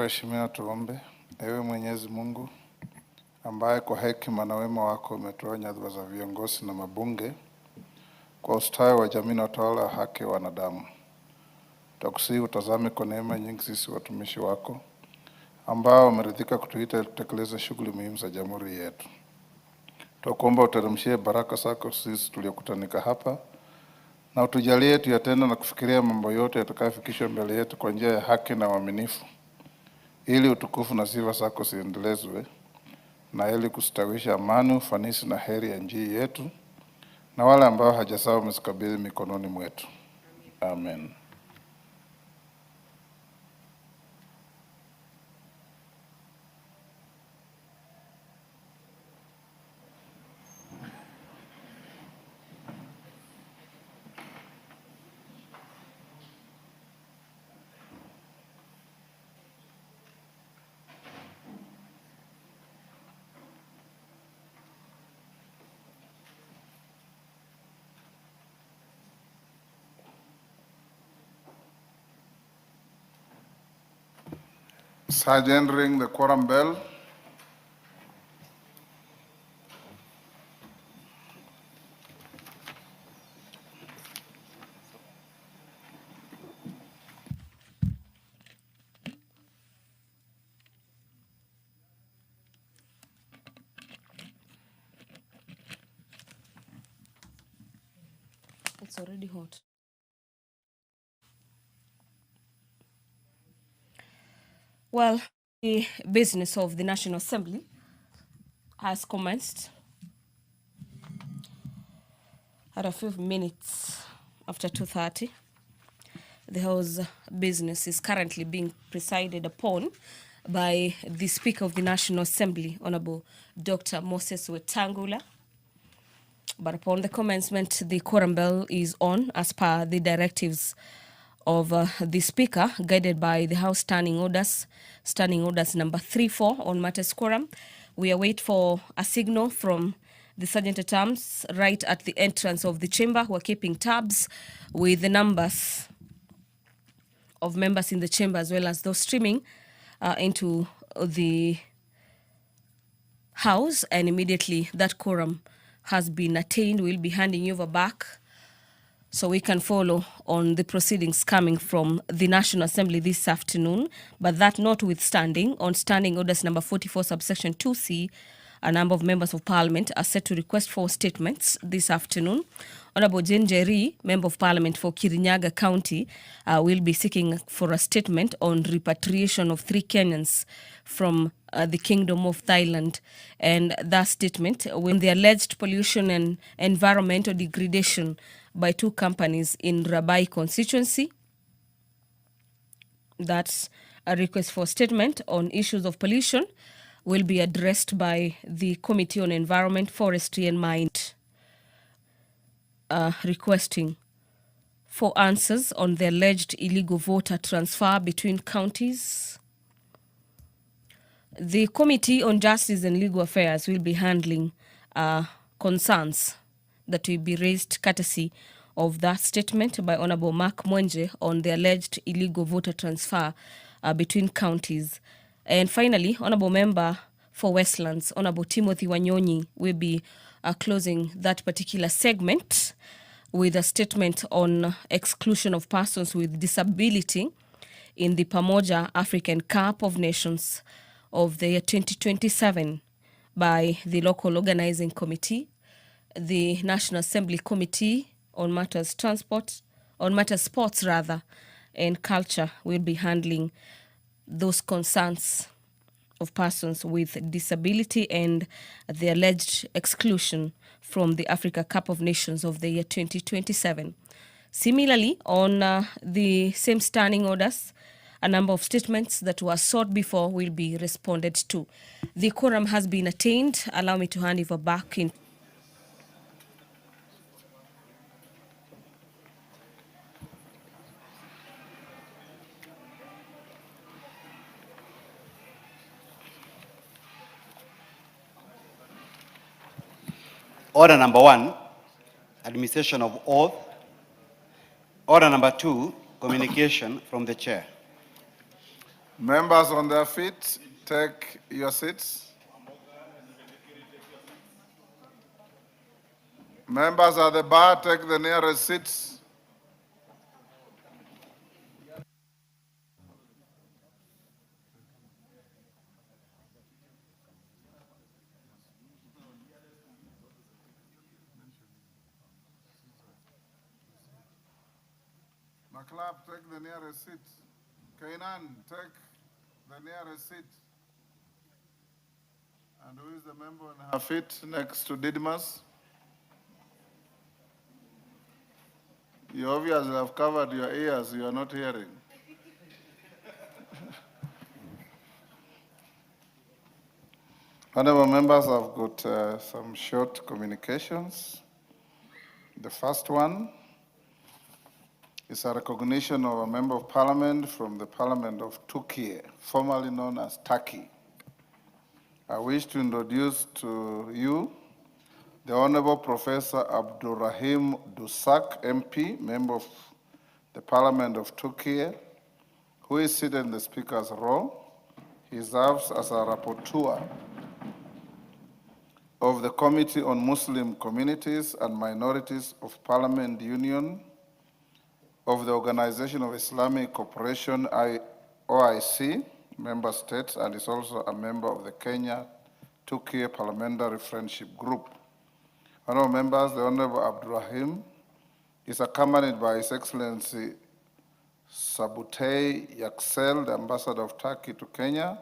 Waheshimiwa, tuombe. Ewe Mwenyezi Mungu ambaye kwa hekima na wema wako umetoa nyadhifa za viongozi na mabunge kwa ustawi wa jamii na utawala wa haki wa wanadamu, tukusihi utazame kwa neema nyingi sisi watumishi wako ambao wameridhika kutuita kutekeleza shughuli muhimu za jamhuri yetu. Tukuomba uteremshie baraka zako sisi tuliokutanika hapa na utujalie tuyatende na kufikiria mambo yote yatakayofikishwa mbele yetu kwa njia ya haki na uaminifu, ili utukufu na sifa zako ziendelezwe na ili kustawisha amani, ufanisi na heri ya nchi yetu na wale ambao hajasahau umezikabidhi mikononi mwetu. Amen. Sergeant, ring the quorum bell. It's already hot. Well, the business of the National Assembly has commenced at a few minutes after 2:30. The House business is currently being presided upon by the Speaker of the National Assembly, Honorable Dr. Moses Wetangula. But upon the commencement, the quorum bell is on as per the directives of the Speaker, guided by the House Standing Orders number 34 on matters quorum. We await for a signal from the Sergeant at Arms right at the entrance of the chamber, who are keeping tabs with the numbers of members in the chamber as well as those streaming into the House. And immediately that quorum has been attained, we'll be handing you over back so we can follow on the proceedings coming from the National Assembly this afternoon. But that notwithstanding, on Standing Orders number 44, subsection 2C, a number of members of Parliament are set to request for statements this afternoon. Honorable Jane Jerry, Member of Parliament for Kirinyaga County, will be seeking for a statement on repatriation of 3 Kenyans from the Kingdom of Thailand. And that statement, when the alleged pollution and environmental degradation by 2 companies in Rabai constituency. That's a request for statement on issues of pollution will be addressed by the Committee on Environment, Forestry and Mine, requesting for answers on the alleged illegal voter transfer between counties. The Committee on Justice and Legal Affairs will be handling concerns that will be raised courtesy of that statement by Honorable makwiny on the alleged illegal voter transfer between counties. And finally, Honorable Member for Westlands, Honorable Timothy Wanyonyi, will be closing that particular segment with a statement on exclusion of persons with disability in the Pamoja African Cup of Nations of the year 2027 by the local organizing committee. The National Assembly Committee on Matters Sports and Culture will be handling those concerns of persons with disability and the alleged exclusion from the Africa Cup of Nations of the year 2027. Similarly, on the same standing orders, a number of statements that were sought before will be responded to. The quorum has been attained. Allow me to hand over back in. Order number 1, administration of oath. Order number 2, communication from the chair. Members on their feet, take your seats. Members at the bar, take the nearest seats. McLeod, take the nearest seat. Kainan, take the nearest seat. And who is the member on her feet next to Didmas? You obviously have covered your ears, you are not hearing. Honorable members, I've got some short communications. The first one is a recognition of a member of parliament from the parliament of Turkey, formerly known as Turkey. I wish to introduce to you the Honorable Professor Abdurrahim Dusak, MP, member of the Parliament of Turkey, who is seated in the Speaker's row. He serves as a rapporteur of the Committee on Muslim Communities and Minorities of Parliament Union of the Organization of Islamic Cooperation, OIC, member states, and is also a member of the Kenya-Turkey Parliamentary Friendship Group. Honorable members, the Honorable Abdurrahim is accompanied by His Excellency Sabutay Yaksel, the Ambassador of Turkey to Kenya,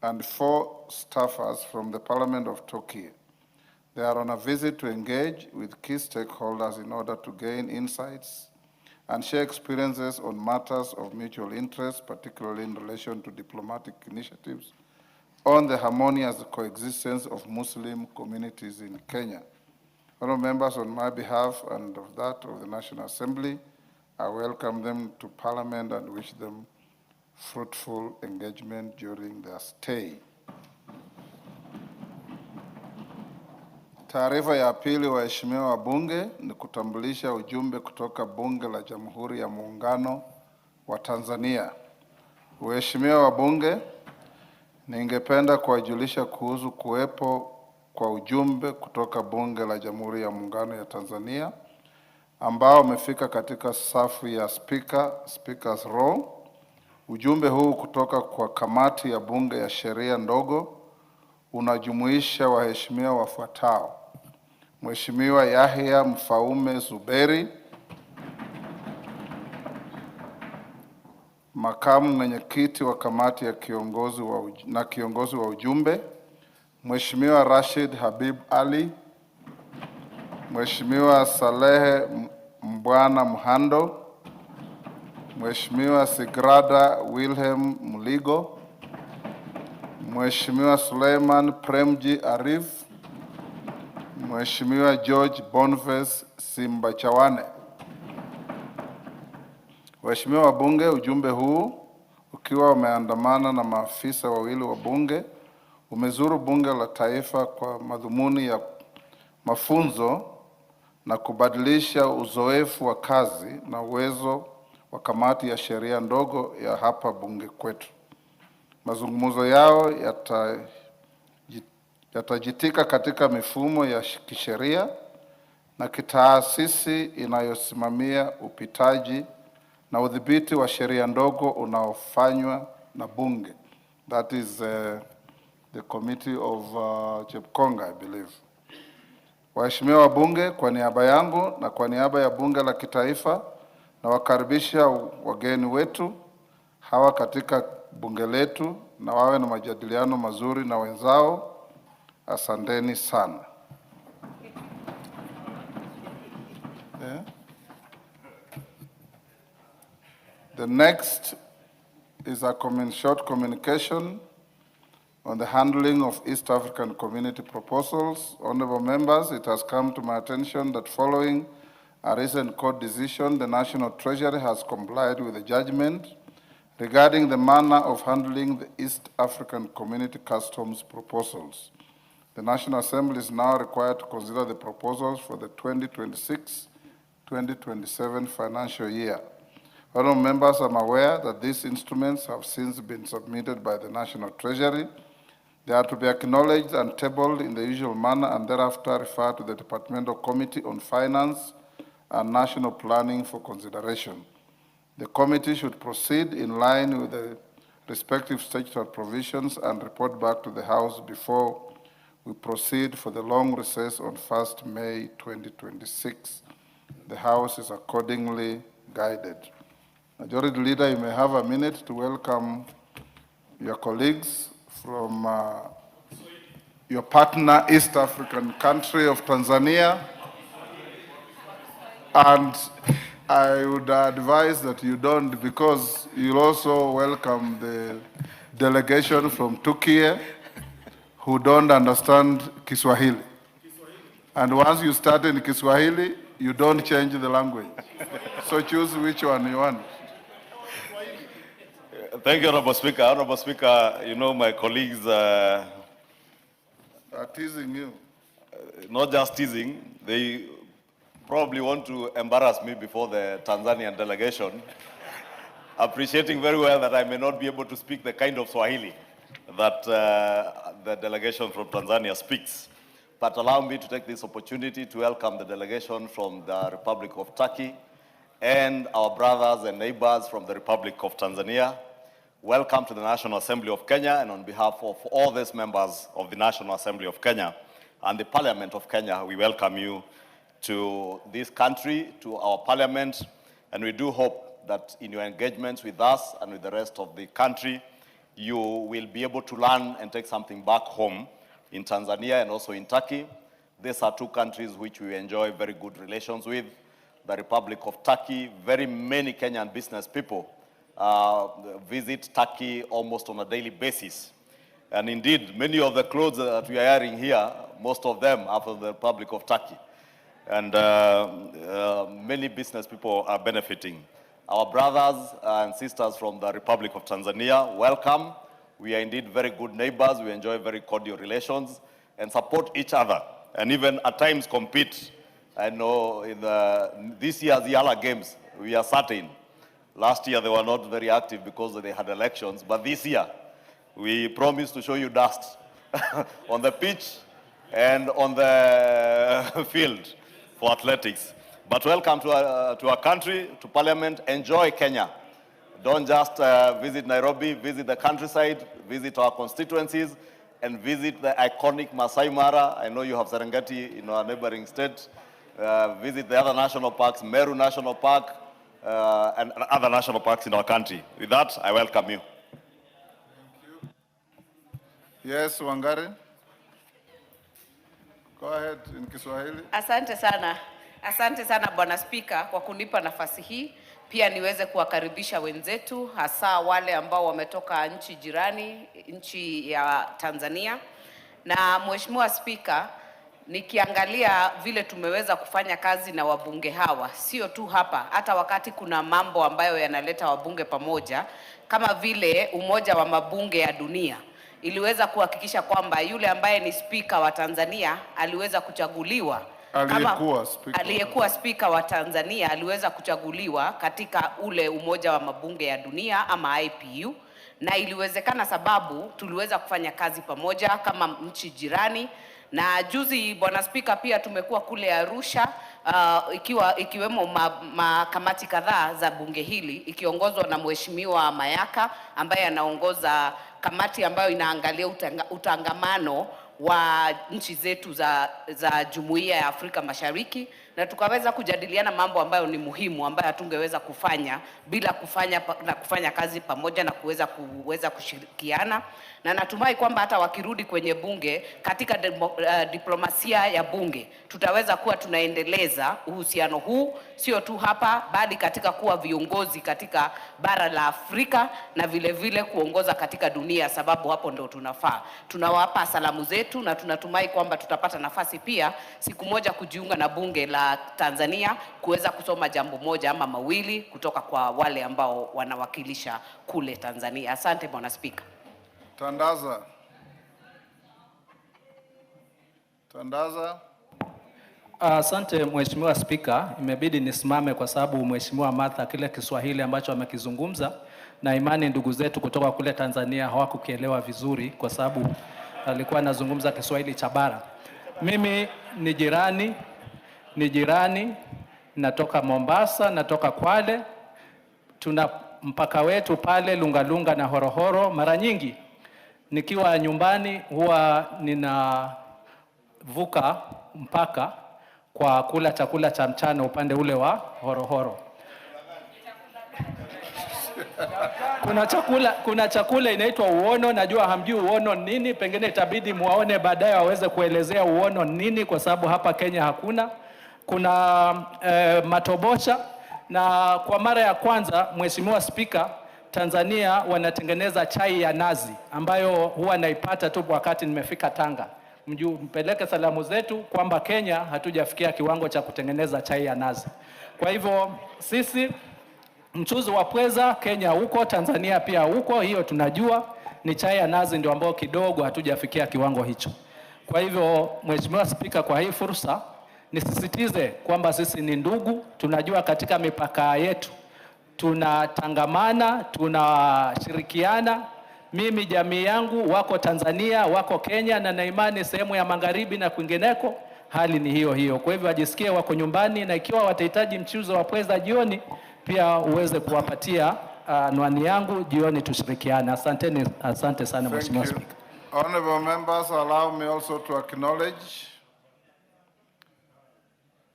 and 4 staffers from the Parliament of Turkey. They are on a visit to engage with key stakeholders in order to gain insights and share experiences on matters of mutual interest, particularly in relation to diplomatic initiatives on the harmonious coexistence of Muslim communities in Kenya. Honorable members, on my behalf and of that of the National Assembly, I welcome them to Parliament and wish them fruitful engagement during their stay. Taarifa ya pili, waheshimiwa wabunge, ni kutambulisha ujumbe kutoka Bunge la Jamhuri ya Muungano wa Tanzania. Waheshimiwa wabunge, ningependa kuwajulisha kuhusu kuwepo kwa ujumbe kutoka Bunge la Jamhuri ya Muungano ya Tanzania ambao umefika katika safu ya Speaker's row. Ujumbe huu kutoka kwa kamati ya bunge ya sheria ndogo unajumuisha waheshimiwa wafuatao: Mheshimiwa Yahya Mfaume Zuberi, makamu mwenyekiti wa kamati ya kiongozi wa ujumbe; Mheshimiwa Rashid Habib Ali; Mheshimiwa Salehe Mbwana Mhando; Mheshimiwa Sigrada Wilhelm Muligo; Mheshimiwa Suleiman Premji Arif; Mheshimiwa George Boniface Simbachawane. Waheshimiwa wabunge, ujumbe huu ukiwa umeandamana na maafisa wawili wa bunge umezuru Bunge la Taifa kwa madhumuni ya mafunzo na kubadilisha uzoefu wa kazi na uwezo wa kamati ya sheria ndogo ya hapa bunge kwetu. Mazungumzo yao yatajitika katika mifumo ya kisheria na kitaasisi inayosimamia upitaji na udhibiti wa sheria ndogo unaofanywa na bunge. That is the committee of Chepkonga, I believe. Waheshimiwa wabunge, kwa niaba yangu na kwa niaba ya bunge la kitaifa, na wakaribisha wageni wetu hawa katika bunge letu na wawe na majadiliano mazuri na wenzao. Asanteni sana. The next is a short communication on the handling of East African community proposals. Honorable members, it has come to my attention that following a recent court decision, the National Treasury has complied with the judgment regarding the manner of handling the East African community customs proposals. The National Assembly is now required to consider the proposals for the 2026-2027 financial year. Honourable members, I'm aware that these instruments have since been submitted by the National Treasury. They are to be acknowledged and tabled in the usual manner and thereafter referred to the Departmental Committee on Finance and National Planning for consideration. The committee should proceed in line with the respective statutory provisions and report back to the House before we proceed for the long recess on 1st May 2026. The House is accordingly guided. Majority Leader, you may have a minute to welcome your colleagues from your partner East African country of Tanzania. And I would advise that you don't, because you'll also welcome the delegation from Turkey who don't understand Kiswahili. And once you start in Kiswahili, you don't change the language. So choose which one you want. Thank you, Honorable Speaker. Honorable Speaker, you know my colleagues are teasing you. Not just teasing, they probably want to embarrass me before the Tanzanian delegation, appreciating very well that I may not be able to speak the kind of Swahili that the delegation from Tanzania speaks. But allow me to take this opportunity to welcome the delegation from the Republic of Turkey and our brothers and neighbors from the Republic of Tanzania. Welcome to the National Assembly of Kenya, and on behalf of all these members of the National Assembly of Kenya and the Parliament of Kenya, we welcome you to this country, to our Parliament, and we do hope that in your engagements with us and with the rest of the country, you will be able to learn and take something back home in Tanzania and also in Turkey. These are two countries which we enjoy very good relations with. The Republic of Turkey, very many Kenyan business people visit Turkey almost on a daily basis. And indeed, many of the clothes that we are wearing here, most of them are from the Republic of Turkey. And many business people are benefiting. Our brothers and sisters from the Republic of Tanzania, welcome. We are indeed very good neighbors. We enjoy very cordial relations and support each other, and even at times compete. I know in this year's Yala Games, we are certain. Last year they were not very active because they had elections, but this year we promise to show you dust on the pitch and on the field for athletics. But welcome to our country, to Parliament. Enjoy Kenya. Don't just visit Nairobi, visit the countryside, visit our constituencies, and visit the iconic Masai Mara. I know you have Serengeti in our neighboring state. Visit the other national parks, Meru National Park, and other national parks in our country. With that, I welcome you. Thank you. Yes, Wangari. Go ahead in Kiswahili. Asante sana. Asante sana Bwana Spika kwa kunipa nafasi hii. Pia niweze kuwakaribisha wenzetu, hasa wale ambao wametoka nchi jirani, nchi ya Tanzania. Na Mheshimiwa Spika, nikiangalia vile tumeweza kufanya kazi na wabunge hawa, sio tu hapa, hata wakati kuna mambo ambayo yanaleta wabunge pamoja, kama vile Umoja wa Mabunge ya Dunia, iliweza kuhakikisha kwamba yule ambaye ni spika wa Tanzania aliweza kuchaguliwa. Aliyekuwa spika wa Tanzania aliweza kuchaguliwa katika ule Umoja wa Mabunge ya Dunia ama IPU, na iliwezekana sababu tuliweza kufanya kazi pamoja kama nchi jirani. Na juzi Bwana Spika, pia tumekuwa kule Arusha, ikiwemo makamati kadhaa za bunge hili ikiongozwa na Mheshimiwa Mayaka ambaye anaongoza kamati ambayo inaangalia utangamano wa nchi zetu za Jumuiya ya Afrika Mashariki, na tukaweza kujadiliana mambo ambayo ni muhimu ambayo hatungeweza kufanya bila kufanya kazi pamoja na kuweza kushirikiana. Na natumai kwamba hata wakirudi kwenye bunge katika diplomasia ya bunge tutaweza kuwa tunaendeleza uhusiano huu, sio tu hapa bali katika kuwa viongozi katika bara la Afrika na vile vile kuongoza katika dunia, sababu hapo ndo tunafaa. Tunawapa salamu zetu na tunatumai kwamba tutapata nafasi pia siku moja kujiunga na bunge la Tanzania kuweza kusoma jambo moja ama mawili kutoka kwa wale ambao wanawakilisha kule Tanzania. Asante Bwana Spika. Tandaza. Asante Mheshimiwa Spika, imebidi nisimame kwa sababu Mheshimiwa Martha kile Kiswahili ambacho amekizungumza na imani ndugu zetu kutoka kule Tanzania hawakukielewa vizuri kwa sababu alikuwa anazungumza Kiswahili cha bara. Mimi ni jirani, natoka Mombasa, natoka Kwale. Tuna mpaka wetu pale Lungalunga na Horohoro. Mara nyingi nikiwa nyumbani huwa ninavuka mpaka kwa kula chakula cha mchana upande ule wa Horohoro. Kuna chakula inaitwa uono, najua hamjui uono nini, pengine itabidi muwaone baadaye waweze kuelezea uono nini kwa sababu hapa Kenya hakuna. Kuna matobosha, na kwa mara ya kwanza Mheshimiwa Spika, Tanzania wanatengeneza chai ya nazi ambayo huwa naipata tu wakati nimefika Tanga. Mpeleke salamu zetu kwamba Kenya hatujafikia kiwango cha kutengeneza chai ya nazi. Kwa hivyo sisi mchuzi wa pweza Kenya huko, Tanzania pia huko, hiyo tunajua, ni chai ya nazi ndio ambao kidogo hatujafikia kiwango hicho. Kwa hivyo Mheshimiwa Spika, kwa hii fursa nisisitize kwamba sisi ni ndugu, tunajua katika mipaka yetu tunatangamana, tunashirikiana. Mimi jamii yangu wako Tanzania, wako Kenya, na naimani sehemu ya magharibi na kwingineko hali ni hiyo hiyo. Kwa hivyo wajisikie wako nyumbani, na ikiwa watahitaji mchuzi wa pweza jioni pia uweze kuwapatia anwani yangu jioni, tushirikiane. Asante sana Mheshimiwa Speaker. Honorable members, allow me also to acknowledge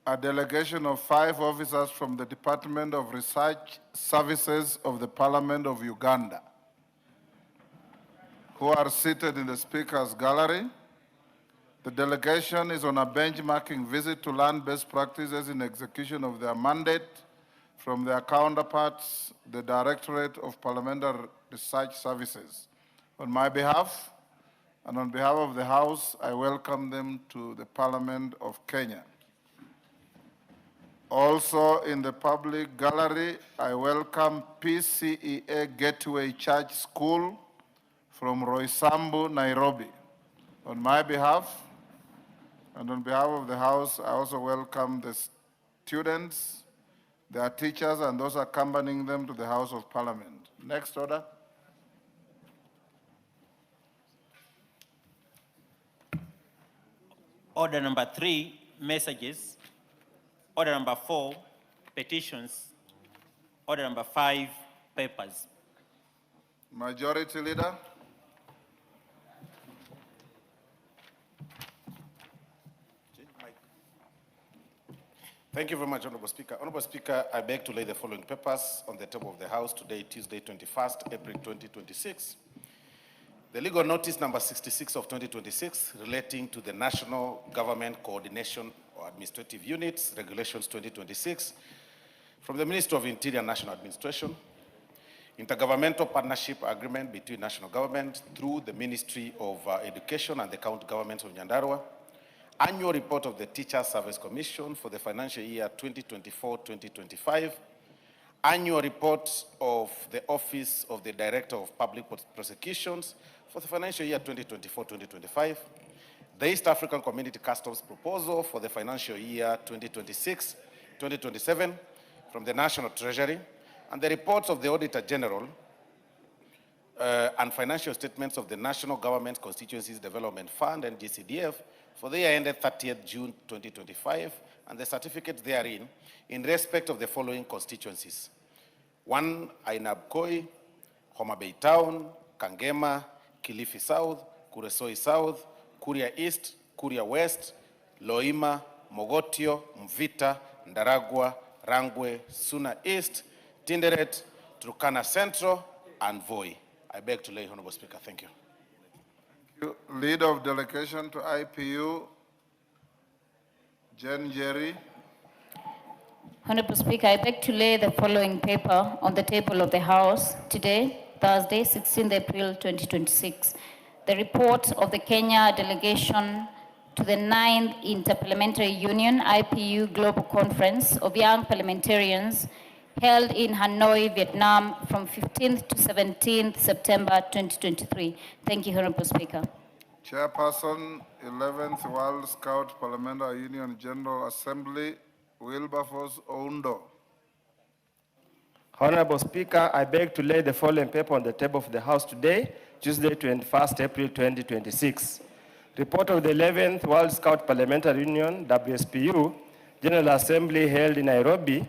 a delegation of 5 officers from the Department of Research Services of the Parliament of Uganda, who are seated in the Speaker's gallery. The delegation is on a benchmarking visit to learn best practices in execution of their mandate from their counterparts, the Directorate of Parliamentary Research Services. On my behalf and on behalf of the House, I welcome them to the Parliament of Kenya. Also in the public gallery, I welcome PCEA Gateway Church School from Roysambu, Nairobi. On my behalf and on behalf of the House, I also welcome the students, their teachers, and those accompanying them to the House of Parliament. Next order. Order number 3, messages. Order number 4, petitions. Order number 5, papers. Majority Leader. Thank you very much, Honorable Speaker. Honorable Speaker, I beg to lay the following papers on the table of the House today, Tuesday, 21st April 2026. The legal notice number 66 of 2026 relating to the National Government Coordination or Administrative Units, Regulations 2026, from the Ministry of Interior and National Administration, Intergovernmental Partnership Agreement between national government through the Ministry of Education and the County Governments of Nyandarua, Annual Report of the Teacher Service Commission for the financial year 2024-2025, Annual Report of the Office of the Director of Public Prosecutions for the financial year 2024-2025, the East African Community Customs Proposal for the financial year 2026-2027 from the National Treasury, and the reports of the Auditor General and financial statements of the National Government Constituencies Development Fund and GCDF for the year ended 30th June 2025, and the certificates therein in respect of the following constituencies: 1, Ainabkoi, Homa Bay Town, Kangema, Kilifi South, Kuresoi South, Kuria East, Kuria West, Loima, Mogotio, Mvita, Ndaragwa, Rangwe, Suna East, Tinderet, Turkana Central, and Voi. I beg to lay, Honorable Speaker. Thank you. Leader of Delegation to IPU, Jen Jerry. Honorable Speaker, I beg to lay the following paper on the table of the House today, Thursday, 16th April 2026. The report of the Kenya delegation to the 9th Interparliamentary Union IPU Global Conference of Young Parliamentarians held in Hanoi, Vietnam from 15th to 17th September 2023. Thank you, Honorable Speaker. Chairperson, 11th World Scout Parliamentary Union General Assembly, Wilberforce Oundo. Honorable Speaker, I beg to lay the following paper on the table of the House today, Tuesday, 21st April 2026. Report of the 11th World Scout Parliamentary Union, WSPU, General Assembly held in Nairobi,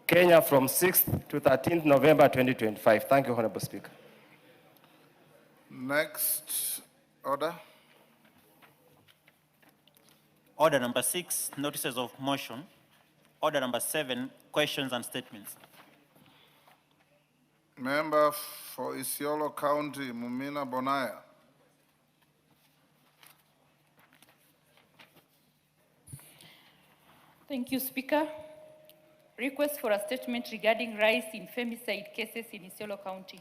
Kenya from 6th to 13th November 2025. Thank you, Honorable Speaker. Next order. Order number 6, notices of motion. Order number 7, questions and statements. Member for Isiolo County, Mumina Bonaya. Thank you, Speaker. Request for a statement regarding rise in femicide cases in Isiolo County.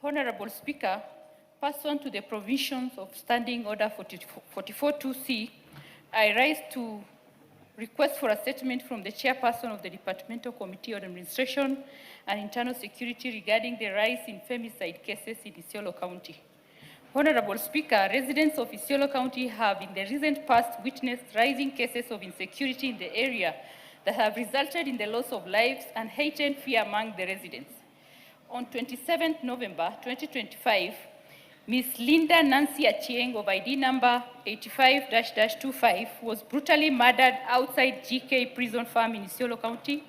Honorable Speaker, pursuant to the provisions of Standing Order 44.2c, I rise to request for a statement from the chairperson of the Departmental Committee on Administration and Internal Security regarding the rise in femicide cases in Isiolo County. Honorable Speaker, residents of Isiolo County have in the recent past witnessed rising cases of insecurity in the area that have resulted in the loss of lives and heightened fear among the residents. On 27th November 2025, Ms. Linda Nancy Achieng of ID number 85-25 was brutally murdered outside GK prison farm in Isiolo County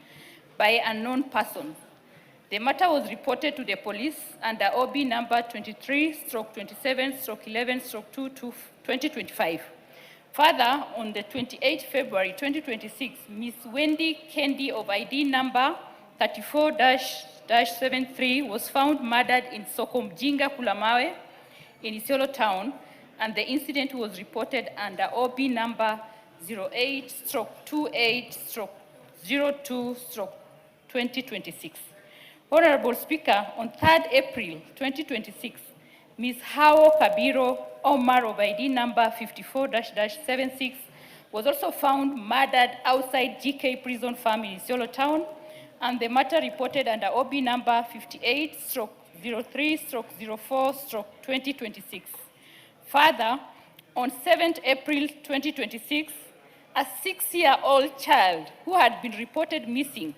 by an unknown person. The matter was reported to the police under OB number 23/27/11/2/2025. Further, on the 28th February 2026, Ms. Wendy Kendi of ID number 34-73 was found murdered in Sokomjinga Kulamawe in Isiolo town, and the incident was reported under OB number 08/28/02/2026. Honorable Speaker, on 3rd April 2026, Ms. Hao Kabiro Omar of ID number 54-76 was also found murdered outside GK prison farm in Isiolo town, and the matter reported under OB number 58/03/04/2026. Further, on 7th April 2026, a 6-year-old child who had been reported missing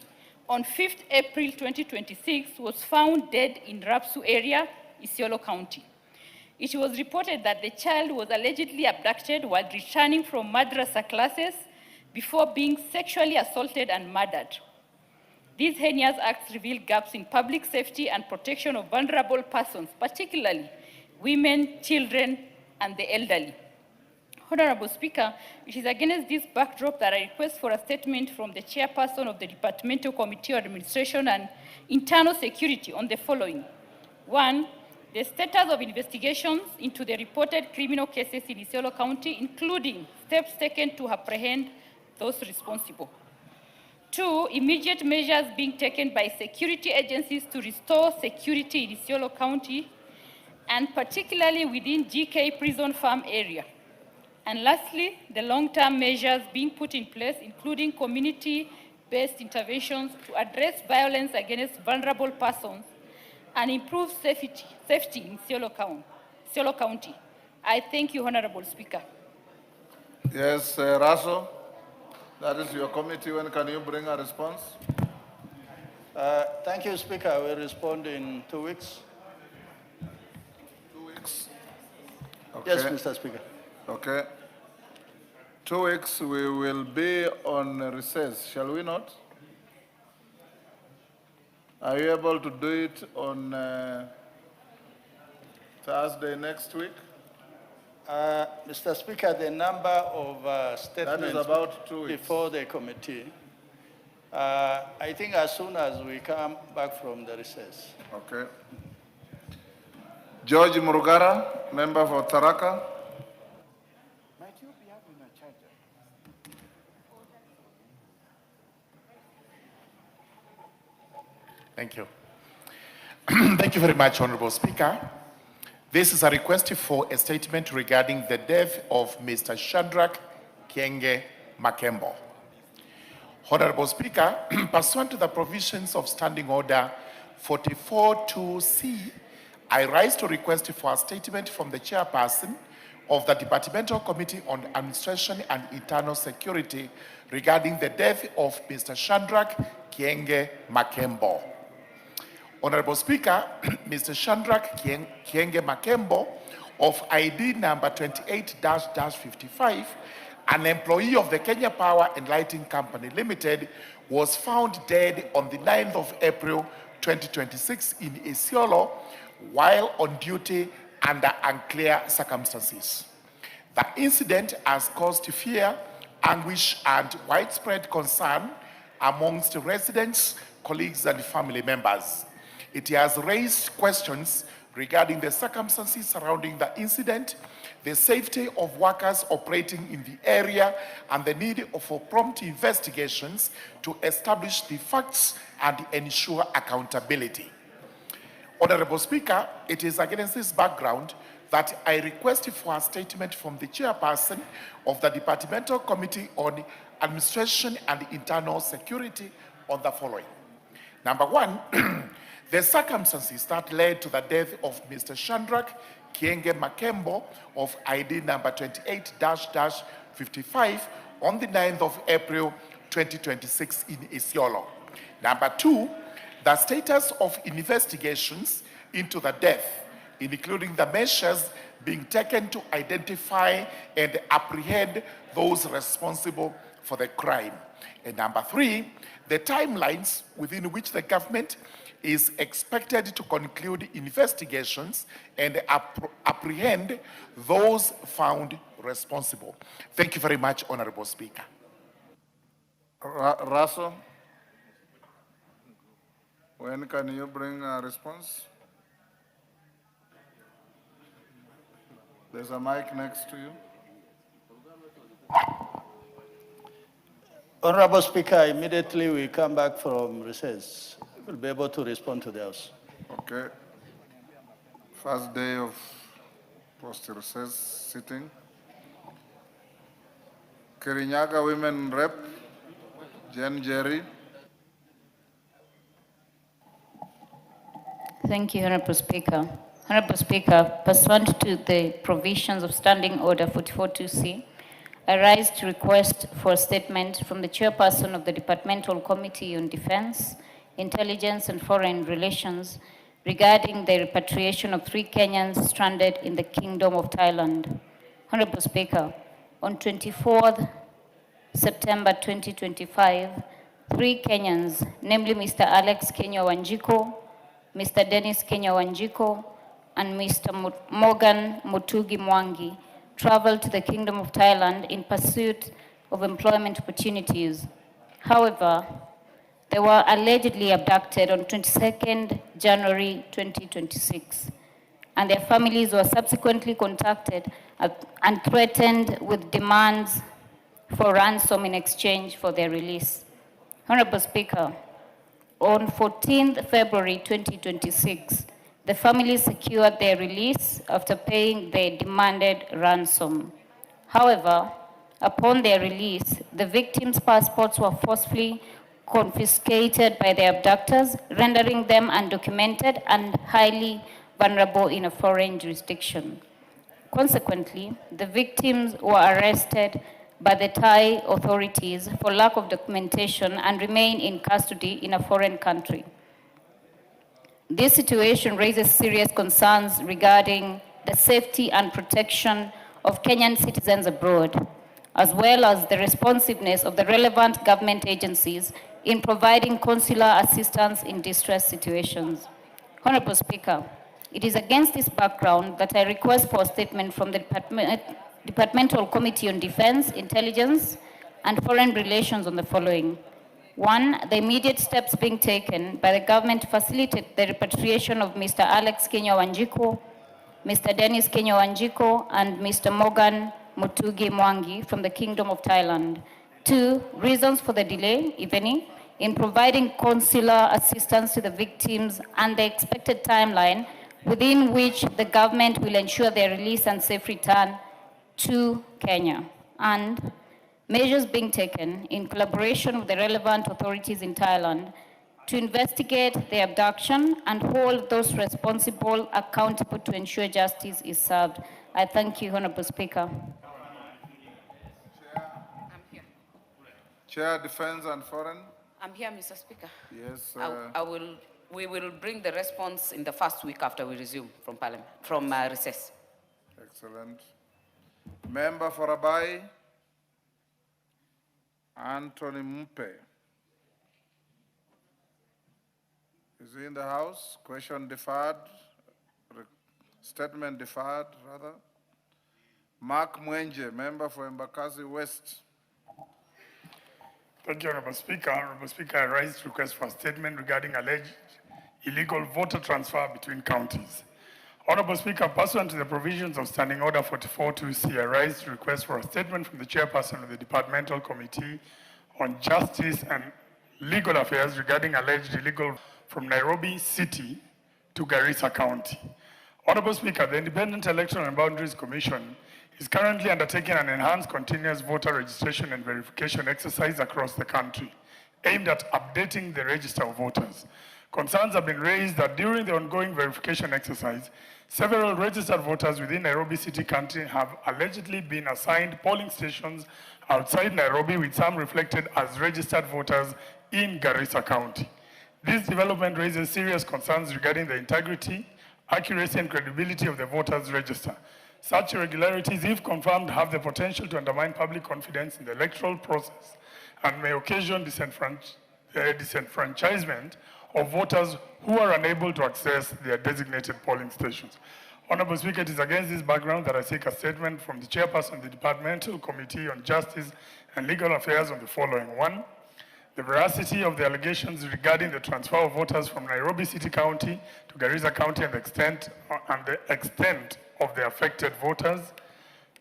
on 5th April 2026 was found dead in Rapsu area, Isiolo County. It was reported that the child was allegedly abducted while returning from madrasa classes before being sexually assaulted and murdered. These heinous acts reveal gaps in public safety and protection of vulnerable persons, particularly women, children, and the elderly. Honorable Speaker, it is against this backdrop that I request for a statement from the chairperson of the Departmental Committee on Administration and Internal Security on the following. 1, the status of investigations into the reported criminal cases in Isiolo County, including steps taken to apprehend those responsible. 2, immediate measures being taken by security agencies to restore security in Isiolo County, and particularly within GK prison farm area. And lastly, the long-term measures being put in place, including community-based interventions to address violence against vulnerable persons and improve safety in Isiolo County. I thank you, Honorable Speaker. Yes, Raso, that is your committee. When can you bring a response? Thank you, Speaker. I will respond in 2 weeks. 2 weeks? Okay. Yes, Mr. Speaker. Okay. 2 weeks, we will be on recess, shall we not? Are you able to do it on Thursday next week? Mr. Speaker, the number of statements that is about 2 weeks. Before the committee, I think as soon as we come back from the recess. Okay. George Murugara, member for Tharaka. Might you be having a charger? Thank you. Thank you very much, Honorable Speaker. This is a request for a statement regarding the death of Mr. Shadrach Kienge Makembo. Honorable Speaker, pursuant to the provisions of Standing Order 44.2c, I rise to request for a statement from the chairperson of the Departmental Committee on Administration and Internal Security regarding the death of Mr. Shadrack Kienge Makembo. Honorable Speaker, Mr. Shadrack Kienge Makembo of ID number 28-55, an employee of the Kenya Power and Lighting Company Limited, was found dead on the 9th of April 2026 in Isiolo while on duty under unclear circumstances. The incident has caused fear, anguish, and widespread concern amongst residents, colleagues, and family members. It has raised questions regarding the circumstances surrounding the incident, the safety of workers operating in the area, and the need for prompt investigations to establish the facts and ensure accountability. Honorable Speaker, it is against this background that I request for a statement from the chairperson of the Departmental Committee on Administration and Internal Security on the following. Number one, the circumstances that led to the death of Mr. Shadrack Kienge Makembo of ID number 28-55 on the 9th of April 2026 in Isiolo. Number two, the status of investigations into the death, including the measures being taken to identify and apprehend those responsible for the crime. And number three, the timelines within which the government is expected to conclude investigations and apprehend those found responsible. Thank you very much, Honorable Speaker. Russell, when can you bring a response? There's a mic next to you. Honorable Speaker, immediately we come back from recess, we'll be able to respond to the House. Okay. First day of post-recess sitting. Kirinyaga Women Rep, Jen Jerry. Thank you, Honorable Speaker. Honorable Speaker, pursuant to the provisions of Standing Order 44.2c, I rise to request for a statement from the chairperson of the Departmental Committee on Defense, Intelligence and Foreign Relations regarding the repatriation of 3 Kenyans stranded in the Kingdom of Thailand. Honorable Speaker, on 24th September 2025, 3 Kenyans, namely Mr. Alex Kenya Wanjiko, Mr. Dennis Kenya Wanjiko, and Mr. Morgan Mutugi Mwangi, traveled to the Kingdom of Thailand in pursuit of employment opportunities. However, they were allegedly abducted on 22nd January 2026, and their families were subsequently contacted and threatened with demands for ransom in exchange for their release. Honorable Speaker, on 14th February 2026, the families secured their release after paying the demanded ransom. However, upon their release, the victims' passports were forcefully confiscated by their abductors, rendering them undocumented and highly vulnerable in a foreign jurisdiction. Consequently, the victims were arrested by the Thai authorities for lack of documentation and remain in custody in a foreign country. This situation raises serious concerns regarding the safety and protection of Kenyan citizens abroad, as well as the responsiveness of the relevant government agencies in providing consular assistance in distress situations. Honorable Speaker, it is against this background that I request for a statement from the Departmental Committee on Defense, Intelligence, and Foreign Relations on the following. 1, the immediate steps being taken by the government to facilitate the repatriation of Mr. Alex Kenya Wanjiko, Mr. Dennis Kenya Wanjiko, and Mr. Morgan Mutugi Mwangi from the Kingdom of Thailand. 2, reasons for the delay, if any, in providing consular assistance to the victims and the expected timeline within which the government will ensure their release and safe return to Kenya. And measures being taken in collaboration with the relevant authorities in Thailand to investigate the abduction and hold those responsible accountable to ensure justice is served. I thank you, Honorable Speaker. Chair, Defense and Foreign. I'm here, Mr. Speaker. Yes. We will bring the response in the first week after we resume from Parliament, from recess. Excellent. Member for Abai, Anthony Mpe. Is he in the House? Question deferred, statement deferred, rather. Makwiny, member for Embakasi West. Thank you, Honorable Speaker. Honorable Speaker, I raise request for a statement regarding alleged illegal voter transfer between counties. Honorable Speaker, pursuant to the provisions of Standing Order 44-2C, I raise request for a statement from the chairperson of the Departmental Committee on Justice and Legal Affairs regarding alleged illegal from Nairobi City to Garissa County. Honorable Speaker, the Independent Electoral and Boundaries Commission is currently undertaking an enhanced continuous voter registration and verification exercise across the country, aimed at updating the register of voters. Concerns have been raised that during the ongoing verification exercise, several registered voters within Nairobi City County have allegedly been assigned polling stations outside Nairobi, with some reflected as registered voters in Garissa County. This development raises serious concerns regarding the integrity, accuracy, and credibility of the voters' register. Such irregularities, if confirmed, have the potential to undermine public confidence in the electoral process and may occasion disenfranchisement of voters who are unable to access their designated polling stations. Honorable Speaker, it is against this background that I seek a statement from the chairperson of the Departmental Committee on Justice and Legal Affairs on the following. 1, the veracity of the allegations regarding the transfer of voters from Nairobi City County to Garissa County and the extent of the affected voters.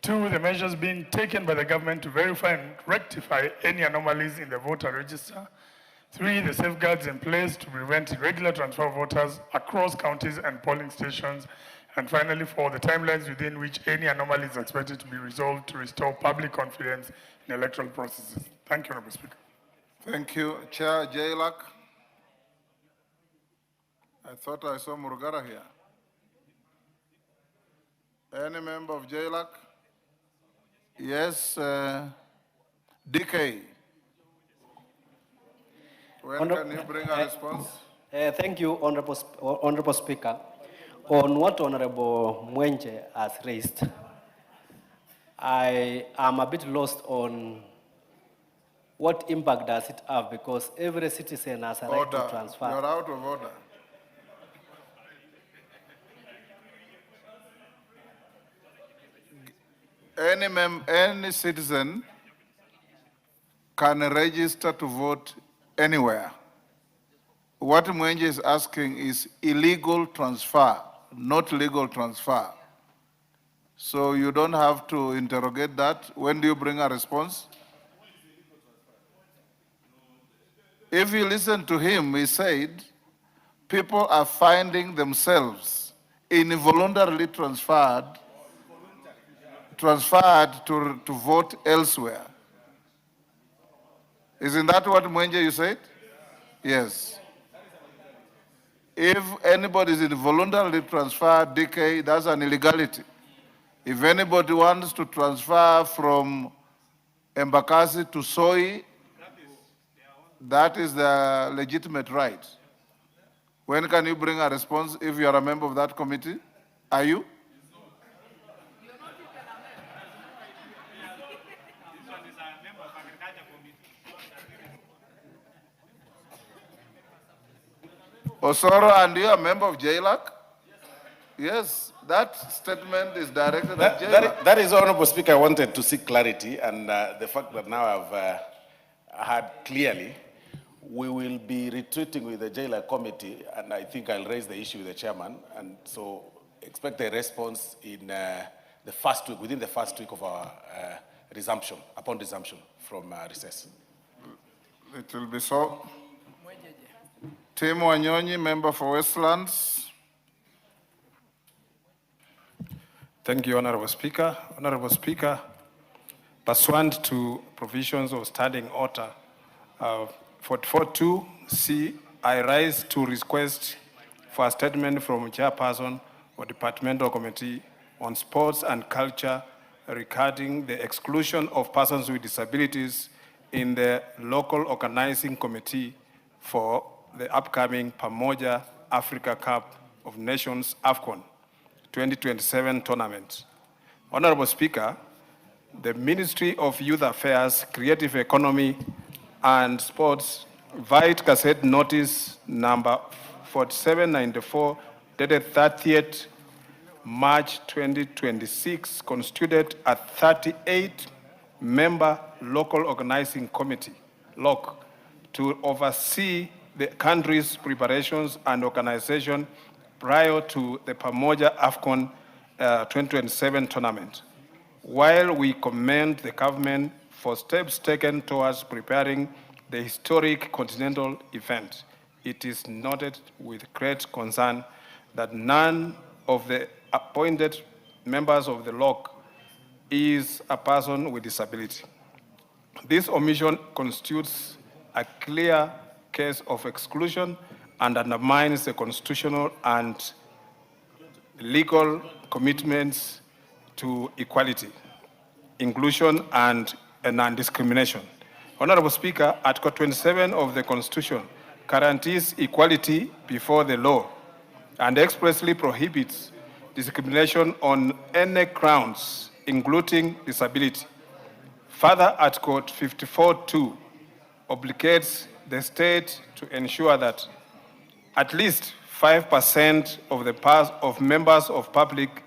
2, the measures being taken by the government to verify and rectify any anomalies in the voter register. 3, the safeguards in place to prevent irregular transfer of voters across counties and polling stations. And finally, 4, the timelines within which any anomaly is expected to be resolved to restore public confidence in electoral processes. Thank you, Honorable Speaker. Thank you. Chair Jailak. I thought I saw Murugara here. Any member of Jailak? Yes, DK. When can you bring a response? Thank you, Honorable Speaker. On what Honorable Mwenje has raised, I am a bit lost on what impact does it have, because every citizen has a right to transfer. You're out of order. Any citizen can register to vote anywhere. What Mwenje is asking is illegal transfer, not legal transfer. So you don't have to interrogate that. When do you bring a response? If you listen to him, he said, people are finding themselves involuntarily transferred to vote elsewhere. Isn't that what Mwenje you said? Yes. If anybody is involuntarily transferred, DK, that's an illegality. If anybody wants to transfer from Embakasi to Soi, that is the legitimate right. When can you bring a response if you are a member of that committee? Are you? Osoro, and you are a member of JLAC? Yes, that statement is directed at JLAC. That is, Honorable Speaker, I wanted to seek clarity, and the fact that now I've heard clearly, we will be retreating with the JLAC committee, and I think I'll raise the issue with the chairman, and so expect a response in the first week, within the first week of our resumption, upon resumption from recess. It will be so. Tim Wanyonyi, member for Westlands. Thank you, Honorable Speaker. Honorable Speaker, pursuant to provisions of Standing Order 44.2C I rise to request for a statement from Chairperson of Departmental Committee on Sports and Culture regarding the exclusion of persons with disabilities in the local organizing committee for the upcoming Pamoja Africa Cup of Nations AFCON 2027 tournament. Honorable Speaker, the Ministry of Youth Affairs, Creative Economy and Sports, via Gazette Notice number 4794, dated 30th March 2026, constituted a 38-member local organizing committee, LOC, to oversee the country's preparations and organization prior to the Pamoja AFCON 2027 tournament. While we commend the government for steps taken towards preparing the historic continental event, it is noted with great concern that none of the appointed members of the LOC is a person with disability. This omission constitutes a clear case of exclusion and undermines the constitutional and legal commitments to equality, inclusion, and non-discrimination. Honorable Speaker, Article 27 of the Constitution guarantees equality before the law and expressly prohibits discrimination on any grounds, including disability. Further, Article 54(2) obligates the state to ensure that at least 5% of members of public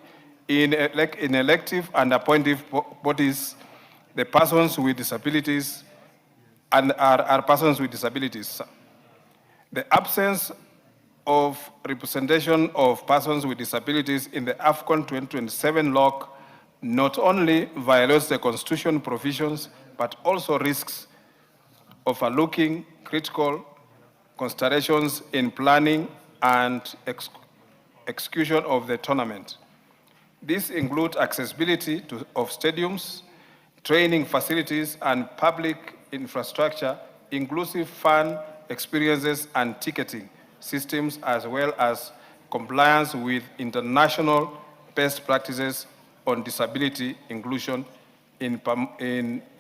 in elective and appointive bodies, the persons with disabilities and are persons with disabilities. The absence of representation of persons with disabilities in the AFCON 2027 LOC not only violates the Constitution provisions, but also risks overlooking critical considerations in planning and execution of the tournament. These include accessibility of stadiums, training facilities, and public infrastructure, inclusive fun experiences and ticketing systems, as well as compliance with international best practices on disability inclusion in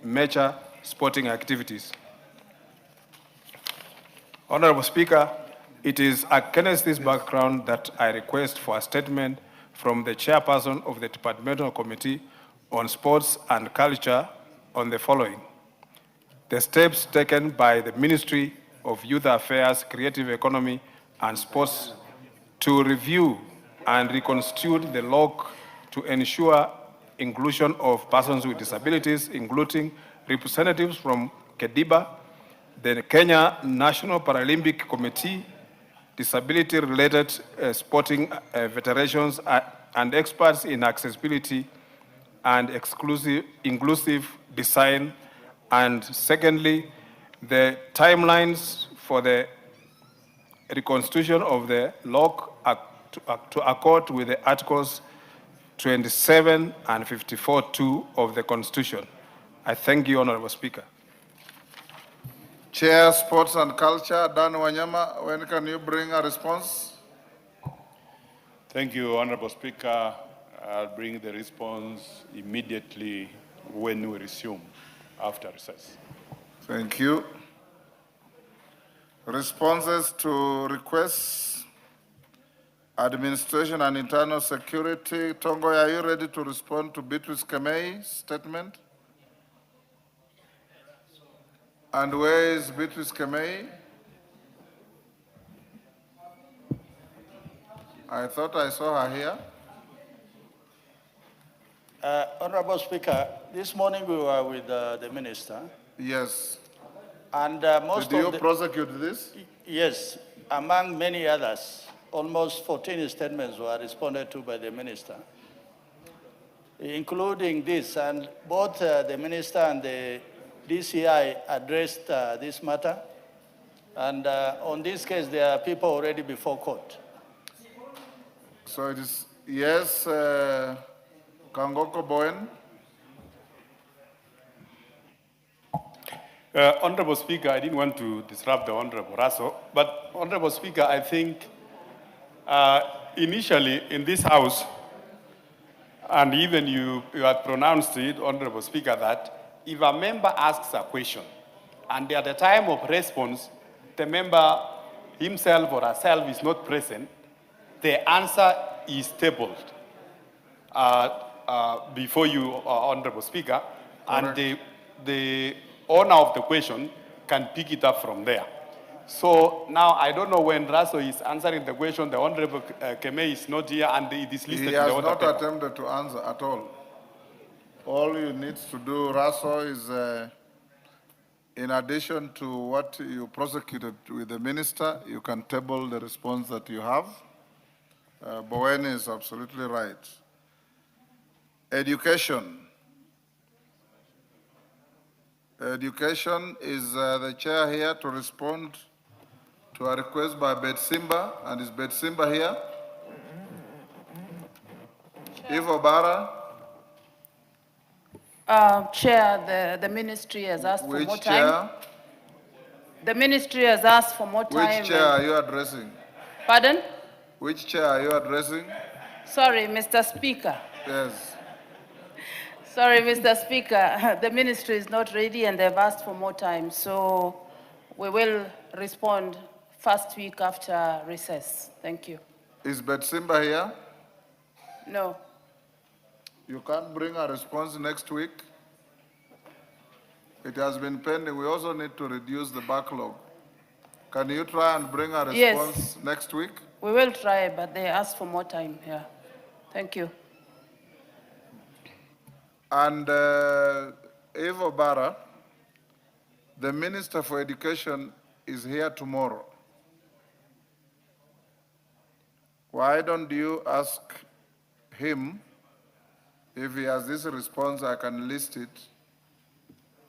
major sporting activities. Honorable Speaker, it is against this background that I request for a statement from the Chairperson of the Departmental Committee on Sports and Culture on the following. The steps taken by the Ministry of Youth Affairs, Creative Economy and Sports to review and reconstitute the LOC to ensure inclusion of persons with disabilities, including representatives from KEDIBA, the Kenya National Paralympic Committee, disability-related sporting federations, and experts in accessibility and inclusive design. And secondly, the timelines for the reconstitution of the LOC to accord with the Articles 27 and 54(2) of the Constitution. I thank you, Honorable Speaker. Chair, Sports and Culture, Dan Wanyama, when can you bring a response? Thank you, Honorable Speaker. I'll bring the response immediately when we resume after recess. Thank you. Responses to requests, Administration and Internal Security. Tongo, are you ready to respond to Beatrice Kemei's statement? And where is Beatrice Kemei? I thought I saw her here. Honorable Speaker, this morning we were with the Minister. Yes. And most Did of you prosecute this? Yes, among many others. Almost 14 statements were responded to by the Minister, including this. And both the Minister and the DCI addressed this matter. And on this case, there are people already before court. So it is, yes, Kangoko Bowen. Honorable Speaker, I didn't want to disrupt the Honorable Raso, but Honorable Speaker, I think initially in this House, and even you had pronounced it, Honorable Speaker, that if a member asks a question, and at the time of response, the member himself or herself is not present, the answer is tabled before you, Honorable Speaker, and the owner of the question can pick it up from there. So now I don't know when Raso is answering the question, the Honorable Keme is not here and it is listed He in the has order not paper. attempted to answer at all. All you need to do, Raso, is in addition to what you prosecuted with the minister, you can table the response that you have. Bowen is absolutely right. Education. Education is the chair here to respond to a request by Betsimba, and is Betsimba here? Ivo Bara? Chair, the ministry has asked for more Which time. chair? The ministry has asked for more time. Which chair are you addressing? Pardon? Which chair are you addressing? Sorry, Mr. Speaker. Yes. Sorry, Mr. Speaker. The ministry is not ready and they've asked for more time. So we will respond first week after recess. Thank you. Is Betsimba here? No. You can't bring a response next week? It has been pending. We also need to reduce the backlog. Can you try and bring a response next week? We will try, but they asked for more time. Yeah. Thank you. And Ivo Bara, the Minister for Education, is here tomorrow. Why don't you ask him if he has this response? I can list it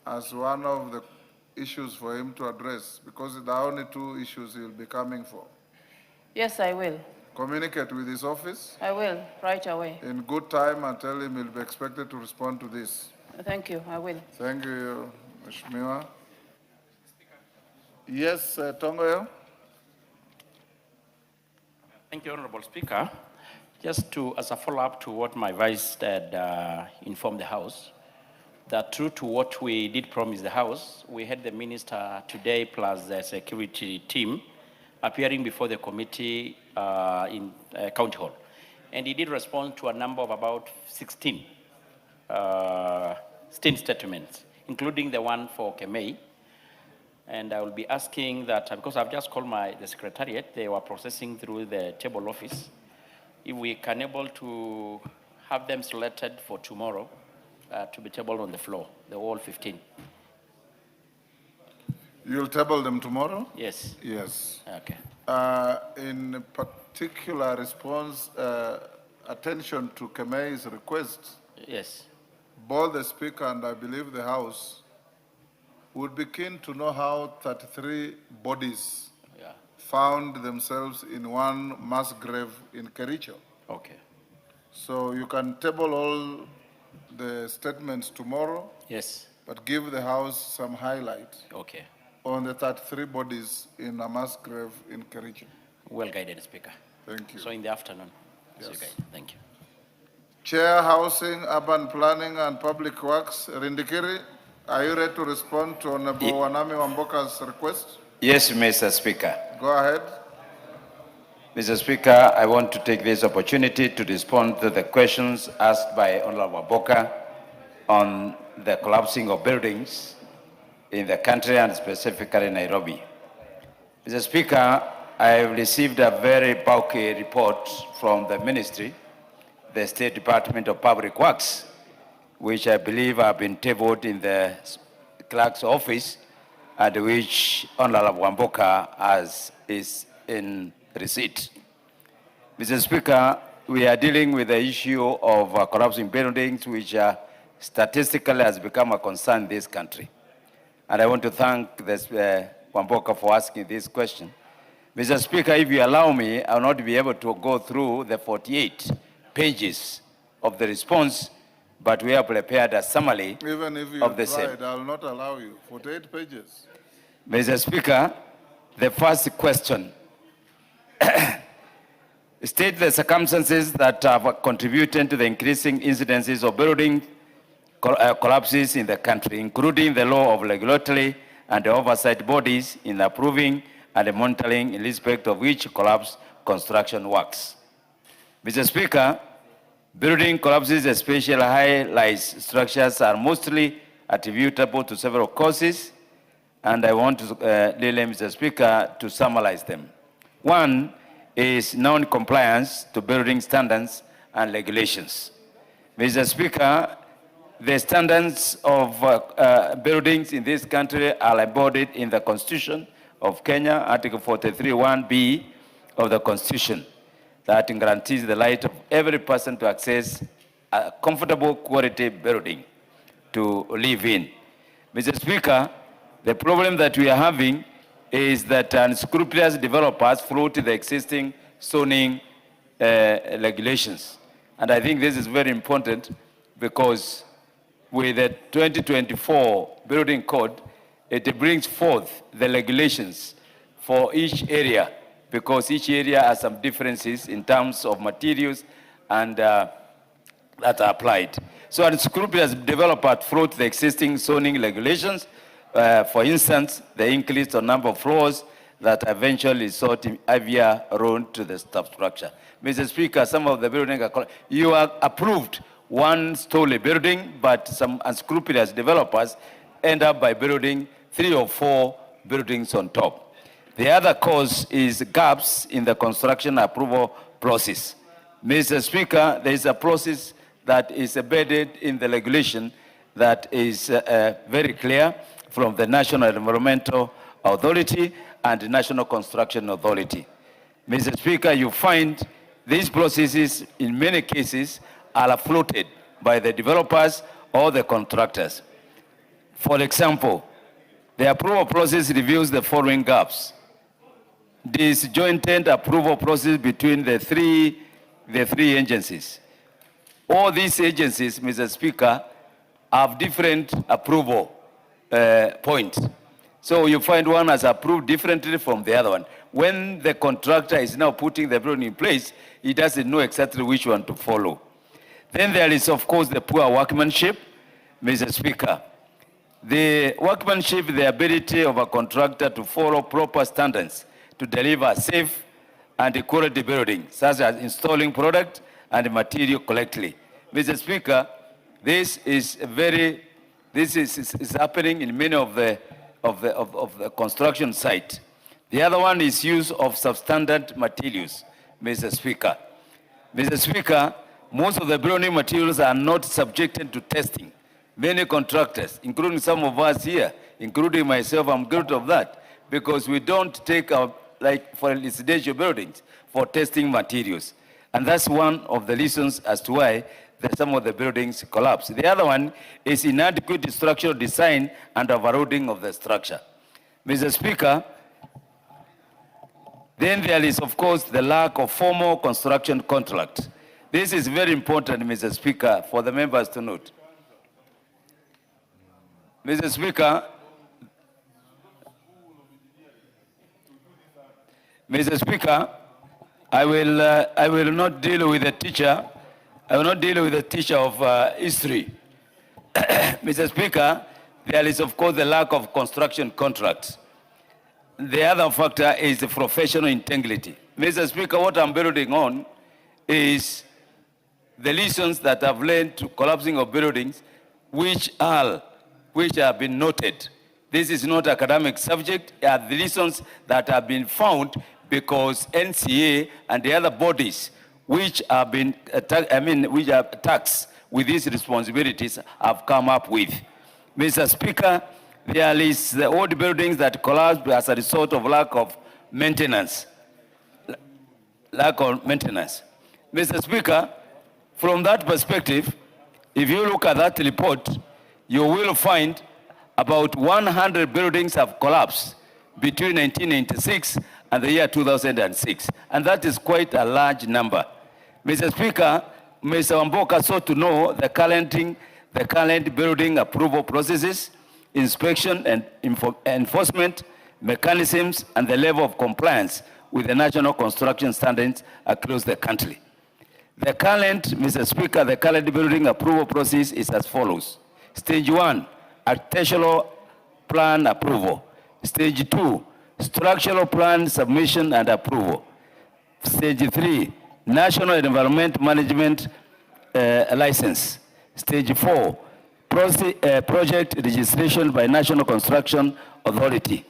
as one of the issues for him to address, because there are only 2 issues he'll be coming for. Yes, I will. Communicate with his office. I will, right away. In good time, and tell him he'll be expected to respond to this. Thank you, I will. Thank you, Mheshimiwa. Yes, Tongoyo. Thank you, Honorable Speaker. Just as a follow-up to what my vice had informed the House, that true to what we did promise the House, we had the minister today plus the security team appearing before the committee in County Hall. And he did respond to a number of about 16 statements, including the one for Kemei. And I will be asking that, because I've just called the secretariat, they were processing through the table office, if we can able to have them selected for tomorrow to be tabled on the floor, the all 15. You'll table them tomorrow? Yes. Yes. Okay. In particular response, attention to Kemei's request. Yes. Both the Speaker and I believe the House would be keen to know how 33 bodies found themselves in one mass grave in Kericho. Okay. So you can table all the statements tomorrow. Yes. But give the House some highlight. Okay. On the 33 bodies in a mass grave in Kericho. Well guided, Speaker. Thank you. So in the afternoon. Yes. Okay. Thank you. Chair, Housing, Urban Planning and Public Works, Rindikiri, are you ready to respond to Honorable Wanami Wamboka's request? Yes, Mr. Speaker. Go ahead. Mr. Speaker, I want to take this opportunity to respond to the questions asked by Honorable Wamboka on the collapsing of buildings in the country and specifically Nairobi. Mr. Speaker, I have received a very bulky report from the ministry, the State Department of Public Works, which I believe have been tabled in the clerk's office, and which Honorable Wamboka is in receipt. Mr. Speaker, we are dealing with the issue of collapsing buildings, which statistically has become a concern in this country. And I want to thank Wamboka for asking this question. Mr. Speaker, if you allow me, I will not be able to go through the 48 pages of the response, but we have prepared a summary Even if you of the same. tried, I'll not allow you. 48 pages. Mr. Speaker, the first question state the circumstances that have contributed to the increasing incidences of building collapses in the country, including the law of regulatory and oversight bodies in approving and monitoring in respect of which collapse construction works. Mr. Speaker, building collapses, especially high-rise structures, are mostly attributable to several causes, and I want to really, Mr. Speaker, to summarize them. One is non-compliance to building standards and regulations. Mr. Speaker, the standards of buildings in this country are embodied in the Constitution of Kenya, Article 43(1)(b) of the Constitution, that guarantees the right of every person to access a comfortable quality building to live in. Mr. Speaker, the problem that we are having is that unscrupulous developers float the existing zoning regulations. And I think this is very important because with the 2024 building code, it brings forth the regulations for each area because each area has some differences in terms of materials and that are applied. So unscrupulous developers float the existing zoning regulations. For instance, the increase on number of floors that eventually result in heavier load to the substructure. Mr. Speaker, some of the buildings you are approved one-story building, but some unscrupulous developers end up by building 3 or 4 buildings on top. The other cause is gaps in the construction approval process. Mr. Speaker, there is a process that is embedded in the regulation that is very clear from the National Environmental Authority and the National Construction Authority. Mr. Speaker, you find these processes in many cases are floated by the developers or the contractors. For example, the approval process reveals the following gaps. Disjointed approval process between the three agencies. All these agencies, Mr. Speaker, have different approval points. So you find one has approved differently from the other one. When the contractor is now putting the building in place, he doesn't know exactly which one to follow. Then there is, of course, the poor workmanship, Mr. Speaker. The workmanship, the ability of a contractor to follow proper standards to deliver safe and quality building, such as installing product and material correctly. Mr. Speaker, this is happening in many of the construction sites. The other one is use of substandard materials, Mr. Speaker. Mr. Speaker, most of the building materials are not subjected to testing. Many contractors, including some of us here, including myself, I'm guilty of that, because we don't take like for residential buildings, for testing materials. And that's one of the reasons as to why some of the buildings collapse. The other one is inadequate structural design and overloading of the structure. Mr. Speaker, then there is, of course, the lack of formal construction contract. This is very important, Mr. Speaker, for the members to note. Mr. Speaker, I will not deal with the teacher. I will not deal with the teacher of history. Mr. Speaker, there is, of course, the lack of construction contracts. The other factor is the professional integrity. Mr. Speaker, what I'm building on is the reasons that have led to collapsing of buildings, which have been noted. This is not academic subject. They are the reasons that have been found because NCA and the other bodies which have been which are taxed with these responsibilities have come up with. Mr. Speaker, there is the old buildings that collapsed as a result of lack of maintenance. Mr. Speaker, from that perspective, if you look at that report, you will find about 100 buildings have collapsed between 1996 and the year 2006. And that is quite a large number. Mr. Speaker, Mr. Wamboka sought to know the current building approval processes, inspection and enforcement mechanisms, and the level of compliance with the national construction standards across the country. Mr. Speaker, the current building approval process is as follows. Stage 1, architectural plan approval. Stage 2, structural plan submission and approval. Stage 3, national environment management license. Stage 4, project registration by National Construction Authority.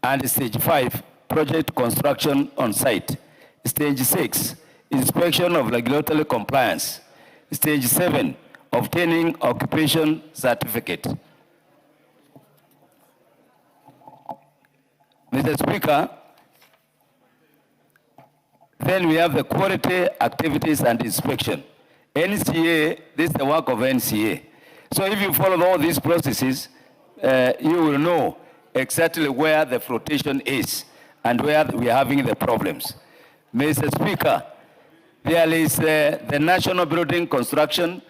And stage 5, project construction on site. Stage 6, inspection of regulatory compliance. Stage 7, obtaining occupation certificate. Mr. Speaker, then we have the quality activities and inspection. NCA, this is the work of NCA. So if you follow all these processes, you will know exactly where the flotation is and where we are having the problems. Mr. Speaker, there is the National Building Construction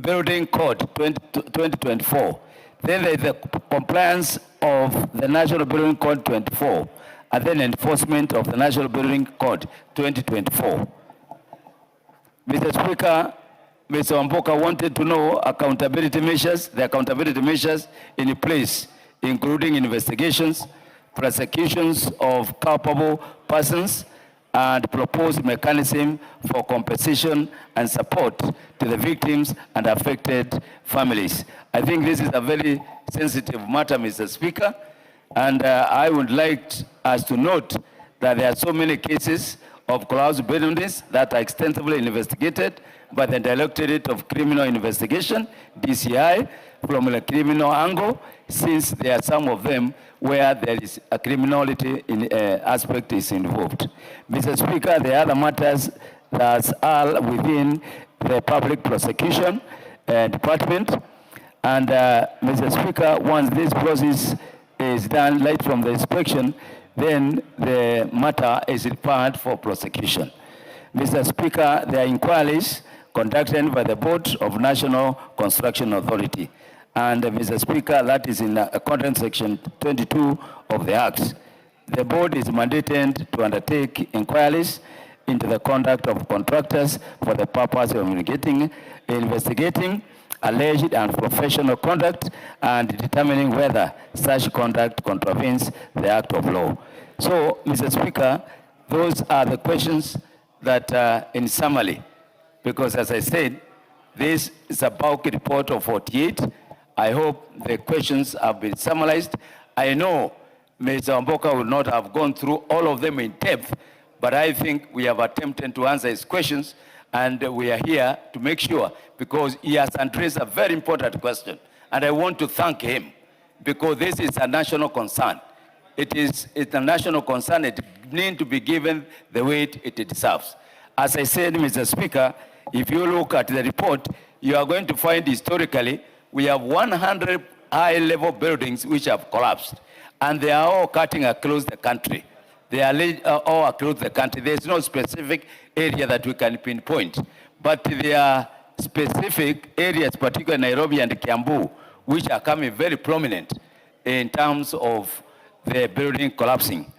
Building Code 2024. Then there is the compliance of the National Building Code 24, and then enforcement of the National Building Code 2024. Mr. Speaker, Mr. Wamboka wanted to know the accountability measures in place, including investigations, prosecutions of culpable persons, and proposed mechanism for compensation and support to the victims and affected families. I think this is a very sensitive matter, Mr. Speaker, and I would like us to note that there are so many cases of collapsed buildings that are extensively investigated by the Directorate of Criminal Investigation, DCI, from a criminal angle, since there are some of them where there is a criminality aspect is involved. Mr. Speaker, the other matters that are within the public prosecution department. And Mr. Speaker, once this process is done right from the inspection, then the matter is referred for prosecution. Mr. Speaker, there are inquiries conducted by the Board of National Construction Authority. And Mr. Speaker, that is in accordance section 22 of the Act. The board is mandated to undertake inquiries into the conduct of contractors for the purpose of investigating alleged unprofessional conduct and determining whether such conduct contravenes the Act of Law. So, Mr. Speaker, those are the questions that in summary, because as I said, this is a bulk report of 48. I hope the questions have been summarized. I know Mr. Wamboka will not have gone through all of them in depth, but I think we have attempted to answer his questions, and we are here to make sure, because he has addressed a very important question, and I want to thank him, because this is a national concern. It's a national concern. It needs to be given the weight it deserves. As I said, Mr. Speaker, if you look at the report, you are going to find historically we have 100 high-level buildings which have collapsed, and they are all cutting across the country. They are all across the country. There's no specific area that we can pinpoint, but there are specific areas, particularly Nairobi and Kiambu, which are coming very prominent in terms of the building collapsing.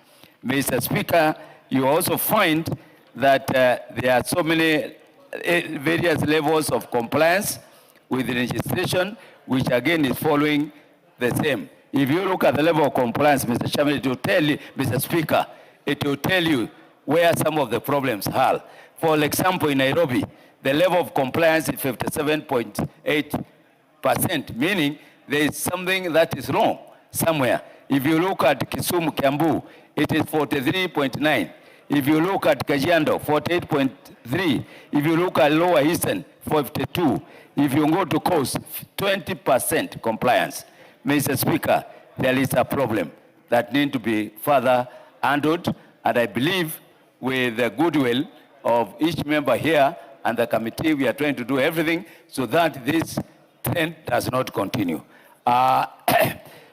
Mr. Speaker, you also find that there are so many various levels of compliance with the registration, which again is following the same. If you look at the level of compliance, Mr. Chairman, it will tell you, Mr. Speaker, it will tell you where some of the problems are. For example, in Nairobi, the level of compliance is 57.8%, meaning there is something that is wrong somewhere. If you look at Kisumu, Kiambu, it is 43.9. If you look at Kajiado, 48.3. If you look at Lower Eastern, 52. If you go to Coast, 20% compliance. Mr. Speaker, there is a problem that needs to be further handled, and I believe with the goodwill of each member here and the committee, we are trying to do everything so that this trend does not continue.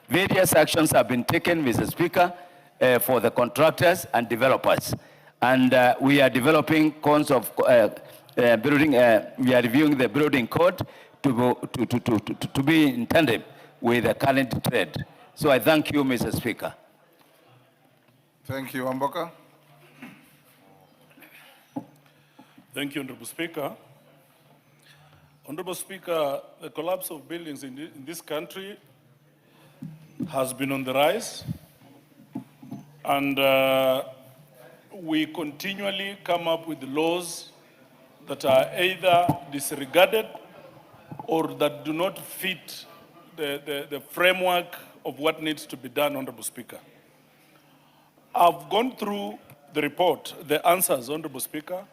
Various actions have been taken, Mr. Speaker, for the contractors and developers. And we are developing codes of building, we are reviewing the building code to be in tandem with the current trend. So I thank you, Mr. Speaker. Thank you, Amboka. Thank you, Honorable Speaker. Honorable Speaker, the collapse of buildings in this country has been on the rise, and we continually come up with laws that are either disregarded or that do not fit the framework of what needs to be done, Honorable Speaker. I've gone through the report, the answers, Honorable Speaker,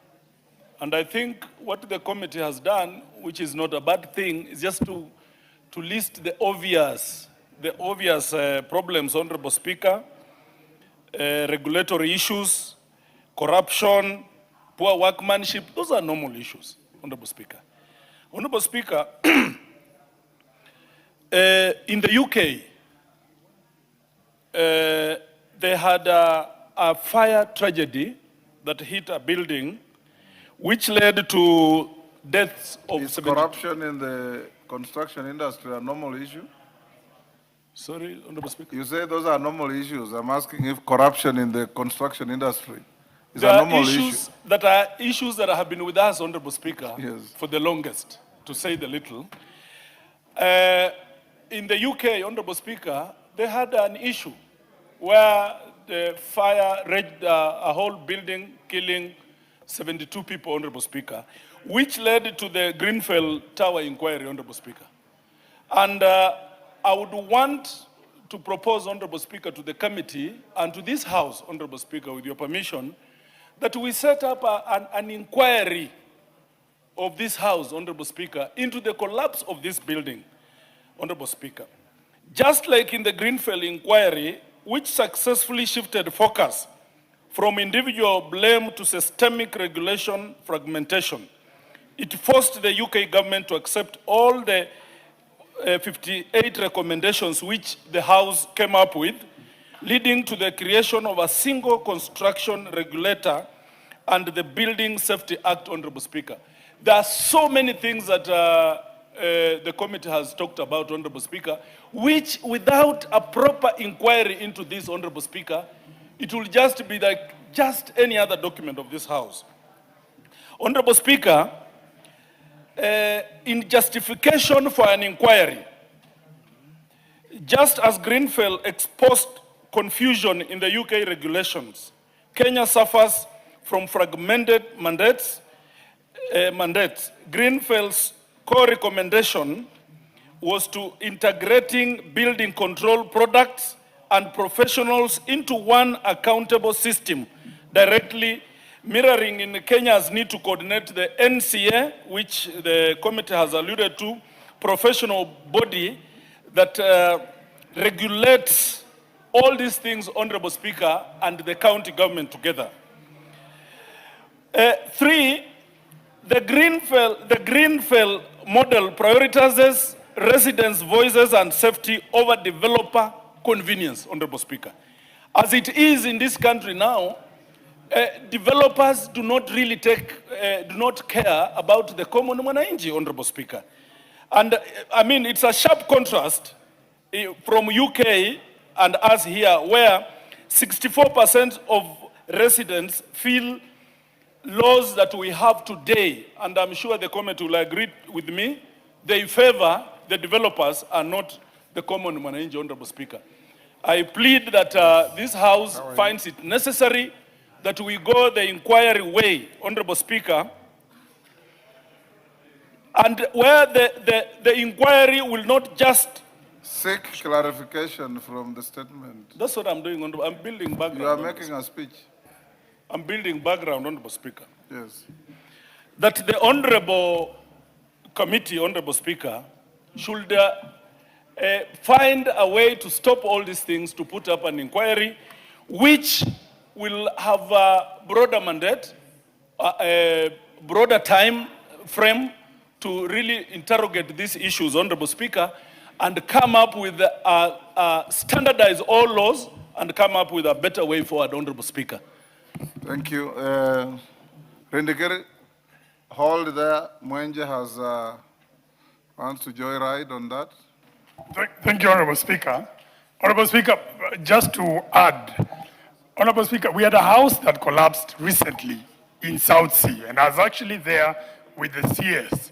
and I think what the committee has done, which is not a bad thing, is just to list the obvious problems, Honorable Speaker, regulatory issues, corruption, poor workmanship. Those are normal issues, Honorable Speaker. Honorable Speaker, in the UK, they had a fire tragedy that hit a building which led to deaths of... Is corruption in the construction industry a normal issue? Sorry, Honorable Speaker. You say those are normal issues. I'm asking if corruption in the construction industry is There a are normal issues issue. that have been with us, Honorable Speaker, Yes. for the longest, to say the little. In the UK, Honorable Speaker, they had an issue where the fire raged a whole building, killing 72 people, Honorable Speaker, which led to the Grenfell Tower inquiry, Honorable Speaker. And I would want to propose, Honorable Speaker, to the committee and to this House, Honorable Speaker, with your permission, that we set up an inquiry of this House, Honorable Speaker, into the collapse of this building, Honorable Speaker. Just like in the Grenfell inquiry, which successfully shifted focus from individual blame to systemic regulation fragmentation. It forced the UK government to accept all the 58 recommendations which the House came up with, leading to the creation of a single construction regulator and the Building Safety Act, Honorable Speaker. There are so many things that the committee has talked about, Honorable Speaker, which without a proper inquiry into this, Honorable Speaker, it will just be like just any other document of this House. Honorable Speaker, in justification for an inquiry, just as Grenfell exposed confusion in the UK regulations, Kenya suffers from fragmented mandates. Grenfell's core recommendation was to integrating building control products and professionals into one accountable system, directly mirroring in Kenya's need to coordinate the NCA, which the committee has alluded to, professional body that regulates all these things, Honorable Speaker, and the county government together. 3, the Grenfell model prioritizes residents' voices and safety over developer convenience, Honorable Speaker. As it is in this country now, developers do not really do not care about the common mwananchi, Honorable Speaker. And I mean, it's a sharp contrast from UK and us here, where 64% of residents feel laws that we have today, and I'm sure the committee will agree with me, they favor the developers and not the common mwananchi, Honorable Speaker. I plead that this House finds it necessary that we go the inquiry way, Honorable Speaker, and where the inquiry will not just seek clarification from the statement. That's what I'm doing, Honorable. I'm building background. You are making a speech. I'm building background, Honorable Speaker. Yes. That the Honorable Committee, Honorable Speaker, should find a way to stop all these things, to put up an inquiry, which will have a broader mandate, a broader time frame to really interrogate these issues, Honorable Speaker, and come up with standardize all laws and come up with a better way forward, Honorable Speaker. Thank you. Rendekere, hold there. Mwenje has wants to joyride on that. Thank you, Honorable Speaker. Honorable Speaker, just to add, Honorable Speaker, we had a house that collapsed recently in South Sea, and I was actually there with the CS.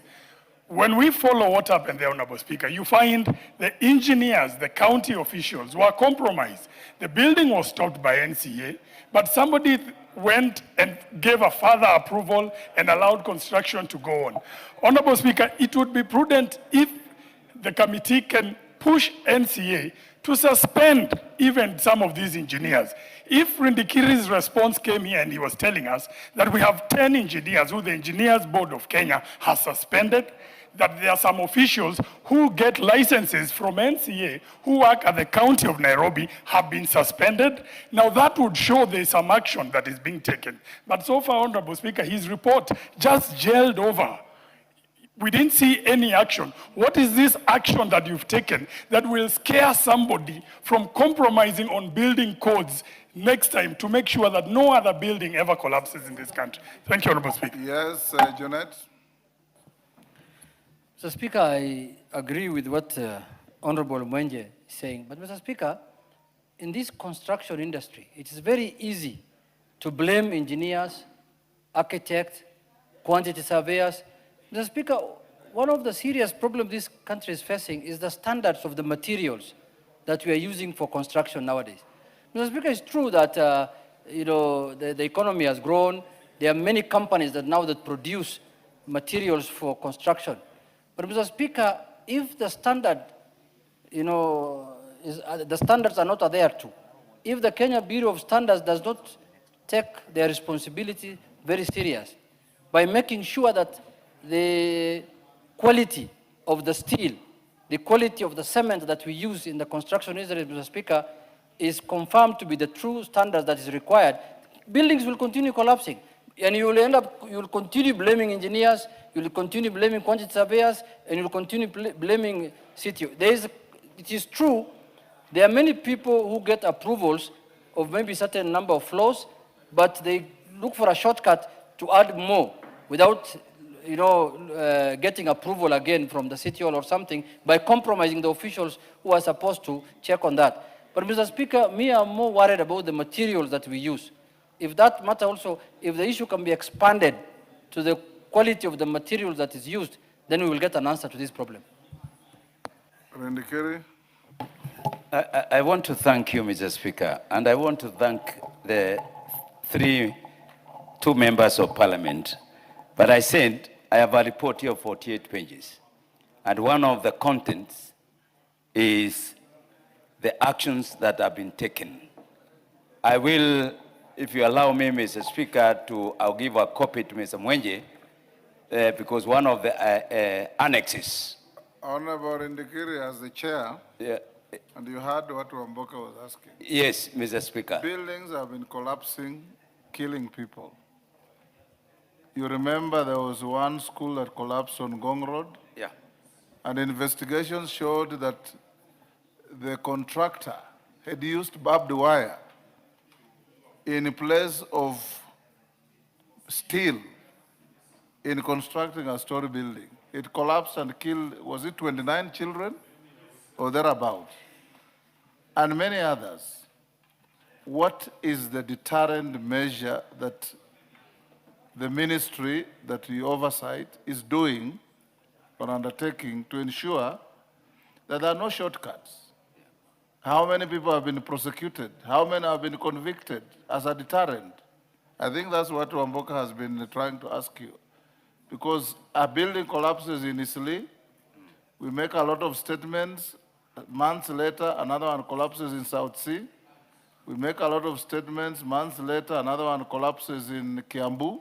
When we follow what happened there, Honorable Speaker, you find the engineers, the county officials were compromised. The building was stopped by NCA, but somebody went and gave a further approval and allowed construction to go on. Honorable Speaker, it would be prudent if the committee can push NCA to suspend even some of these engineers. If Rindikiri's response came here and he was telling us that we have 10 engineers who the Engineers Board of Kenya has suspended, that there are some officials who get licenses from NCA who work at the County of Nairobi have been suspended. Now that would show there's some action that is being taken. But so far, Honorable Speaker, his report just gelled over. We didn't see any action. What is this action that you've taken that will scare somebody from compromising on building codes next time to make sure that no other building ever collapses in this country? Thank you, Honorable Speaker. Yes, Janet. Mr. Speaker, I agree with what Honorable Mwenje is saying. But Mr. Speaker, in this construction industry, it is very easy to blame engineers, architects, quantity surveyors. Mr. Speaker, one of the serious problems this country is facing is the standards of the materials that we are using for construction nowadays. Mr. Speaker, it's true that the economy has grown. There are many companies that now that produce materials for construction. But Mr. Speaker, if the standard, the standards are not adhered to, if the Kenya Bureau of Standards does not take their responsibility very serious by making sure that the quality of the steel, the quality of the cement that we use in the construction industry, Mr. Speaker, is confirmed to be the true standards that is required, buildings will continue collapsing. And you will continue blaming engineers, you will continue blaming quantity surveyors, and you will continue blaming city. It is true, there are many people who get approvals of maybe certain number of floors, but they look for a shortcut to add more without getting approval again from the city hall or something by compromising the officials who are supposed to check on that. But Mr. Speaker, I'm more worried about the materials that we use. If that matter also, if the issue can be expanded to the quality of the materials that is used, then we will get an answer to this problem. I want to thank you, Mr. Speaker, and I want to thank the two members of parliament. But I said, I have a report here of 48 pages. And one of the contents is the actions that have been taken. I will, if you allow me, Mr. Speaker, I'll give a copy to Mr. Mwenje, because one of the annexes. Honorable Ndikiri, as the chair, and you heard what Wamboka was asking. Yes, Mr. Speaker. Buildings have been collapsing, killing people. You remember there was one school that collapsed on Gong Road? Yeah. And investigations showed that the contractor had used barbed wire in place of steel in constructing a story building. It collapsed and killed, was it 29 children or thereabout? And many others. What is the deterrent measure that the ministry that you oversight is doing or undertaking to ensure that there are no shortcuts? How many people have been prosecuted? How many have been convicted as a deterrent? I think that's what Wamboka has been trying to ask you. Because a building collapses in Isli, we make a lot of statements. Months later, another one collapses in South Sea. We make a lot of statements. Months later, another one collapses in Kiambu,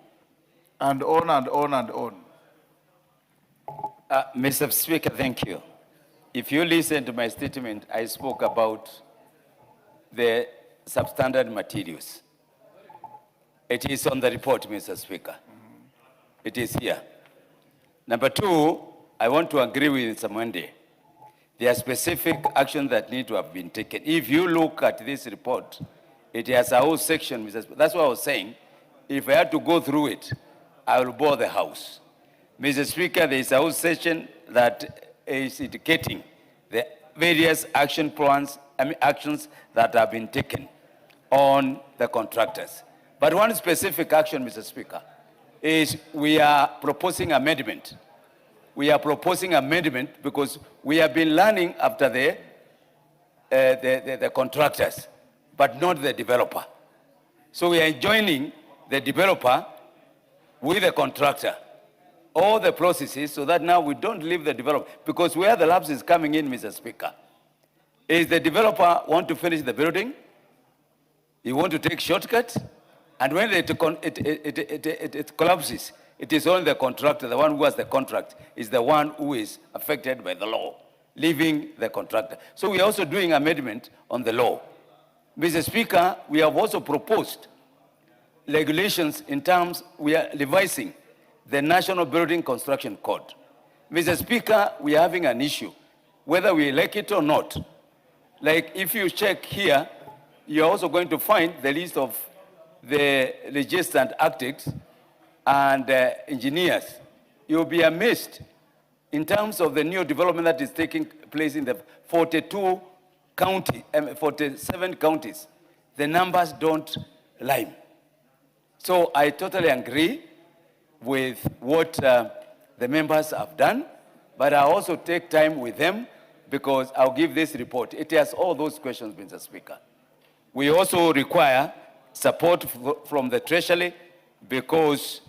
and on and on and on. Mr. Speaker, thank you. If you listen to my statement, I spoke about the substandard materials. It is on the report, Mr. Speaker. It is here. Number two, I want to agree with Mr. Mwende. There are specific actions that need to have been taken. If you look at this report, it has a whole section, Mr. Speaker. That's what I was saying. if I had to go through it, I will bore the House. Mr. Speaker, there is a whole session that is indicating the various action plans, actions that have been taken on the contractors. But one specific action, Mr. Speaker, is we are proposing amendment. We are proposing amendment because we have been learning after the contractors, but not the developer. So we are joining the developer with the contractor, all the processes, so that now we don't leave the developer. Because where the lapse is coming in, Mr. Speaker, is the developer want to finish the building, he want to take shortcuts, and when it collapses, it is only the contractor, the one who has the contract, is the one who is affected by the law, leaving the contractor. So we are also doing amendment on the law. Mr. Speaker, we have also proposed regulations in terms, we are revising the National Building Construction Code. Mr. Speaker, we are having an issue, whether we like it or not. Like if you check here, you're also going to find the list of the registered architects and engineers. You'll be amazed in terms of the new development that is taking place in the 47 counties. The numbers don't lie. So I totally agree with what the members have done, but I also take time with them because I'll give this report. It has all those questions, Mr. Speaker. We also require support from the Treasury because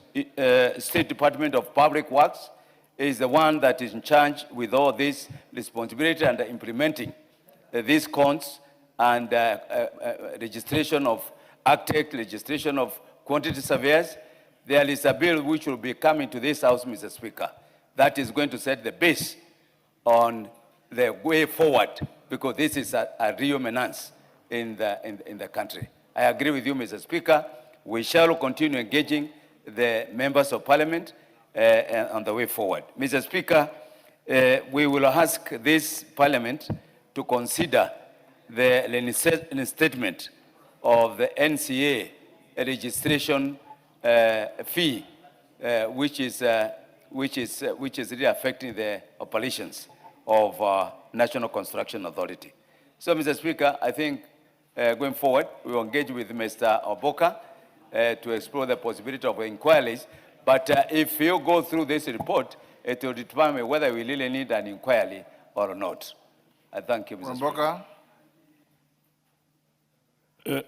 State Department of Public Works is the one that is in charge with all this responsibility and implementing these cons and registration of architect, registration of quantity surveyors. There is a bill which will be coming to this House, Mr. Speaker, that is going to set the base on the way forward because this is a real menace in the country. I agree with you, Mr. Speaker. We shall continue engaging the members of parliament on the way forward. Mr. Speaker, we will ask this parliament to consider the reinstatement of the NCA registration fee, which is really affecting the operations of National Construction Authority. So, Mr. Speaker, I think going forward, we will engage with Mr. Oboka to explore the possibility of inquiries. But if you go through this report, it will determine whether we really need an inquiry or not. I thank you, Mr. Speaker.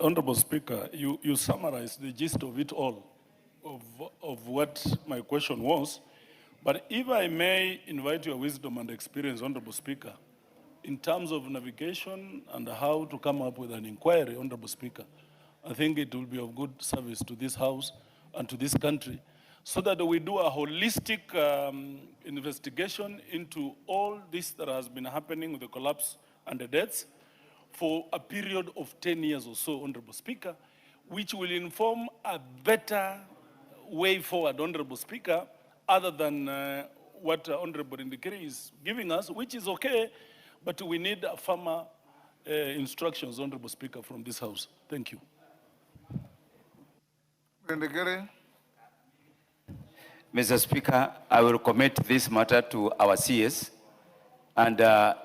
Honorable Speaker, you summarized the gist of it all, of what my question was. But if I may invite your wisdom and experience, Honorable Speaker, in terms of navigation and how to come up with an inquiry, Honorable Speaker, I think it will be of good service to this House and to this country so that we do a holistic investigation into all this that has been happening with the collapse and the deaths for a period of 10 years or so, Honorable Speaker, which will inform a better way forward, Honorable Speaker, other than what Honorable Indikiri is giving us, which is okay, but we need firmer instructions, Honorable Speaker, from this House. Thank you. Indikiri. Mr. Speaker, I will commit this matter to our CS, and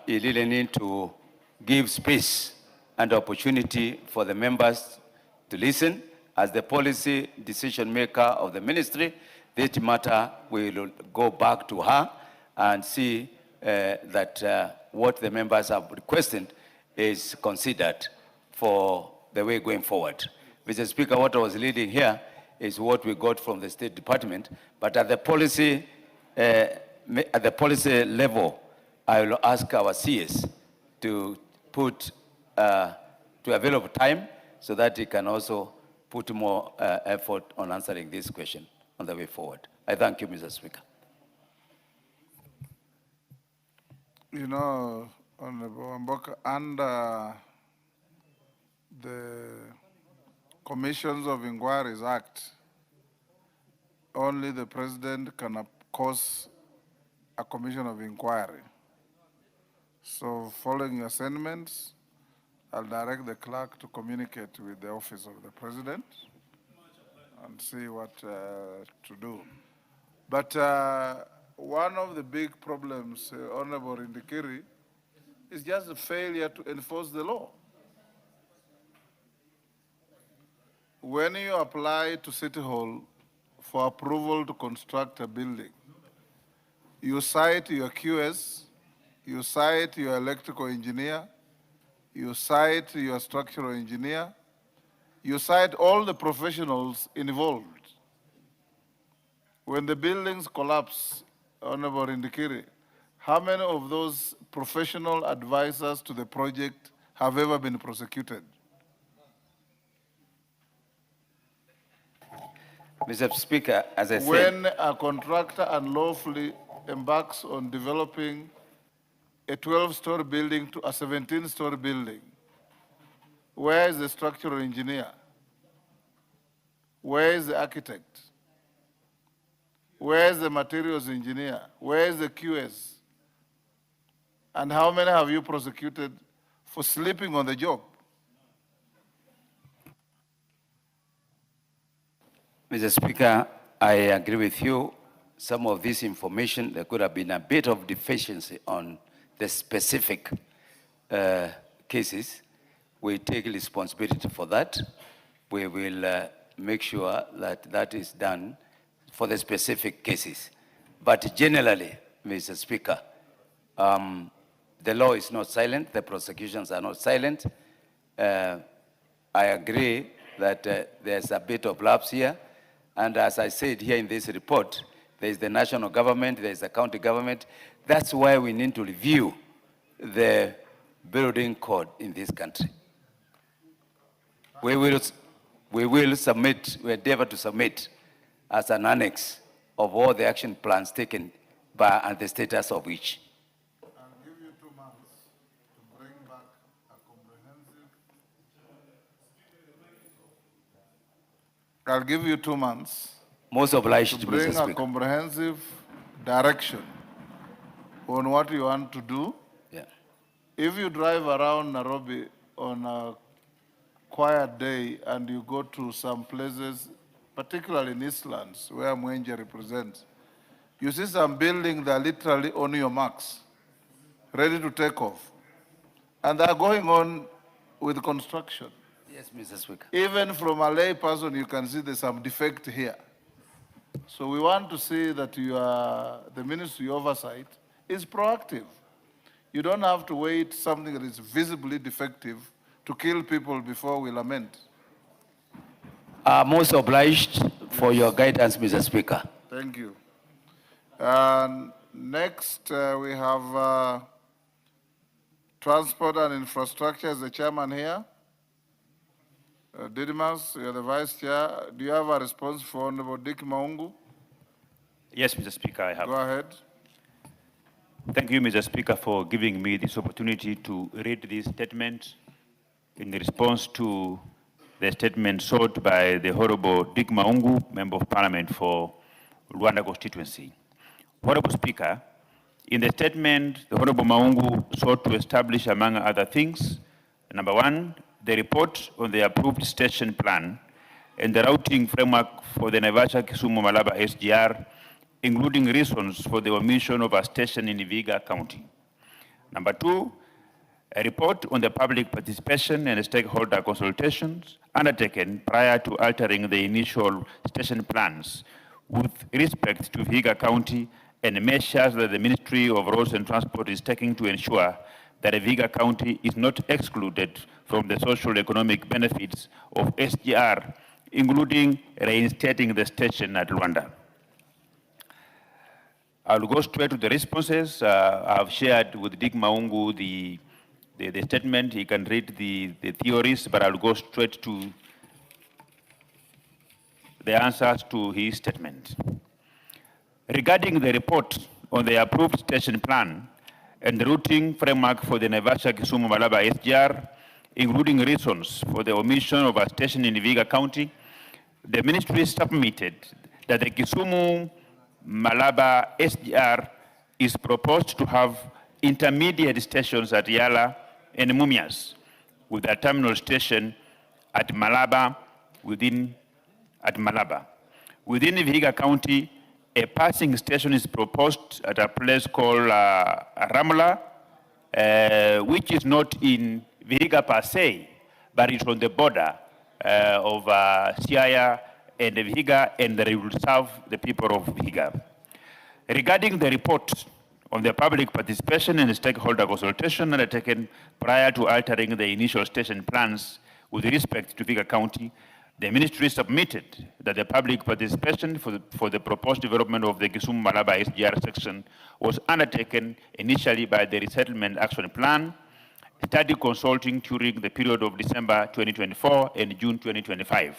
you really need to give space and opportunity for the members to listen. As the policy decision maker of the ministry, this matter will go back to her and see that what the members have requested is considered for the way going forward. Mr. Speaker, what I was leading here is what we got from the State Department, but at the policy level, I will ask our CS to put, to available time so that he can also put more effort on answering this question on the way forward. I thank you, Mr. Speaker. You know, Honorable Mboka, under the Commissions of Inquiries Act, only the President can cause a commission of inquiry. So following your sentiments, I'll direct the clerk to communicate with the office of the President and see what to do. But one of the big problems, Honorable Indikiri, is just the failure to enforce the law. When you apply to City Hall for approval to construct a building, you cite your QS, you cite your electrical engineer, you cite your structural engineer, you cite all the professionals involved. When the buildings collapse, Honorable Indikiri, how many of those professional advisors to the project have ever been prosecuted? Mr. Speaker, as I said, When a contractor unlawfully embarks on developing a 12-story building to a 17-story building, where is the structural engineer? Where is the architect? Where is the materials engineer? Where is the QS? And how many have you prosecuted for sleeping on the job? Mr. Speaker, I agree with you. Some of this information, there could have been a bit of deficiency on the specific cases. We take responsibility for that. We will make sure that that is done for the specific cases. But generally, Mr. Speaker, the law is not silent, the prosecutions are not silent. I agree that there's a bit of lapse here. And as I said here in this report, there's the national government, there's the county government. That's why we need to review the building code in this country. We will submit, we endeavor to submit as an annex of all the action plans taken by and the status of which. I'll give you 2 months to bring back a comprehensive. I'll give you 2 months. Most obliged, to bring Mr. a Speaker. comprehensive direction on what you want to do. Yeah. If you drive around Nairobi on a quiet day and you go to some places, particularly in Eastlands, where Mwenje represents, you see some buildings that are literally on your marks, ready to take off. And they're going on with construction. Yes, Mr. Speaker. Even from a lay person, you can see there's some defect here. So we want to see that the Ministry Oversight is proactive. You don't have to wait something that is visibly defective to kill people before we lament. Most obliged for your guidance, Mr. Speaker. Thank you. Next, we have Transport and Infrastructure as the chairman here. Didymus, you're the vice chair. Do you have a response for Honorable Dick Maungu? Yes, Mr. Speaker, I have. Go ahead. Thank you, Mr. Speaker, for giving me this opportunity to read this statement in response to the statement sought by the Honorable Dick Maungu, Member of Parliament for Rwanda constituency. Honorable Speaker, in the statement, the Honorable Maungu sought to establish, among other things, number 1, the report on the approved station plan and the routing framework for the Naivasha-Kisumu-Malaba SGR, including reasons for the omission of a station in Vihiga County. Number 2, a report on the public participation and stakeholder consultations undertaken prior to altering the initial station plans with respect to Vihiga County and measures that the Ministry of Roads and Transport is taking to ensure that Vihiga County is not excluded from the social economic benefits of SGR, including reinstating the station at Rwanda. I'll go straight to the responses. I've shared with Dick Maungu the statement. He can read the theories, but I'll go straight to the answers to his statement. Regarding the report on the approved station plan and the routing framework for the Naivasha-Kisumu-Malaba SGR, including reasons for the omission of a station in Vihiga County, the ministry submitted that the Kisumu-Malaba SGR is proposed to have intermediate stations at Yala and Mumias, with a terminal station at Malaba within at Malaba. Within Vihiga County, a passing station is proposed at a place called Ramla, which is not in Vihiga per se, but it's on the border of Siaya and Vihiga, and they will serve the people of Vihiga. Regarding the report on the public participation and stakeholder consultation undertaken prior to altering the initial station plans with respect to Vihiga County, the ministry submitted that the public participation for the proposed development of the Kisumu-Malaba SGR section was undertaken initially by the Resettlement Action Plan, study consulting during the period of December 2024 and June 2025.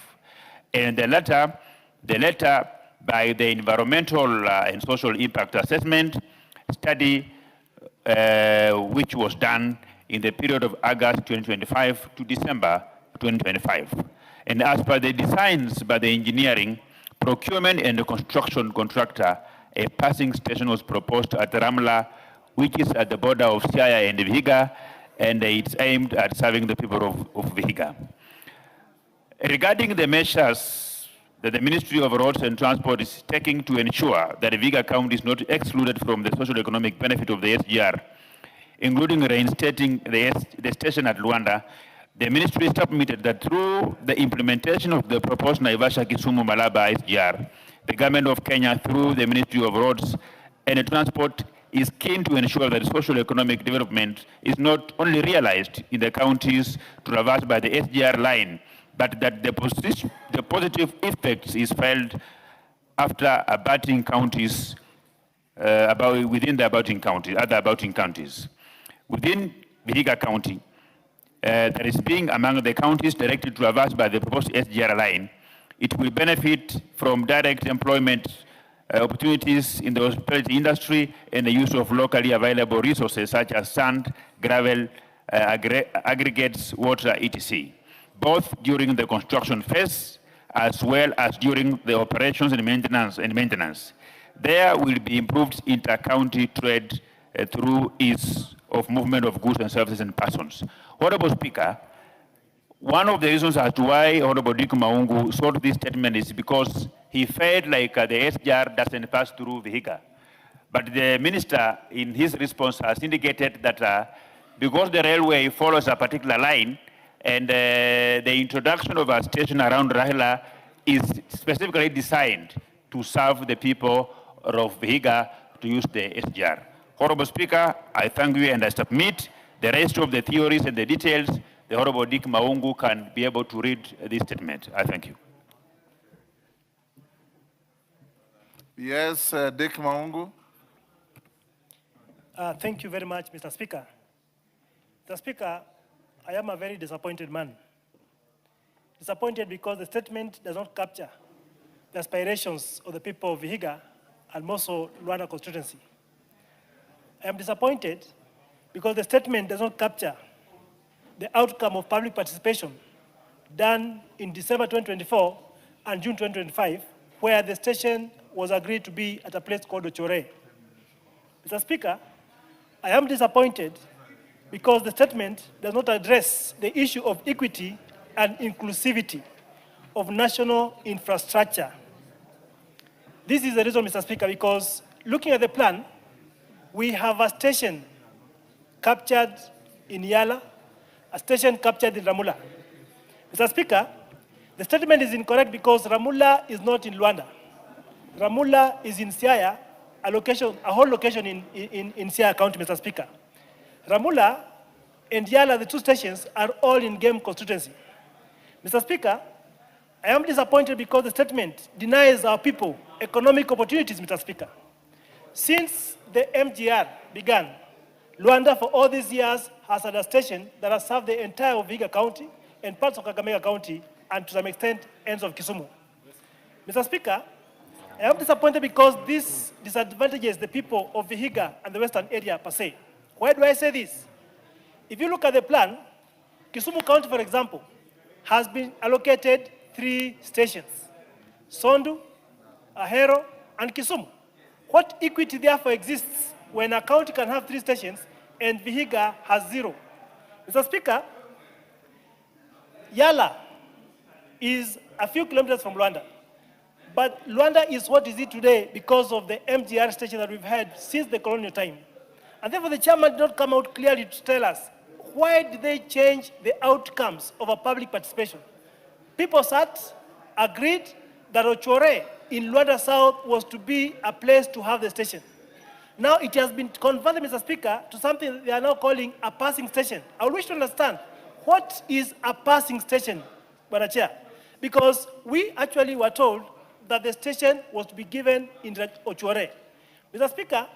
And the letter by the Environmental and Social Impact Assessment study, which was done in the period of August 2025 to December 2025. And as per the designs by the engineering, procurement and the construction contractor, a passing station was proposed at Ramla, which is at the border of Siaya and Vihiga, and it's aimed at serving the people of Vihiga. Regarding the measures that the Ministry of Roads and Transport is taking to ensure that Vihiga County is not excluded from the social economic benefit of the SGR, including reinstating the station at Luanda, the ministry submitted that through the implementation of the proposed Naivasha-Kisumu-Malaba SGR, the government of Kenya, through the Ministry of Roads and Transport, is keen to ensure that social economic development is not only realized in the counties traversed by the SGR line, but that the positive effects is felt after abutting counties, within the abutting counties, other abutting counties. Within Vihiga County, that is being among the counties directly traversed by the proposed SGR line, it will benefit from direct employment opportunities in the hospitality industry and the use of locally available resources such as sand, gravel, aggregates, water, etc., both during the construction phase as well as during the operations and maintenance. There will be improved inter-county trade through ease of movement of goods and services and persons. Honorable Speaker, one of the reasons as to why Honorable Dick Maungu sought this statement is because he felt like the SGR doesn't pass through Vihiga. But the minister, in his response, has indicated that because the railway follows a particular line, and the introduction of a station around Raila is specifically designed to serve the people of Vihiga to use the SGR. Honorable Speaker, I thank you and I submit the rest of the theories and the details. The Honorable Dick Maungu can be able to read this statement. I thank you. Yes, Dick Maungu. Thank you very much, Mr. Speaker. Mr. Speaker, I am a very disappointed man. Disappointed because the statement does not capture the aspirations of the people of Vihiga and also Luanda constituency. I am disappointed because the statement does not capture the outcome of public participation done in December 2024 and June 2025, where the station was agreed to be at a place called Ochore. Mr. Speaker, I am disappointed because the statement does not address the issue of equity and inclusivity of national infrastructure. This is the reason, Mr. Speaker, because looking at the plan, we have a station captured in Yala, a station captured in Ramula. Mr. Speaker, the statement is incorrect because Ramula is not in Luanda. Ramula is in Siaya, a whole location in Siaya County, Mr. Speaker. Ramula and Yala, the two stations, are all in Game constituency. Mr. Speaker, I am disappointed because the statement denies our people economic opportunities, Mr. Speaker. Since the MGR began, Luanda for all these years has had a station that has served the entire of Vihiga County and parts of Kakamega County and to some extent ends of Kisumu. Mr. Speaker, I am disappointed because this disadvantages the people of Vihiga and the western area per se. Why do I say this? If you look at the plan, Kisumu County, for example, has been allocated 3 stations: Sondu, Ahero, and Kisumu. What equity therefore exists when a county can have 3 stations and Vihiga has 0? Mr. Speaker, Yala is a few kilometers from Luanda. But Luanda is what is it today because of the MGR station that we've had since the colonial time. And therefore the chairman did not come out clearly to tell us why did they change the outcomes of a public participation. People sat, agreed that Ochore in Luanda South was to be a place to have the station. Now it has been converted, Mr. Speaker, to something they are now calling a passing station. I would wish to understand, what is a passing station, Madam Chair? Because we actually were told that the station was to be given in Ochore. Mr. Speaker,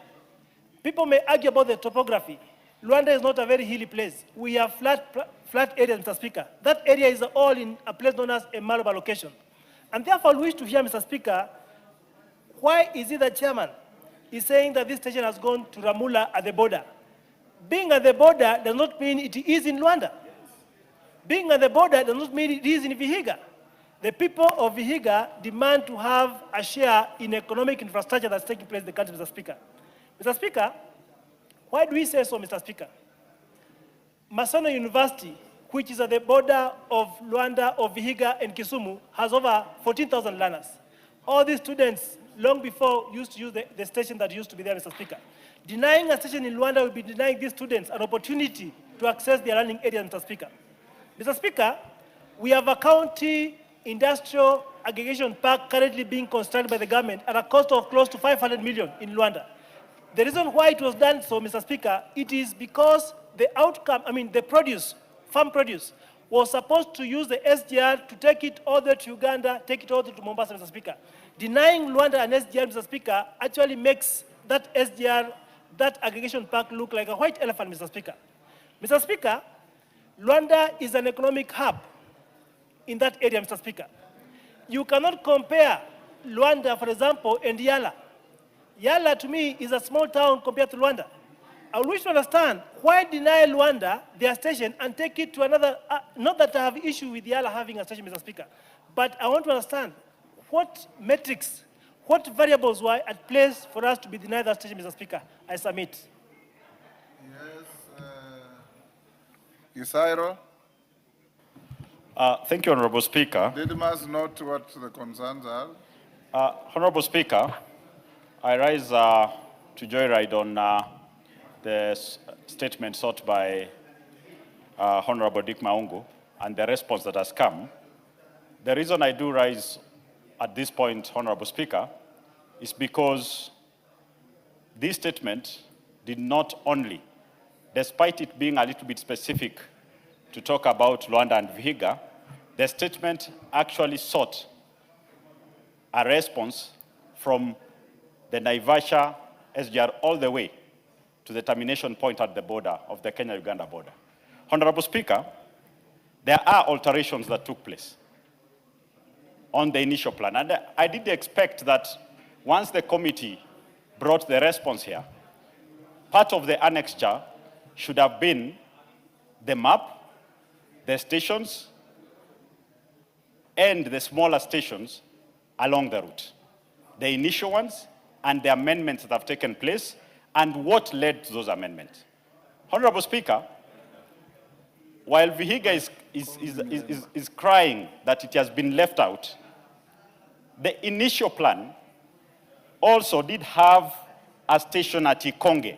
people may argue about the topography. Luanda is not a very hilly place. We have flat areas, Mr. Speaker. That area is all in a place known as a Malaba location. And therefore, we wish to hear, Mr. Speaker, why is it that chairman is saying that this station has gone to Ramula at the border? Being at the border does not mean it is in Luanda. Being at the border does not mean it is in Vihiga. The people of Vihiga demand to have a share in economic infrastructure that's taking place in the country, Mr. Speaker. Mr. Speaker, why do we say so, Mr. Speaker? Maseno University, which is at the border of Luanda, of Vihiga, and Kisumu, has over 14,000 learners. All these students, long before, used to use the station that used to be there, Mr. Speaker. Denying a station in Luanda will be denying these students an opportunity to access their learning area, Mr. Speaker. Mr. Speaker, we have a county industrial aggregation park currently being constructed by the government at a cost of close to 500 million in Luanda. The reason why it was done so, Mr. Speaker, it is because the outcome, the produce, farm produce, was supposed to use the SGR to take it all the way to Uganda, take it all the way to Mombasa, Mr. Speaker. Denying Luanda an SGR, Mr. Speaker, actually makes that SGR, that aggregation park, look like a white elephant, Mr. Speaker. Mr. Speaker, Luanda is an economic hub in that area, Mr. Speaker. You cannot compare Luanda, for example, and Yala. Yala, to me, is a small town compared to Luanda. I would wish to understand why deny Luanda their station and take it to another, not that I have issue with Yala having a station, Mr. Speaker, but I want to understand what metrics, what variables were at place for us to be denied that station, Mr. Speaker. I submit. Yes, Isairo. Thank you, Honorable Speaker. Didmas note what the concerns are. Honorable Speaker, I rise to joyride on the statement sought by Honorable Dick Maungu and the response that has come. The reason I do rise at this point, Honorable Speaker, is because this statement did not only, despite it being a little bit specific to talk about Luanda and Vihiga, the statement actually sought a response from the Naivasha SGR all the way to the termination point at the border of the Kenya-Uganda border. Honorable Speaker, there are alterations that took place on the initial plan. And I did expect that once the committee brought the response here, part of the annexure should have been the map, the stations, and the smaller stations along the route. The initial ones and the amendments that have taken place and what led to those amendments. Honorable Speaker, while Vihiga is crying that it has been left out, the initial plan also did have a station at Ikonge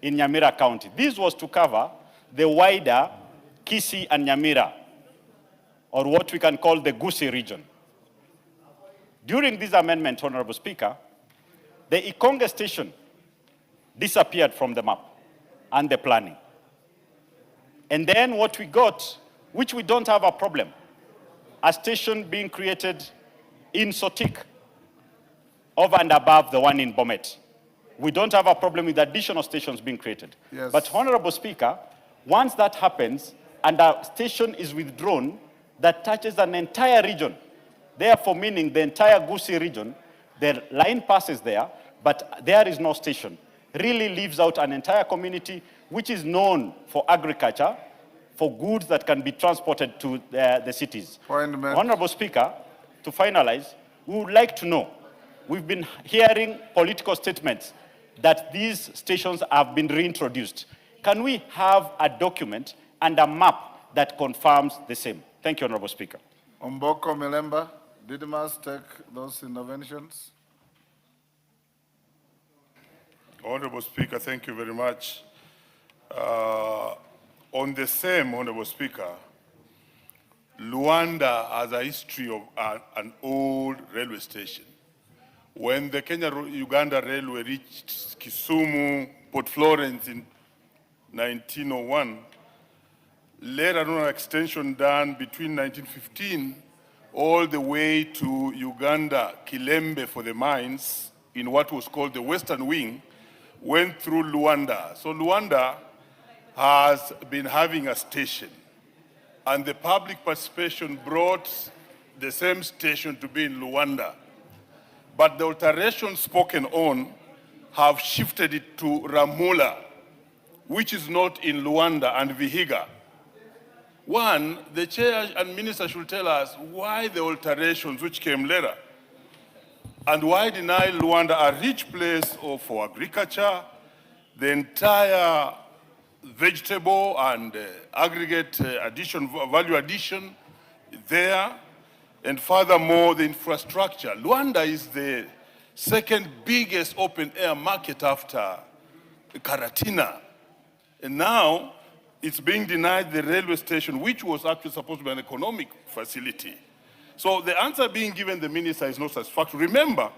in Nyamira County. This was to cover the wider Kisii and Nyamira, or what we can call the Gusii region. During this amendment, Honorable Speaker, the Ikonge station disappeared from the map and the planning. And then what we got, which we don't have a problem, a station being created in Sotik, over and above the one in Bomet. We don't have a problem with additional stations being created. Yes. But Honorable Speaker, once that happens and a station is withdrawn that touches an entire region, therefore meaning the entire Gusii region, the line passes there, but there is no station, really leaves out an entire community which is known for agriculture, for goods that can be transported to the cities. Honorable Speaker, to finalize, we would like to know, we've been hearing political statements that these stations have been reintroduced. Can we have a document and a map that confirms the same? Thank you, Honorable Speaker. Omboko Melemba. Didymus take those interventions. Honorable Speaker, thank you very much. On the same, Honorable Speaker, Luanda has a history of an old railway station. When the Kenya-Uganda Railway reached Kisumu, Port Florence in 1901, later on an extension done between 1915 all the way to Uganda, Kilembe for the mines in what was called the Western Wing, went through Luanda. So Luanda has been having a station, and the public participation brought the same station to be in Luanda. But the alterations spoken on have shifted it to Ramula, which is not in Luanda, and Vihiga. One, the chair and minister should tell us why the alterations which came later, and why deny Luanda a rich place for agriculture, the entire vegetable and aggregate value addition there, and furthermore, the infrastructure. Luanda is the second biggest open air market after Karatina. And now it's being denied the railway station, which was actually supposed to be an economic facility. So the answer being given the minister is not satisfactory. Remember,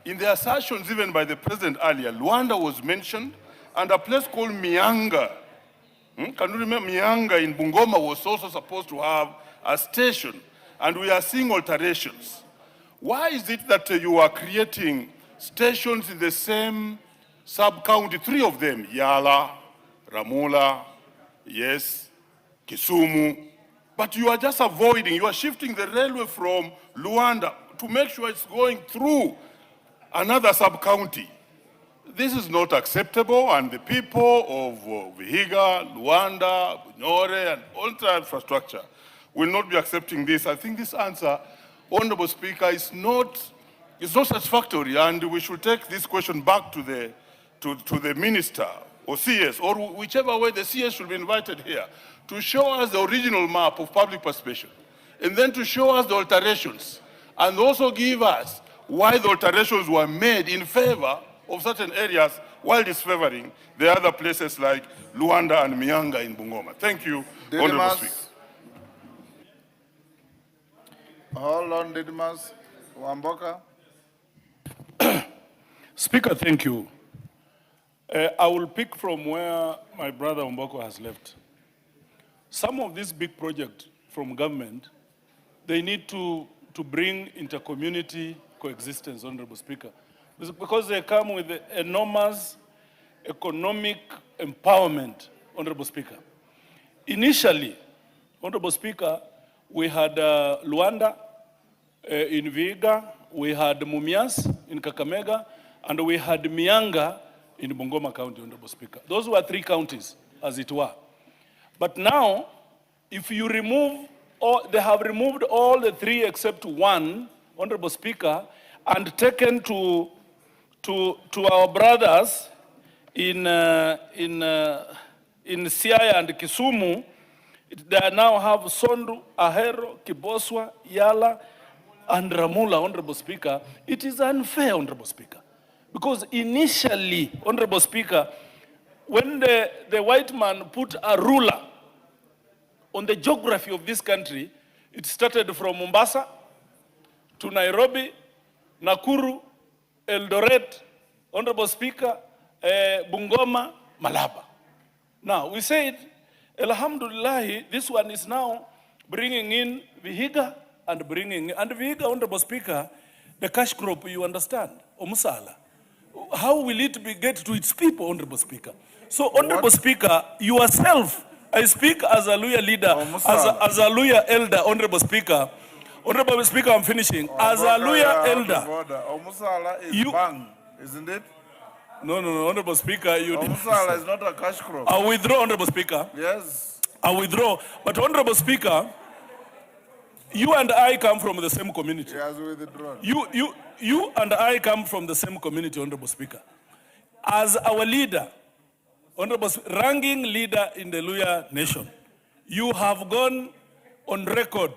in the assertions even by the president earlier, Luanda was mentioned, and a place called Mianga. Can you remember Mianga in Bungoma was also supposed to have a station, and we are seeing alterations. Why is it that you are creating stations in the same sub-county, 3 of them, Yala, Ramula, yes, Kisumu, but you are just avoiding, you are shifting the railway from Luanda to make sure it's going through another sub-county. This is not acceptable, and the people of Vihiga, Luanda, Bunyore, and all the infrastructure will not be accepting this. I think this answer, Honorable Speaker, is not satisfactory, and we should take this question back to the minister or CS, or whichever way the CS should be invited here, to show us the original map of public participation, and then to show us the alterations, and also give us why the alterations were made in favor of certain areas while disfavoring the other places like Luanda and Mianga in Bungoma. Thank you, Honorable Speaker. Hold on, Didymus. Wamboka. Speaker, thank you. I will pick from where my brother Wamboko has left. Some of these big projects from government, they need to bring inter-community coexistence, Honorable Speaker, because they come with enormous economic empowerment, Honorable Speaker. Initially, Honorable Speaker, we had Luanda in Vihiga, we had Mumias in Kakamega, and we had Mianga in Bungoma County, Honorable Speaker. Those were 3 counties, as it were. But now, if you remove, they have removed all the 3 except 1, Honorable Speaker, and taken to our brothers in Siaya and Kisumu. They now have Sondu, Ahero, Kiboswa, Yala, and Ramula, Honorable Speaker. It is unfair, Honorable Speaker. Because initially, Honorable Speaker, when the white man put a ruler on the geography of this country, it started from Mombasa to Nairobi, Nakuru, Eldoret, Honorable Speaker, Bungoma, Malaba. Now, we said, Alhamdulillah, this one is now bringing in Vihiga and Vihiga, Honorable Speaker, the cash crop, you understand, Omusala. How will it get to its people, Honorable Speaker? So, Honorable Speaker, yourself, I speak as a Luya leader, as a Luya elder, Honorable Speaker. Honorable Speaker, I'm finishing. As a Luya elder. Omusala is bang, isn't it? No, Honorable Speaker, you... Omusala is not a cash crop. I withdraw, Honorable Speaker. Yes. I withdraw. But, Honorable Speaker, you and I come from the same community. He has withdrawn. You and I come from the same community, Honorable Speaker. As our leader, Honorable ranking leader in the Luya nation, you have gone on record,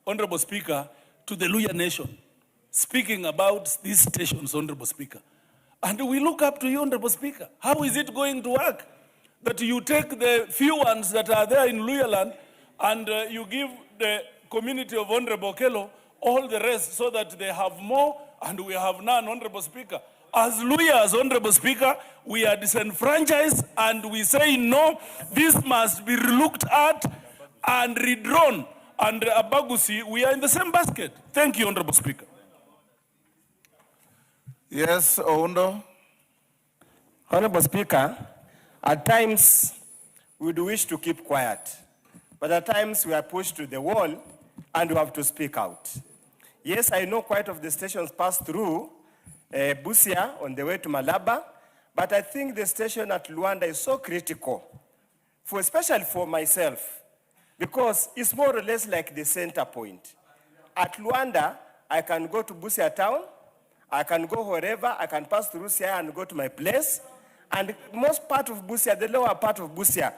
Honorable Speaker, to the Luya nation, speaking about these stations, Honorable Speaker. And we look up to you, Honorable Speaker. How is it going to work? That you take the few ones that are there in Luya land and you give the community of Honorable Kelo all the rest so that they have more and we have none, Honorable Speaker. As Luya, as Honorable Speaker, we are disenfranchised and we say no, this must be looked at and redrawn. And Abagusi, we are in the same basket. Thank you, Honorable Speaker. Yes, Oundo. Honorable Speaker, at times we do wish to keep quiet, but at times we are pushed to the wall and we have to speak out. Yes, I know quite of the stations pass through Busia on the way to Malaba, but I think the station at Luanda is so critical, especially for myself, because it's more or less like the center point. At Luanda, I can go to Busia town, I can go wherever, I can pass through Siaya and go to my place, and most part of Busia, the lower part of Busia,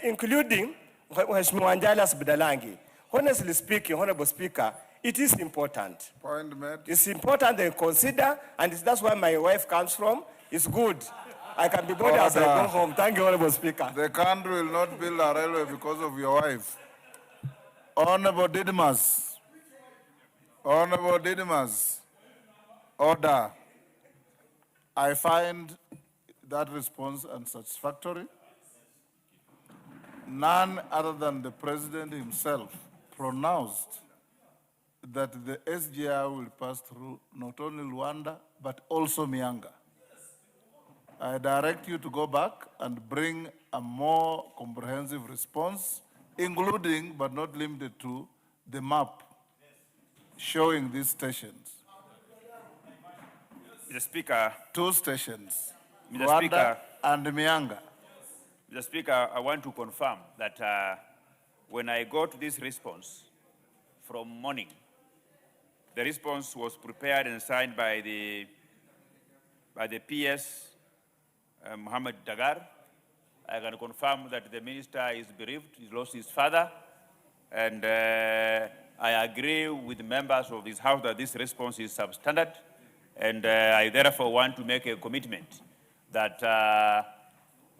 including Mheshimiwa Njala's Budalangi. Honestly speaking, Honorable Speaker, it is important. Point made. It's important they consider, and that's where my wife comes from. It's good. I can be bothered as I go home. Thank you, Honorable Speaker. The country will not build a railway because of your wife. Honorable Didymus. Honorable Didymus. Order. I find that response unsatisfactory. None other than the President himself pronounced that the SGR will pass through not only Luanda, but also Mianga. I direct you to go back and bring a more comprehensive response, including, but not limited to, the map showing these stations. Mr. Speaker. 2 stations, Mr. Luanda Speaker, and Mianga. Mr. Speaker, I want to confirm that when I got this response from morning, the response was prepared and signed by the PS, Mohammed Dagar. I can confirm that the minister is bereaved, he's lost his father, and I agree with the members of this House that this response is substandard, and I therefore want to make a commitment that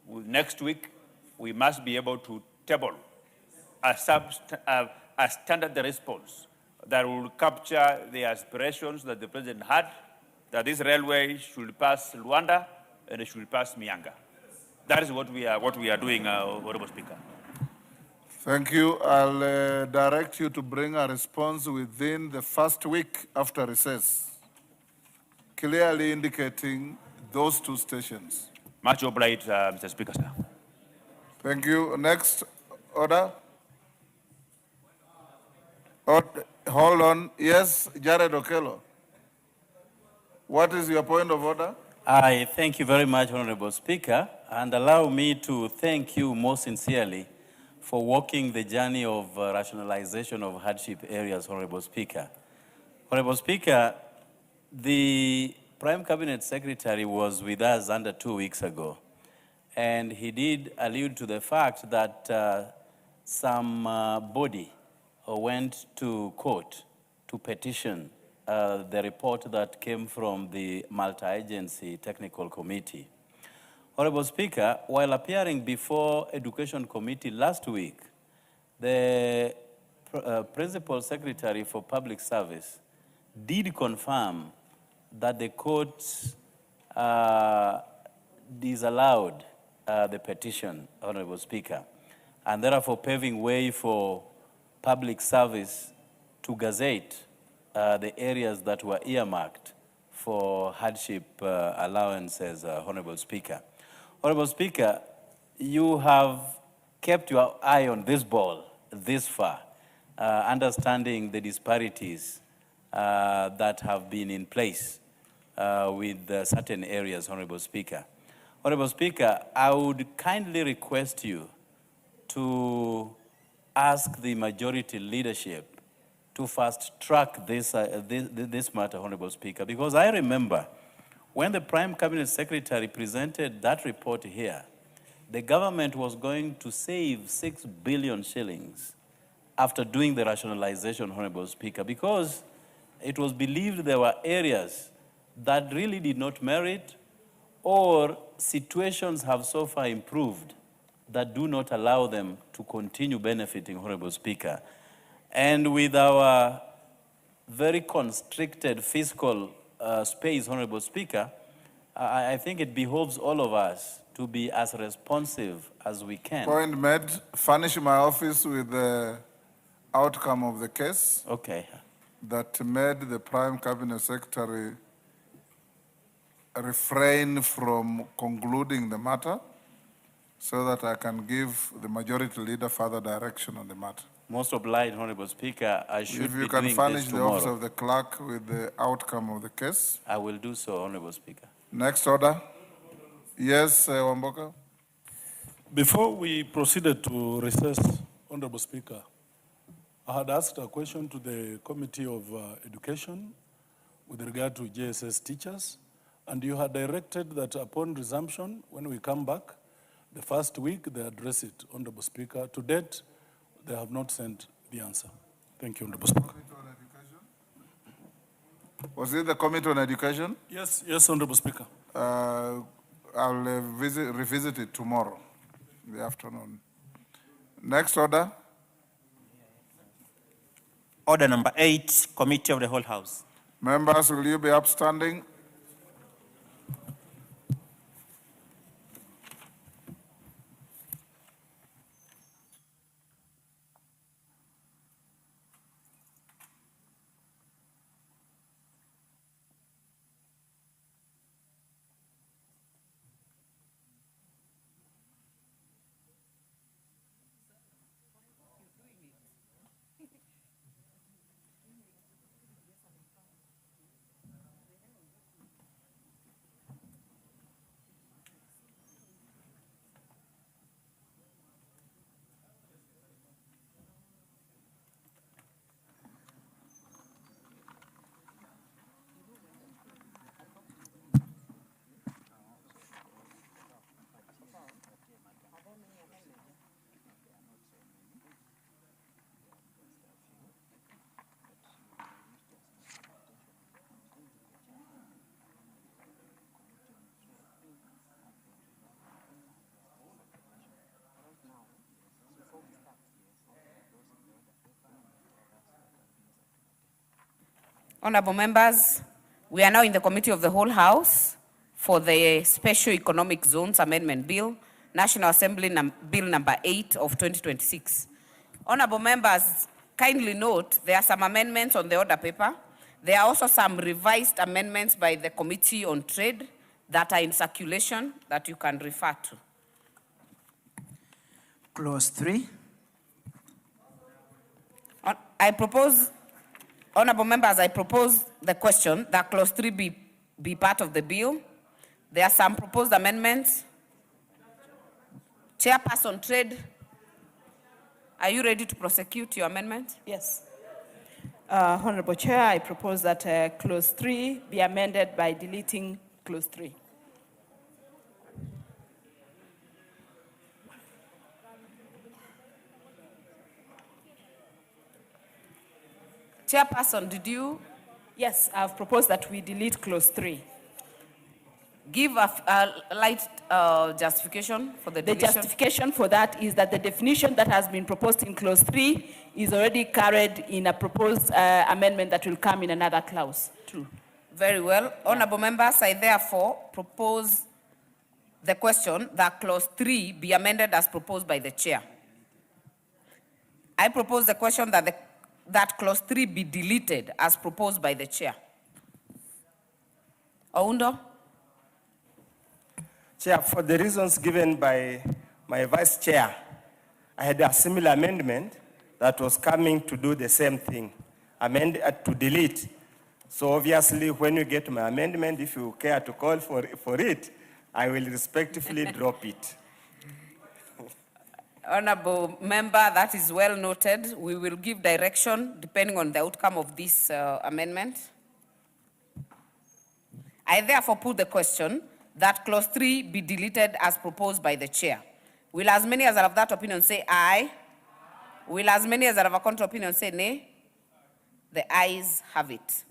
next week we must be able to table a standard response that will capture the aspirations that the President had, that this railway should pass Luanda and it should pass Mianga. That is what we are doing, Honorable Speaker. Thank you. I'll direct you to bring a response within the first week after recess, clearly indicating those 2 stations. Much obliged, Mr. Speaker, sir. Thank you. Next order. Hold on. Yes, Jared Okello. What is your point of order? I thank you very much, Honorable Speaker, and allow me to thank you most sincerely for walking the journey of rationalization of hardship areas, Honorable Speaker. Honorable Speaker, the Prime Cabinet Secretary was with us under 2 weeks ago, and he did allude to the fact that some body went to court to petition the report that came from the multi-agency technical committee. Honorable Speaker, while appearing before Education Committee last week, the Principal Secretary for Public Service did confirm that the court disallowed the petition, Honorable Speaker, and therefore paving way for public service to gazette the areas that were earmarked for hardship allowances, Honorable Speaker. Honorable Speaker, you have kept your eye on this ball this far, understanding the disparities that have been in place with certain areas, Honorable Speaker. Honorable Speaker, I would kindly request you to ask the majority leadership to fast track this matter, Honorable Speaker, because I remember when the Prime Cabinet Secretary presented that report here, the government was going to save 6 billion shillings after doing the rationalization, Honorable Speaker, because it was believed there were areas that really did not merit, or situations have so far improved that do not allow them to continue benefiting, Honorable Speaker. And with our very constricted fiscal space, Honorable Speaker, I think it behoves all of us to be as responsive as we can. Point made. Furnish my office with the outcome of the case. Okay. That made the Prime Cabinet Secretary refrain from concluding the matter so that I can give the majority leader further direction on the matter. Most obliged, Honorable Speaker. I should If you be can doing furnish this the tomorrow. office of the clerk with the outcome of the case. I will do so, Honorable Speaker. Next order. Yes, Wamboka. Before we proceeded to recess, Honorable Speaker, I had asked a question to the Committee of Education with regard to JSS teachers, and you had directed that upon resumption, when we come back, the first week, they address it, Honorable Speaker. To date, they have not sent the answer. Thank you, Honorable Speaker. Was it the Committee on Education? Yes, yes, Honorable Speaker. I'll revisit it tomorrow in the afternoon. Next order. Order number 8, Committee of the Whole House. Members, will you be upstanding? Honorable members, we are now in the Committee of the Whole House for the Special Economic Zones Amendment Bill, National Assembly Bill number 8 of 2026. Honorable members, kindly note there are some amendments on the order paper. There are also some revised amendments by the Committee on Trade that are in circulation that you can refer to. Clause 3. I propose, honorable members, I propose the question that clause 3 be part of the bill. There are some proposed amendments. Chairperson Trade, are you ready to prosecute your amendment? Yes. Honorable Chair, I propose that clause 3 be amended by deleting clause 3. Chairperson, did you? Yes, I've proposed that we delete clause 3. Give a light justification for the deletion. The justification for that is that the definition that has been proposed in clause 3 is already carried in a proposed amendment that will come in another clause 2. Very well. Honorable members, I therefore propose the question that clause 3 be amended as proposed by the chair. I propose the question that clause 3 be deleted as proposed by the chair. Oundo? Chair, for the reasons given by my vice chair, I had a similar amendment that was coming to do the same thing, to delete. So obviously, when you get my amendment, if you care to call for it, I will respectfully drop it. Honorable member, that is well noted. We will give direction depending on the outcome of this amendment. I therefore put the question that clause 3 be deleted as proposed by the chair. Will as many as are of that opinion say aye? Will as many as are of a contrary opinion say nay? The ayes have it.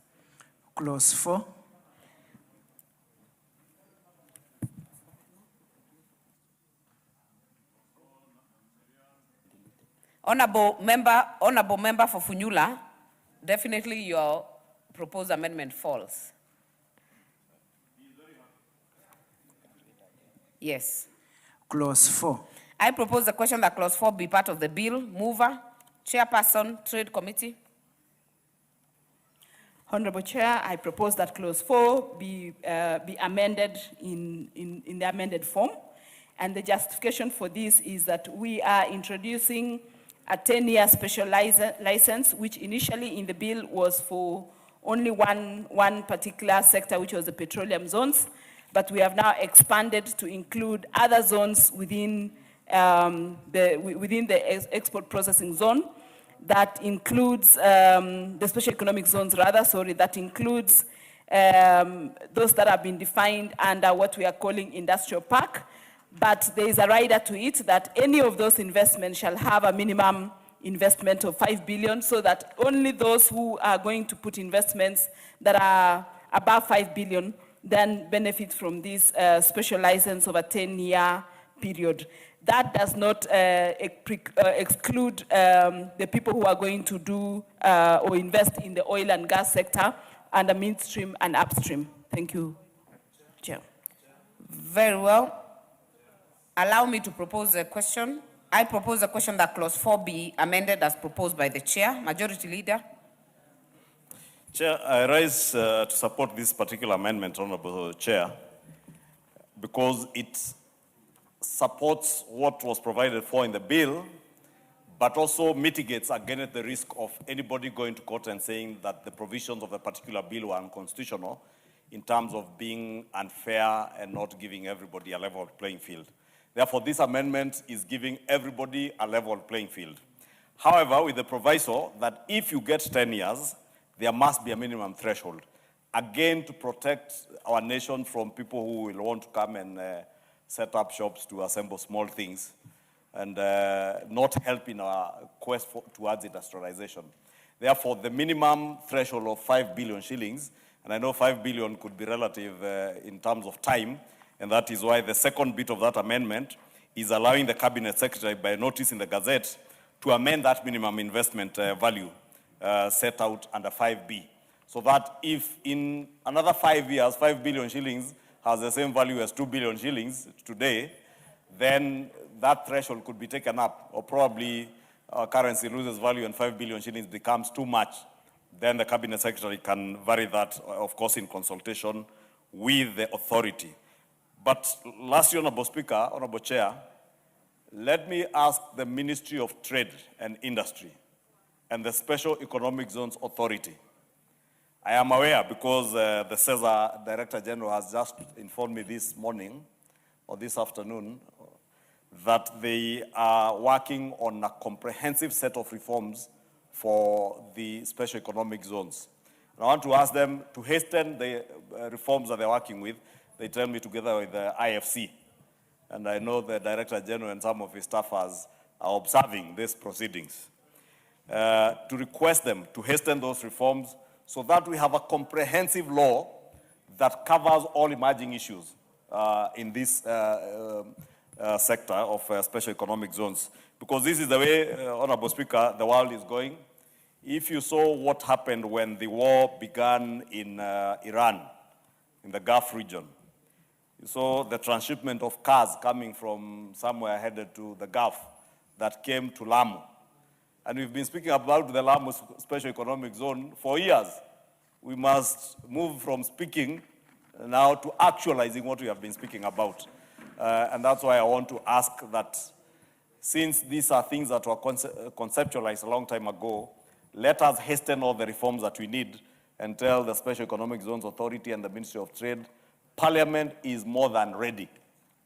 Clause 4. Honorable member for Funyula, definitely your proposed amendment falls. Yes. Clause 4. I propose the question that clause 4 be part of the bill. Mover, Chairperson, Trade Committee. Honorable Chair, I propose that clause 4 be amended in the amended form. And the justification for this is that we are introducing a 10-year special license, which initially in the bill was for only one particular sector, which was the petroleum zones. But we have now expanded to include other zones within the export processing zone. That includes the special economic zones, that includes those that have been defined under what we are calling industrial park. But there is a rider to it that any of those investments shall have a minimum investment of 5 billion, so that only those who are going to put investments that are above 5 billion then benefit from this special license of a 10-year period. That does not exclude the people who are going to do or invest in the oil and gas sector under midstream and upstream. Thank you, Chair. Very well. Allow me to propose a question. I propose a question that clause 4 be amended as proposed by the Chair. Majority Leader. Chair, I rise to support this particular amendment, Honorable Chair, because it supports what was provided for in the bill, but also mitigates against the risk of anybody going to court and saying that the provisions of a particular bill were unconstitutional in terms of being unfair and not giving everybody a level playing field. Therefore, this amendment is giving everybody a level playing field. However, with the proviso that if you get 10 years, there must be a minimum threshold. Again, to protect our nation from people who will want to come and set up shops to assemble small things and not help in our quest towards industrialization. Therefore, the minimum threshold of 5 billion shillings, and I know 5 billion could be relative in terms of time, and that is why the second bit of that amendment is allowing the Cabinet Secretary by notice in the Gazette to amend that minimum investment value set out under 5B. So that if in another 5 years, 5 billion shillings has the same value as 2 billion shillings today, then that threshold could be taken up, or probably our currency loses value and 5 billion shillings becomes too much. Then the Cabinet Secretary can vary that, of course, in consultation with the authority. But lastly, Honorable Speaker, Honorable Chair, let me ask the Ministry of Trade and Industry and the Special Economic Zones Authority. I am aware because the CESA Director General has just informed me this morning or this afternoon that they are working on a comprehensive set of reforms for the special economic zones. And I want to ask them to hasten the reforms that they're working with. They tell me together with the IFC. And I know the Director General and some of his staffers are observing these proceedings. To request them to hasten those reforms so that we have a comprehensive law that covers all emerging issues in this sector of special economic zones. Because this is the way, Honorable Speaker, the world is going. If you saw what happened when the war began in Iran, in the Gulf region, you saw the transshipment of cars coming from somewhere headed to the Gulf that came to Lamu. And we've been speaking about the Lamu Special Economic Zone for years. We must move from speaking now to actualizing what we have been speaking about. And that's why I want to ask that since these are things that were conceptualized a long time ago, let us hasten all the reforms that we need and tell the Special Economic Zones Authority and the Ministry of Trade, Parliament is more than ready.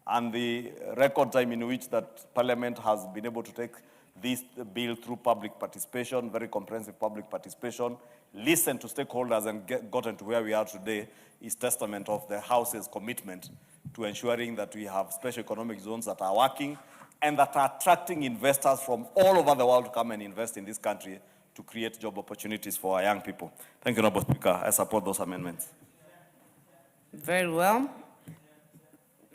And the record time in which that Parliament has been able to take this bill through public participation, very comprehensive public participation, listen to stakeholders and gotten to where we are today is testament of the House's commitment to ensuring that we have special economic zones that are working and that are attracting investors from all over the world to come and invest in this country to create job opportunities for our young people. Thank you, Honorable Speaker. I support those amendments. Very well.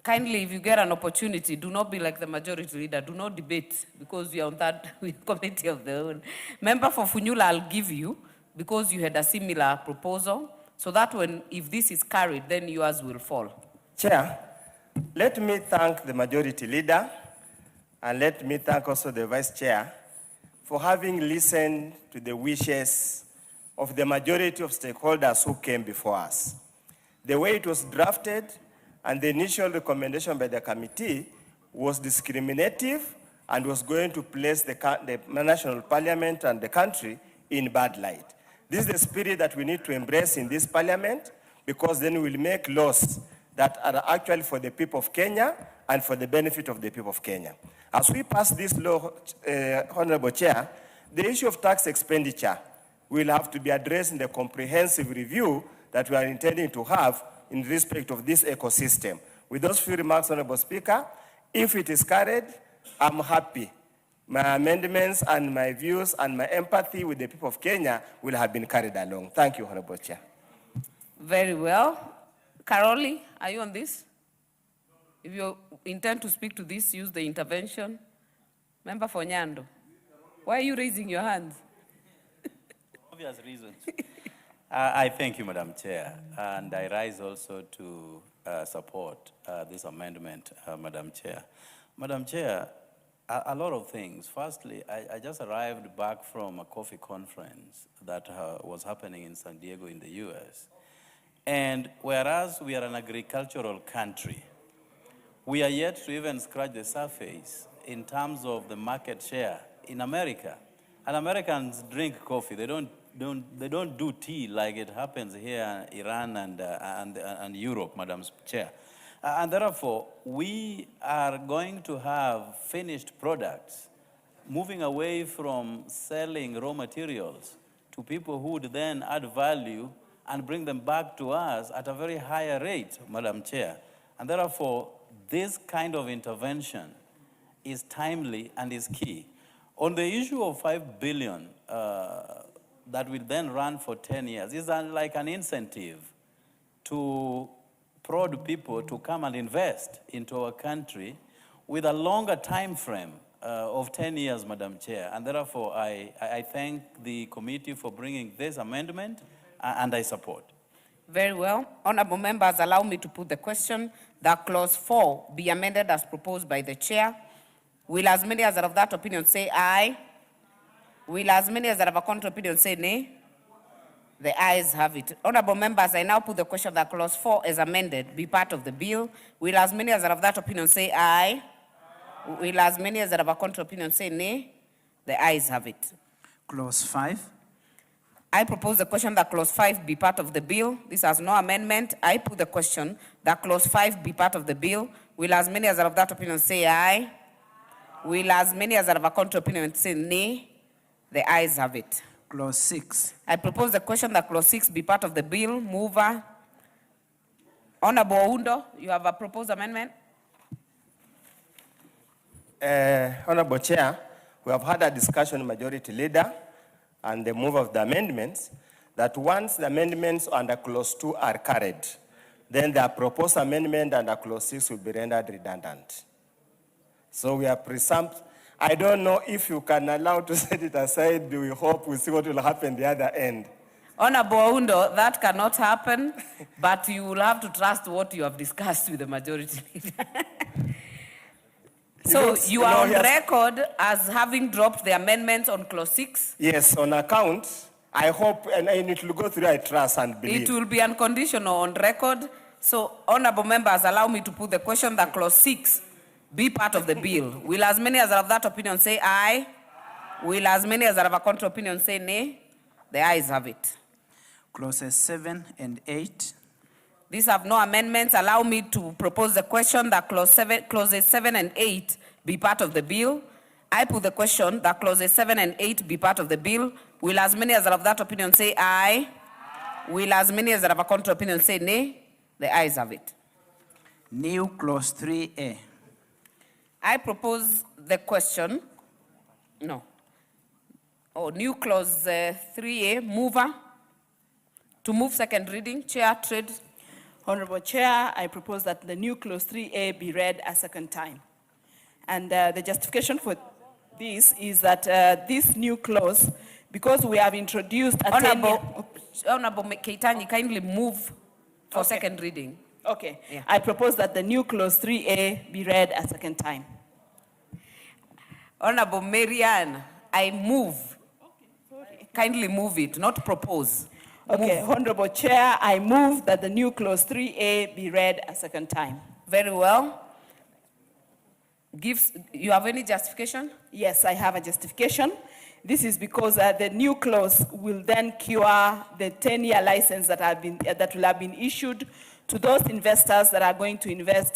Kindly, if you get an opportunity, do not be like the majority leader. Do not debate because we are on that committee of the own. Member for Funyula, I'll give you because you had a similar proposal. So that if this is carried, then yours will fall. Chair, let me thank the majority leader and let me thank also the vice chair for having listened to the wishes of the majority of stakeholders who came before us. The way it was drafted and the initial recommendation by the committee was discriminative and was going to place the national parliament and the country in bad light. This is the spirit that we need to embrace in this parliament, because then we will make laws that are actually for the people of Kenya and for the benefit of the people of Kenya. As we pass this law, Honorable Chair, the issue of tax expenditure will have to be addressed in the comprehensive review that we are intending to have in respect of this ecosystem. With those few remarks, Honorable Speaker, if it is carried, I'm happy. My amendments and my views and my empathy with the people of Kenya will have been carried along. Thank you, Honorable Chair. Very well. Caroli, are you on this? If you intend to speak to this, use the intervention. Member for Nyando, why are you raising your hands? Obvious reasons. I thank you, Madam Chair, and I rise also to support this amendment, Madam Chair. Madam Chair, a lot of things. Firstly, I just arrived back from a coffee conference that was happening in San Diego in the US. And whereas we are an agricultural country, we are yet to even scratch the surface in terms of the market share in America. And Americans drink coffee. They don't do tea like it happens here in Iran and Europe, Madam Chair. And therefore, we are going to have finished products moving away from selling raw materials to people who would then add value and bring them back to us at a very higher rate, Madam Chair. And therefore, this kind of intervention is timely and is key. On the issue of 5 billion that will then run for 10 years, is like an incentive to prod people to come and invest into our country with a longer time frame of 10 years, Madam Chair. And therefore, I thank the committee for bringing this amendment, and I support. Very well. Honorable members, allow me to put the question that clause 4 be amended as proposed by the chair. Will as many as are of that opinion say aye? Will as many as are of a contrary opinion say nay? The ayes have it. Honorable members, I now put the question that clause 4 as amended be part of the bill. Will as many as are of that opinion say aye? Will as many as are of a contrary opinion say nay? The ayes have it. Clause 5. I propose the question that clause 5 be part of the bill. This has no amendment. I put the question that clause 5 be part of the bill. Will as many as are of that opinion say aye? Will as many as are of a contrary opinion say nay? The ayes have it. Clause 6. I propose the question that clause 6 be part of the bill. Mover. Honorable Oundo, you have a proposed amendment? Honorable Chair, we have had a discussion with Majority Leader and the move of the amendments that once the amendments under clause 2 are carried, then the proposed amendment under clause 6 will be rendered redundant. So we are presumed. I don't know if you can allow to set it aside. We hope we see what will happen the other end. Honorable Oundo, that cannot happen, but you will have to trust what you have discussed with the majority leader. So you are on record as having dropped the amendments on clause 6? Yes, on account. I hope, and it will go through, I trust and believe. It will be unconditional on record. So, honorable members, allow me to put the question that clause 6 be part of the bill. Will as many as are of that opinion say aye? Will as many as are of a contrary opinion say nay? The ayes have it. Clauses 7 and 8. These have no amendments. Allow me to propose the question that clauses 7 and 8 be part of the bill. I put the question that clauses 7 and 8 be part of the bill. Will as many as are of that opinion say aye? Will as many as are of a contrary opinion say nay? The ayes have it. New clause 3A. I propose the question. No. New clause 3A, mover. To move second reading, Chair, trade. Honorable Chair, I propose that the new clause 3A be read a second time. And the justification for this is that this new clause, because we have introduced a Honorable Keitanyi, kindly move for second reading. Okay. Yeah. I propose that the new clause 3A be read a second time. Honorable Marianne, I move. Kindly move it, not propose. Okay, Move. Honorable Chair, I move that the new clause 3A be read a second time. Very well. You have any justification? Yes, I have a justification. This is because the new clause will then cure the 10-year license that will have been issued to those investors that are going to invest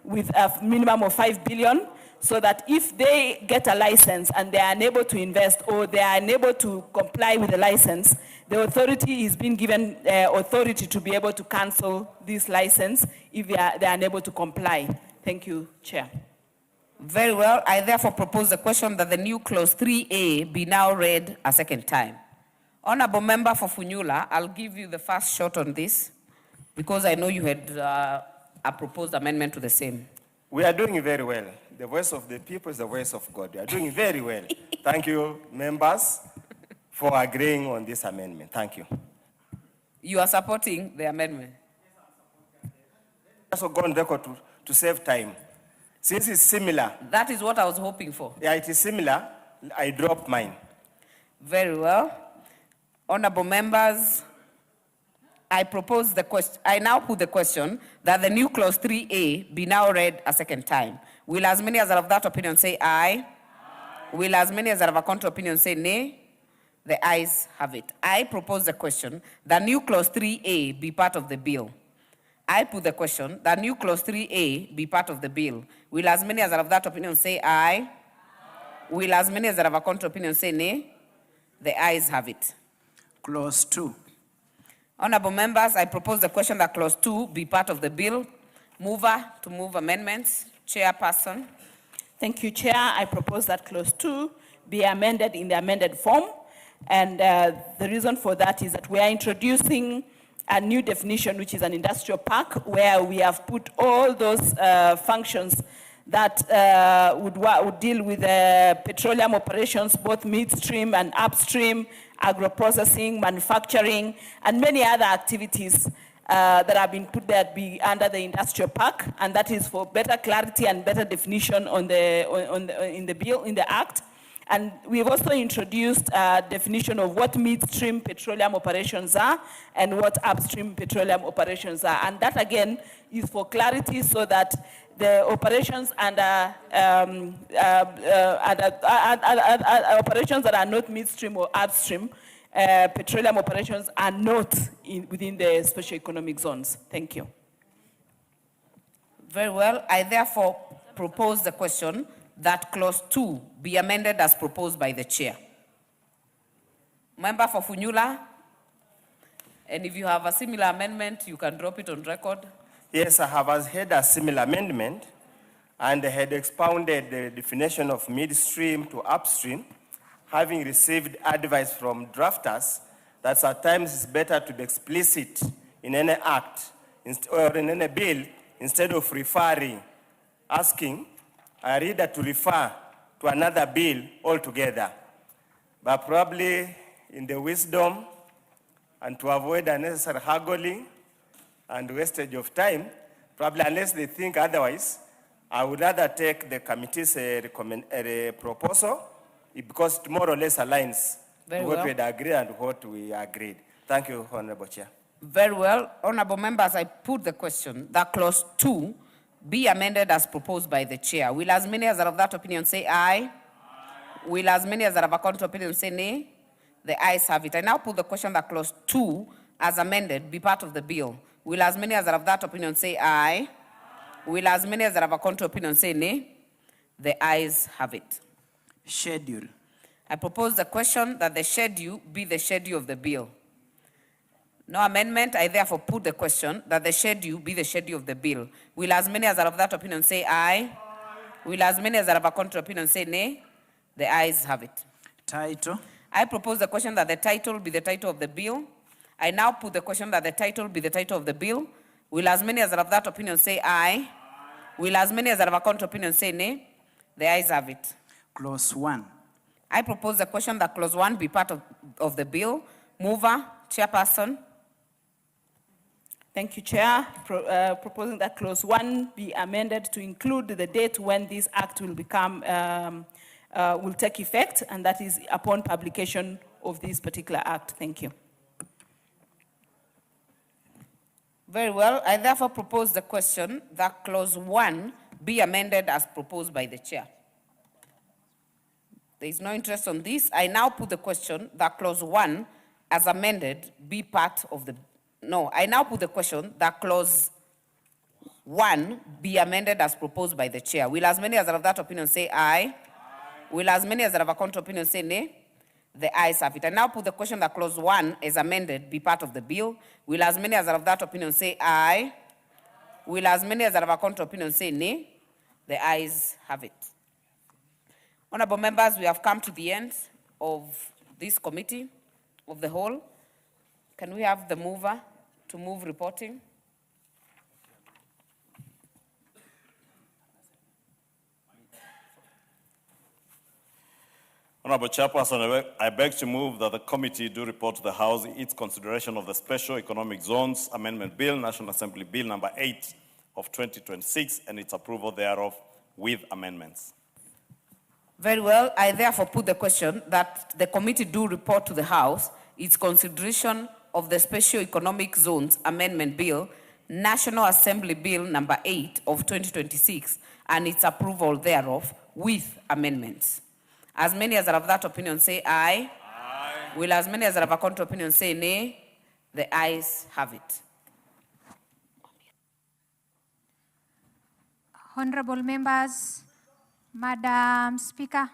with a minimum of 5 billion, so that if they get a license and they are unable to invest or they are unable to comply with the license, the authority is being given authority to be able to cancel this license if they are unable to comply. Thank you, Chair. Very well. I therefore propose the question that the new clause 3A be now read a second time. Honorable Member for Funyula, I'll give you the first shot on this because I know you had a proposed amendment to the same. We are doing very well. The voice of the people is the voice of God. We are doing very well. Thank you, members, for agreeing on this amendment. Thank you. You are supporting the amendment? Also go on record to save time. Since it's similar. That is what I was hoping for. Yeah, it is similar. I dropped mine. Very well. Honorable members, I propose the question. I now put the question that the new clause 3A be now read a second time. Will as many as are of that opinion say aye? Aye. Will as many as are of a contrary opinion say nay? The ayes have it. I propose the question that new clause 3A be part of the bill. I put the question that new clause 3A be part of the bill. Will as many as are of that opinion say aye? Aye. Will as many as are of a contrary opinion say nay? The ayes have it. Clause 2. Honorable members, I propose the question that clause 2 be part of the bill. Mover to move amendments. Chairperson. Thank you, Chair. I propose that clause 2 be amended in the amended form. And the reason for that is that we are introducing a new definition, which is an industrial park, where we have put all those functions that would deal with petroleum operations, both midstream and upstream, agro-processing, manufacturing, and many other activities that have been put there be under the industrial park, and that is for better clarity and better definition in the bill, in the act. And we've also introduced a definition of what midstream petroleum operations are and what upstream petroleum operations are. And that again is for clarity so that the operations under operations that are not midstream or upstream petroleum operations are not within the special economic zones. Thank you. Very well. I therefore propose the question that clause 2 be amended as proposed by the chair. Member for Funyula, and if you have a similar amendment, you can drop it on record. Yes, I have had a similar amendment and had expounded the definition of midstream to upstream, having received advice from drafters that at times it's better to be explicit in any act or in any bill instead of asking a reader to refer to another bill altogether. But probably in the wisdom and to avoid unnecessary haggling and wastage of time, probably unless they think otherwise, I would rather take the committee's proposal because it more or less aligns with what we had agreed and what we agreed. Thank you, Honorable Chair. Very well. Honorable members, I put the question that clause 2 be amended as proposed by the chair. Will as many as are of that opinion say aye? Aye. Will as many as are of a contrary opinion say nay? The ayes have it. I now put the question that clause 2 as amended be part of the bill. Will as many as are of that opinion say aye? Aye. Will as many as are of a contrary opinion say nay? The ayes have it. Schedule. I propose the question that the schedule be the schedule of the bill. No amendment. I therefore put the question that the schedule be the schedule of the bill. Will as many as are of that opinion say aye? Aye. Will as many as are of a contrary opinion say nay? The ayes have it. Title. I propose the question that the title be the title of the bill. I now put the question that the title be the title of the bill. Will as many as are of that opinion say aye? Will as many as are of a contrary opinion say nay? The ayes have it. Clause 1. I propose the question that clause 1 be part of the bill. Mover, chairperson. Thank you, Chair. Proposing that clause 1 be amended to include the date when this act will become, will take effect, and that is upon publication of this particular act. Thank you. Very well. I therefore propose the question that clause 1 be amended as proposed by the chair. There is no interest on this. I now put the question that clause 1 as amended be part of the, no, I now put the question that clause 1 be amended as proposed by the chair. Will as many as are of that opinion say aye? Will as many as are of a contrary opinion say nay? The ayes have it. I now put the question that clause 1 as amended be part of the bill. Will as many as are of that opinion say aye? Will as many as are of a contrary opinion say nay? The ayes have it. Honorable members, we have come to the end of this committee of the whole. Can we have the mover to move reporting? Honorable Chairperson, I beg to move that the committee do report to the House its consideration of the Special Economic Zones Amendment Bill, National Assembly Bill number 8 of 2026, and its approval thereof with amendments. Very well. I therefore put the question that the committee do report to the House its consideration of the Special Economic Zones Amendment Bill, National Assembly Bill number 8 of 2026, and its approval thereof with amendments. As many as are of that opinion say aye. Aye. Will as many as are of a contrary opinion say nay? The ayes have it. Honorable members, Madam Speaker.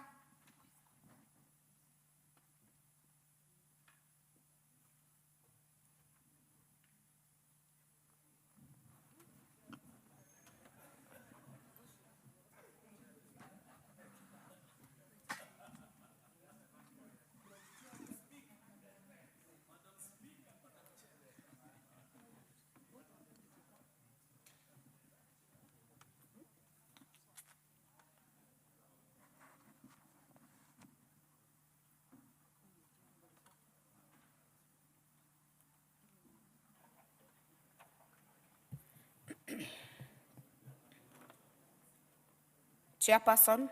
Chairperson.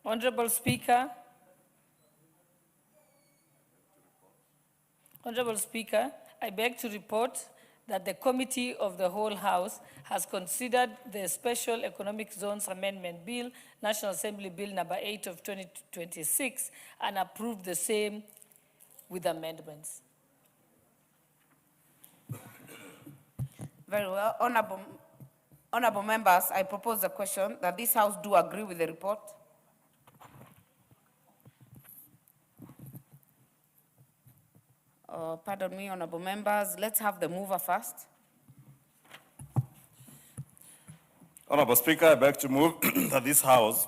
Honorable Speaker, I beg to report that the Committee of the Whole House has considered the Special Economic Zones Amendment Bill, National Assembly Bill number 8 of 2026, and approved the same with amendments. Very well. Honorable members, I propose the question that this House do agree with the report. Pardon me, honorable members. Let's have the mover first. Honorable Speaker, I beg to move that this House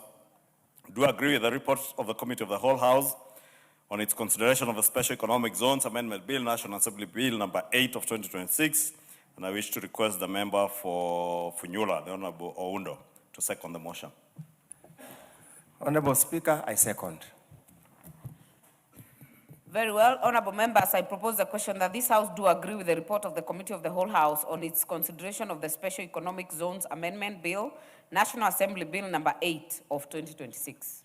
do agree with the report of the Committee of the Whole House on its consideration of the Special Economic Zones Amendment Bill, National Assembly Bill number 8 of 2026, and I wish to request the member for Funyula, the Honorable Oundo, to second the motion. Honorable Speaker, I second. Very well. Honorable members, I propose the question that this House do agree with the report of the Committee of the Whole House on its consideration of the Special Economic Zones Amendment Bill, National Assembly Bill number 8 of 2026.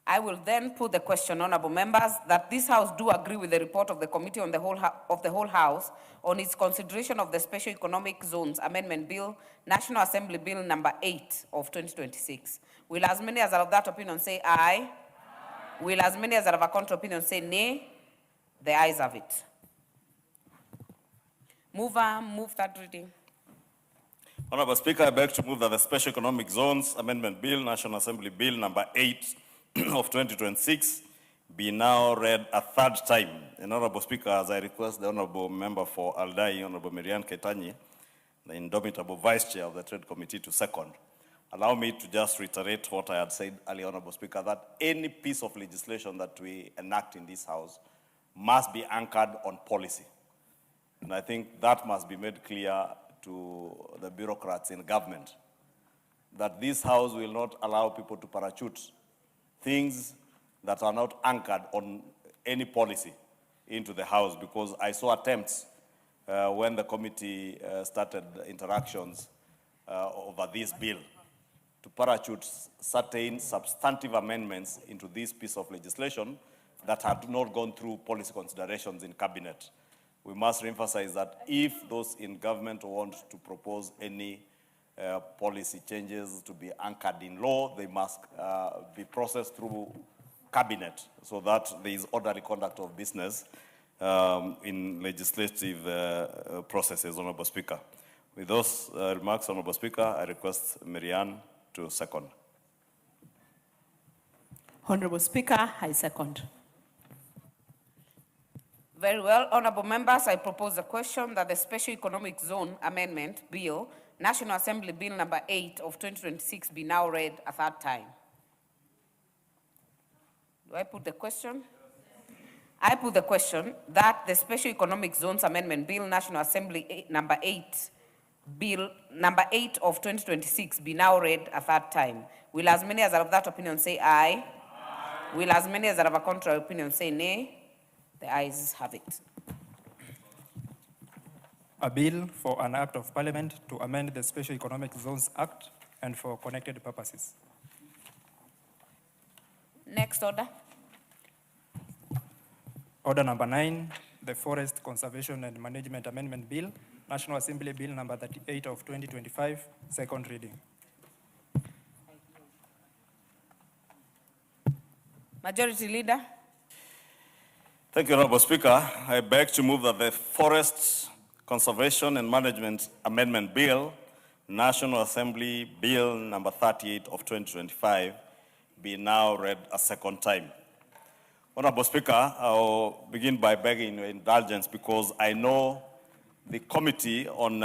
I will then put the question, honorable members, that this House do agree with the report of the Committee on the Whole House on its consideration of the Special Economic Zones Amendment Bill, National Assembly Bill number 8 of 2026. Will as many as are of that opinion say aye? Aye. Will as many as are of a contrary opinion say nay? The ayes have it. Move third reading. Honorable Speaker, I beg to move that the Special Economic Zones Amendment Bill, National Assembly Bill number 8 of 2026, be now read a third time. And Honorable Speaker, as I request the Honorable Member for Aldai, Honorable Marian Ketanyi, the indomitable Vice Chair of the Trade Committee, to second. Allow me to just reiterate what I had said earlier, Honorable Speaker, that any piece of legislation that we enact in this House must be anchored on policy. And I think that must be made clear to the bureaucrats in government, that this House will not allow people to parachute things that are not anchored on any policy into the House, because I saw attempts when the committee started interactions over this bill to parachute certain substantive amendments into this piece of legislation that had not gone through policy considerations in cabinet. We must emphasize that if those in government want to propose any policy changes to be anchored in law, they must be processed through cabinet so that there is orderly conduct of business in legislative processes, Honorable Speaker. With those remarks, Honorable Speaker, I request Marianne to second. Honorable Speaker, I second. Very well. Honorable members, I propose a question that the Special Economic Zone Amendment Bill, National Assembly Bill number 8 of 2026, be now read a third time. Do I put the question? I put the question that the Special Economic Zones Amendment Bill, National Assembly number 8, Bill number 8 of 2026 be now read a third time. Will as many as are of that opinion say aye? Aye. Will as many as are of a contrary opinion say nay? The ayes have it. A bill for an act of parliament to amend the Special Economic Zones Act and for connected purposes. Next order. Order number 9, the Forest Conservation and Management Amendment Bill, National Assembly Bill number 38 of 2025, second reading. Majority Leader. Thank you, Honorable Speaker. I beg to move that the Forest Conservation and Management Amendment Bill, National Assembly Bill number 38 of 2025, be now read a second time. Honorable Speaker, I'll begin by begging your indulgence because I know the Committee on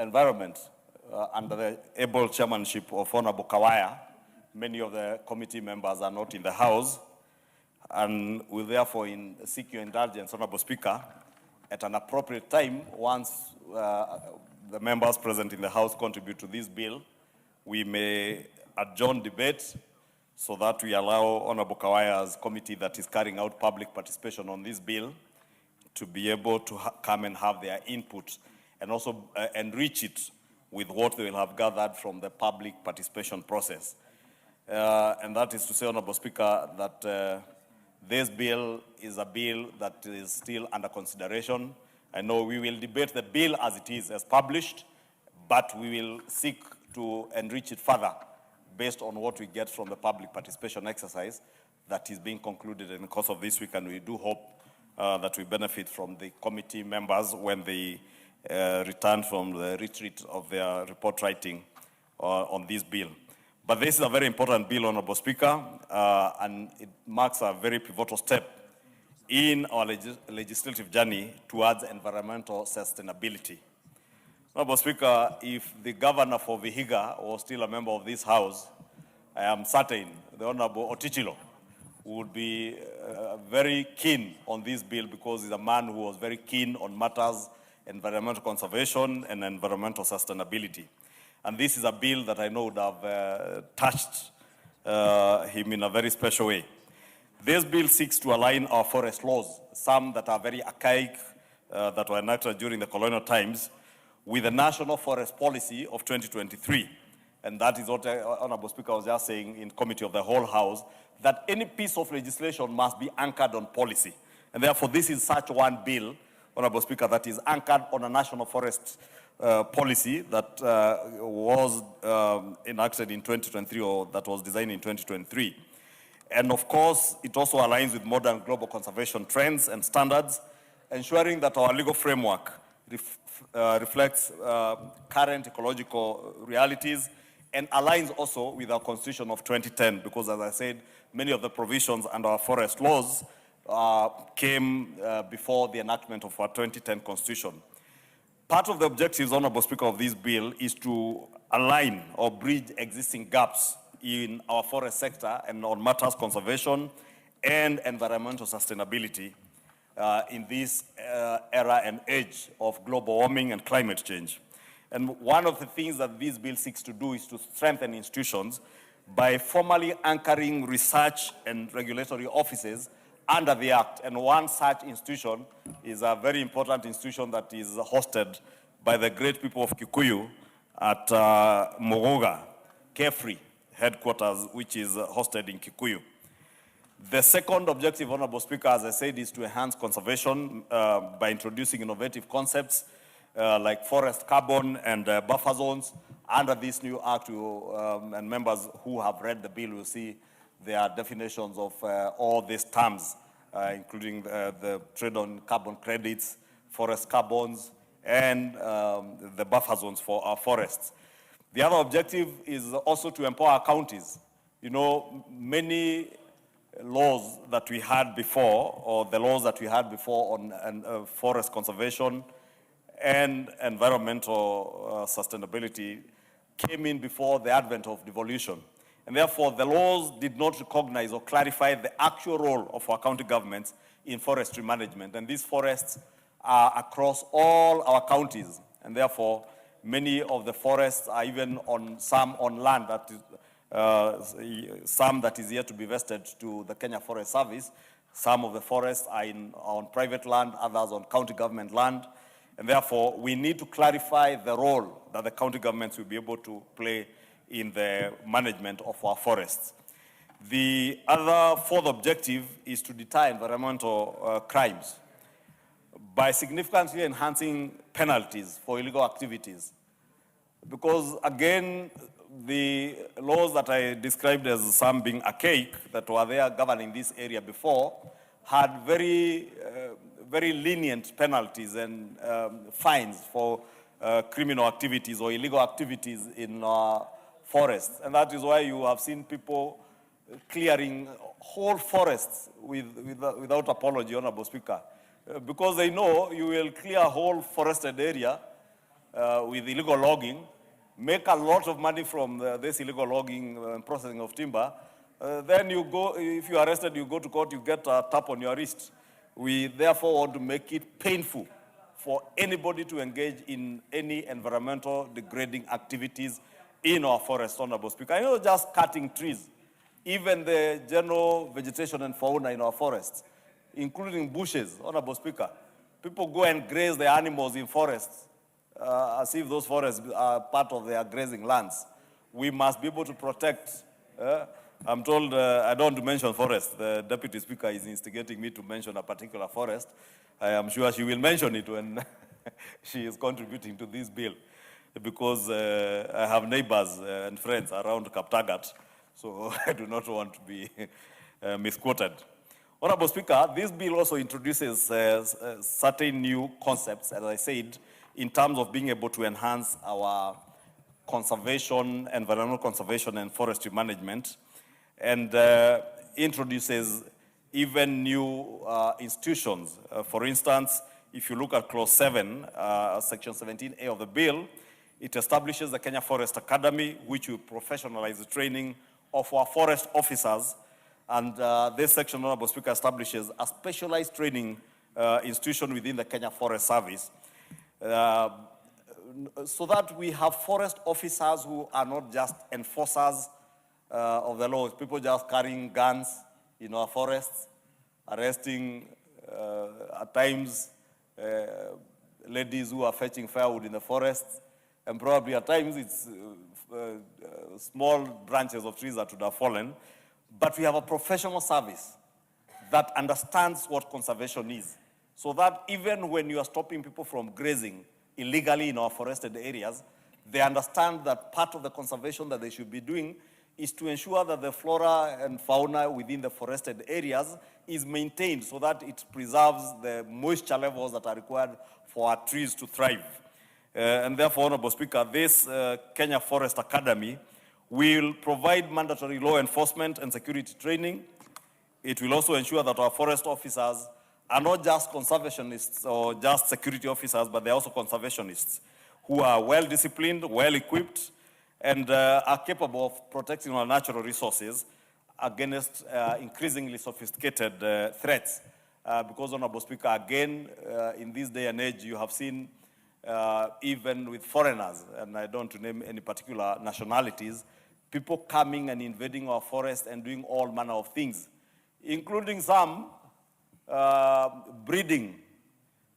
Environment under the able chairmanship of Honorable Kawaya, many of the committee members are not in the House, and will therefore seek your indulgence, Honorable Speaker, at an appropriate time, once the members present in the House contribute to this bill, we may adjourn debate so that we allow Honorable Kawaya's committee that is carrying out public participation on this bill to be able to come and have their input and also enrich it with what they will have gathered from the public participation process. And that is to say, Honorable Speaker, that this bill is a bill that is still under consideration. I know we will debate the bill as it is, as published, but we will seek to enrich it further based on what we get from the public participation exercise that is being concluded in the course of this week, and we do hope that we benefit from the committee members when they return from the retreat of their report writing on this bill. But this is a very important bill, Honorable Speaker, and it marks a very pivotal step in our legislative journey towards environmental sustainability. Honorable Speaker, if the governor for Vihiga was still a member of this House, I am certain the Honorable Otichilo would be very keen on this bill because he's a man who was very keen on matters environmental conservation and environmental sustainability. And this is a bill that I know would have touched him in a very special way. This bill seeks to align our forest laws, some that are very archaic, that were enacted during the colonial times, with the National Forest Policy of 2023. And that is what Honorable Speaker was just saying in committee of the whole House, that any piece of legislation must be anchored on policy. And therefore, this is such one bill, Honorable Speaker, that is anchored on a national forest policy that was enacted in 2023 or that was designed in 2023. And of course, it also aligns with modern global conservation trends and standards, ensuring that our legal framework reflects current ecological realities and aligns also with our Constitution of 2010, because as I said, many of the provisions under our forest laws came before the enactment of our 2010 Constitution. Part of the objectives, Honorable Speaker, of this bill is to align or bridge existing gaps in our forest sector and on matters conservation and environmental sustainability in this era and age of global warming and climate change. And one of the things that this bill seeks to do is to strengthen institutions by formally anchoring research and regulatory offices under the Act. And one such institution is a very important institution that is hosted by the great people of Kikuyu at Mogoga, Carefree headquarters, which is hosted in Kikuyu. The second objective, Honorable Speaker, as I said, is to enhance conservation by introducing innovative concepts like forest carbon and buffer zones. Under this new act, and members who have read the bill will see there are definitions of all these terms, including the trade on carbon credits, forest carbons, and the buffer zones for our forests. The other objective is also to empower counties. You know, many laws that we had before, or the laws that we had before on forest conservation and environmental sustainability came in before the advent of devolution. And therefore, the laws did not recognize or clarify the actual role of our county governments in forestry management. And these forests are across all our counties. And therefore, many of the forests are even on some on land that is, some that is yet to be vested to the Kenya Forest Service. Some of the forests are on private land, others on county government land. And therefore, we need to clarify the role that the county governments will be able to play in the management of our forests. The other fourth objective is to deter environmental crimes by significantly enhancing penalties for illegal activities. Because again, the laws that I described as some being archaic that were there governing this area before had very lenient penalties and fines for criminal activities or illegal activities in our forests. And that is why you have seen people clearing whole forests without apology, Honorable Speaker. Because they know you will clear a whole forested area with illegal logging, make a lot of money from this illegal logging and processing of timber. Then you go, if you are arrested, you go to court, you get a tap on your wrist. We therefore want to make it painful for anybody to engage in any environmental degrading activities in our forests, Honorable Speaker. I know just cutting trees, even the general vegetation and fauna in our forests, including bushes, Honorable Speaker. People go and graze the animals in forests as if those forests are part of their grazing lands. We must be able to protect. I'm told I don't want to mention forests. The Deputy Speaker is instigating me to mention a particular forest. I am sure she will mention it when she is contributing to this bill, because I have neighbors and friends around Kaptagat, so I do not want to be misquoted. Honorable Speaker, this bill also introduces certain new concepts, as I said, in terms of being able to enhance our conservation, environmental conservation and forestry management, and introduces even new institutions. For instance, if you look at Clause 7, Section 17A of the bill, it establishes the Kenya Forest Academy, which will professionalize the training of our forest officers. And this section, Honorable Speaker, establishes a specialized training institution within the Kenya Forest Service, so that we have forest officers who are not just enforcers of the laws, people just carrying guns in our forests, arresting at times ladies who are fetching firewood in the forests, and probably at times it's small branches of trees that would have fallen. But we have a professional service that understands what conservation is, so that even when you are stopping people from grazing illegally in our forested areas, they understand that part of the conservation that they should be doing is to ensure that the flora and fauna within the forested areas is maintained so that it preserves the moisture levels that are required for our trees to thrive. And therefore, Honorable Speaker, this Kenya Forest Academy will provide mandatory law enforcement and security training. It will also ensure that our forest officers are not just conservationists or just security officers, but they're also conservationists who are well-disciplined, well-equipped, and are capable of protecting our natural resources against increasingly sophisticated threats. Because, Honorable Speaker, again, in this day and age, you have seen even with foreigners, and I don't name any particular nationalities, people coming and invading our forest and doing all manner of things, including some breeding.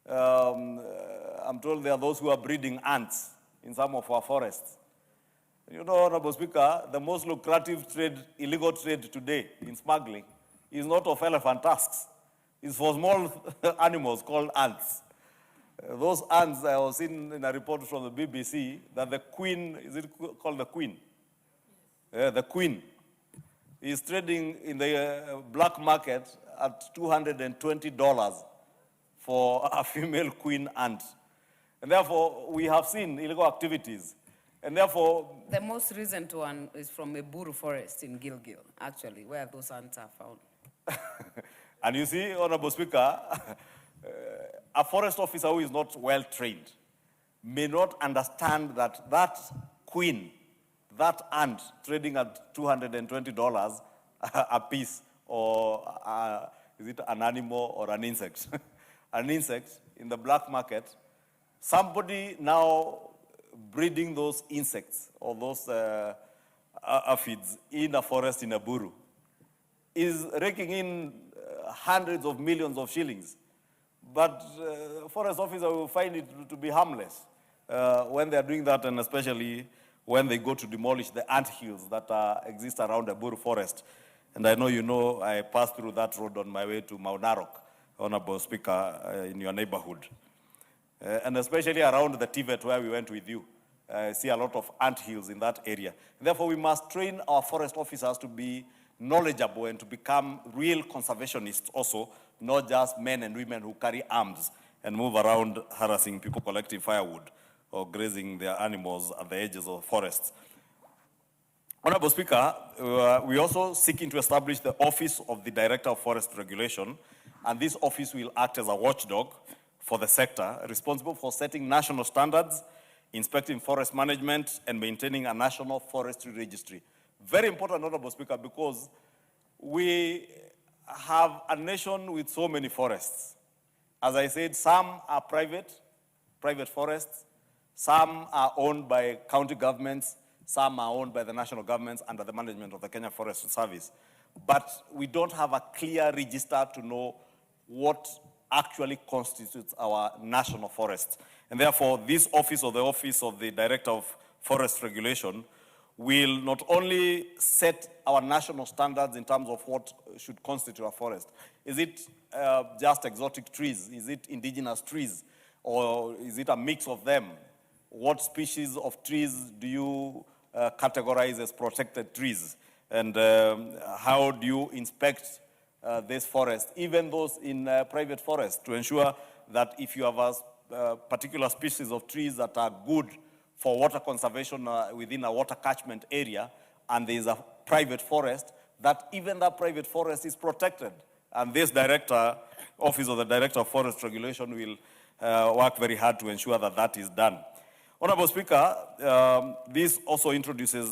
I'm told there are those who are breeding ants in some of our forests. You know, Honorable Speaker, the most lucrative trade, illegal trade today in smuggling is not of elephant tusks. It's for small animals called ants. Those ants, I was in a report from the BBC that the queen, is it called the queen? The queen is trading in the black market at $220 for a female queen ant. And therefore, we have seen illegal activities. And therefore... The most recent one is from a Buru forest in Gilgil, actually, where those ants are found. And you see, Honorable Speaker, a forest officer who is not well trained may not understand that that queen, that ant trading at $220 a piece, or is it an animal or an insect? An insect in the black market, somebody now breeding those insects or those aphids in a forest in a Buru is raking in hundreds of millions of shillings. But forest officer will find it to be harmless when they are doing that, and especially when they go to demolish the ant hills that exist around the Buru forest. And I know you know I passed through that road on my way to Mount Narok, Honorable Speaker, in your neighborhood. And especially around the Tibet where we went with you. I see a lot of ant hills in that area. And therefore, we must train our forest officers to be knowledgeable and to become real conservationists also, not just men and women who carry arms and move around harassing people collecting firewood or grazing their animals at the edges of forests. Honorable Speaker, we also seeking to establish the Office of the Director of Forest Regulation, and this office will act as a watchdog for the sector, responsible for setting national standards, inspecting forest management, and maintaining a national forestry registry. Very important, Honorable Speaker, because we have a nation with so many forests. As I said, some are private forests, some are owned by county governments, some are owned by the national governments under the management of the Kenya Forestry Service. But we don't have a clear register to know what actually constitutes our national forests. And therefore, this office, or the Office of the Director of Forest Regulation, will not only set our national standards in terms of what should constitute a forest. Is it just exotic trees? Is it indigenous trees? Or is it a mix of them? What species of trees do you categorize as protected trees? And how do you inspect this forest, even those in private forests, to ensure that if you have a particular species of trees that are good for water conservation within a water catchment area, and there is a private forest, that even that private forest is protected. And this Office of the Director of Forest Regulation will work very hard to ensure that that is done. Honorable Speaker, this also introduces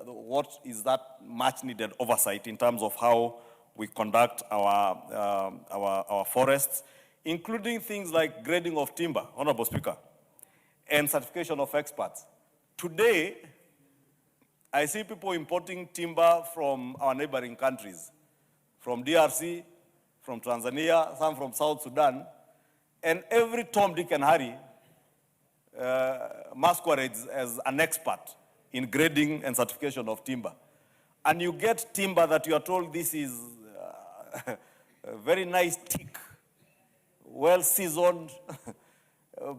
what is that much needed oversight in terms of how we conduct our forests, including things like grading of timber, Honorable Speaker, and certification of experts. Today, I see people importing timber from our neighboring countries, from DRC, from Tanzania, some from South Sudan, and every Tom, Dick, and Harry masquerades as an expert in grading and certification of timber. And you get timber that you are told this is a very nice teak, well seasoned,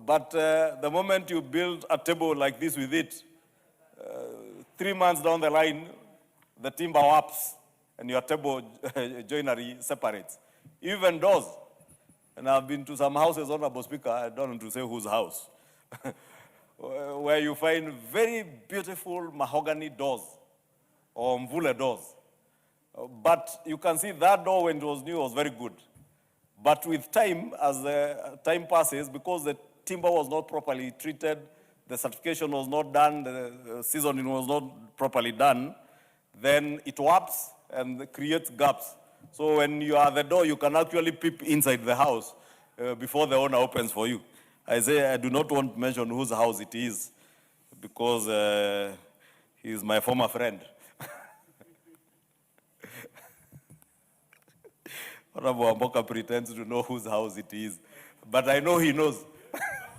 but the moment you build a table like this with it, 3 months down the line, the timber warps and your table joinery separates. Even doors. And I've been to some houses, Honorable Speaker, I don't want to say whose house, where you find very beautiful mahogany doors or mvule doors. But you can see that door when it was new was very good. But with time, as the time passes, because the timber was not properly treated, the certification was not done, the seasoning was not properly done, then it warps and creates gaps. So when you are at the door, you can actually peep inside the house before the owner opens for you. I say I do not want to mention whose house it is because he is my former friend. Honorable Amboka pretends to know whose house it is, but I know he knows.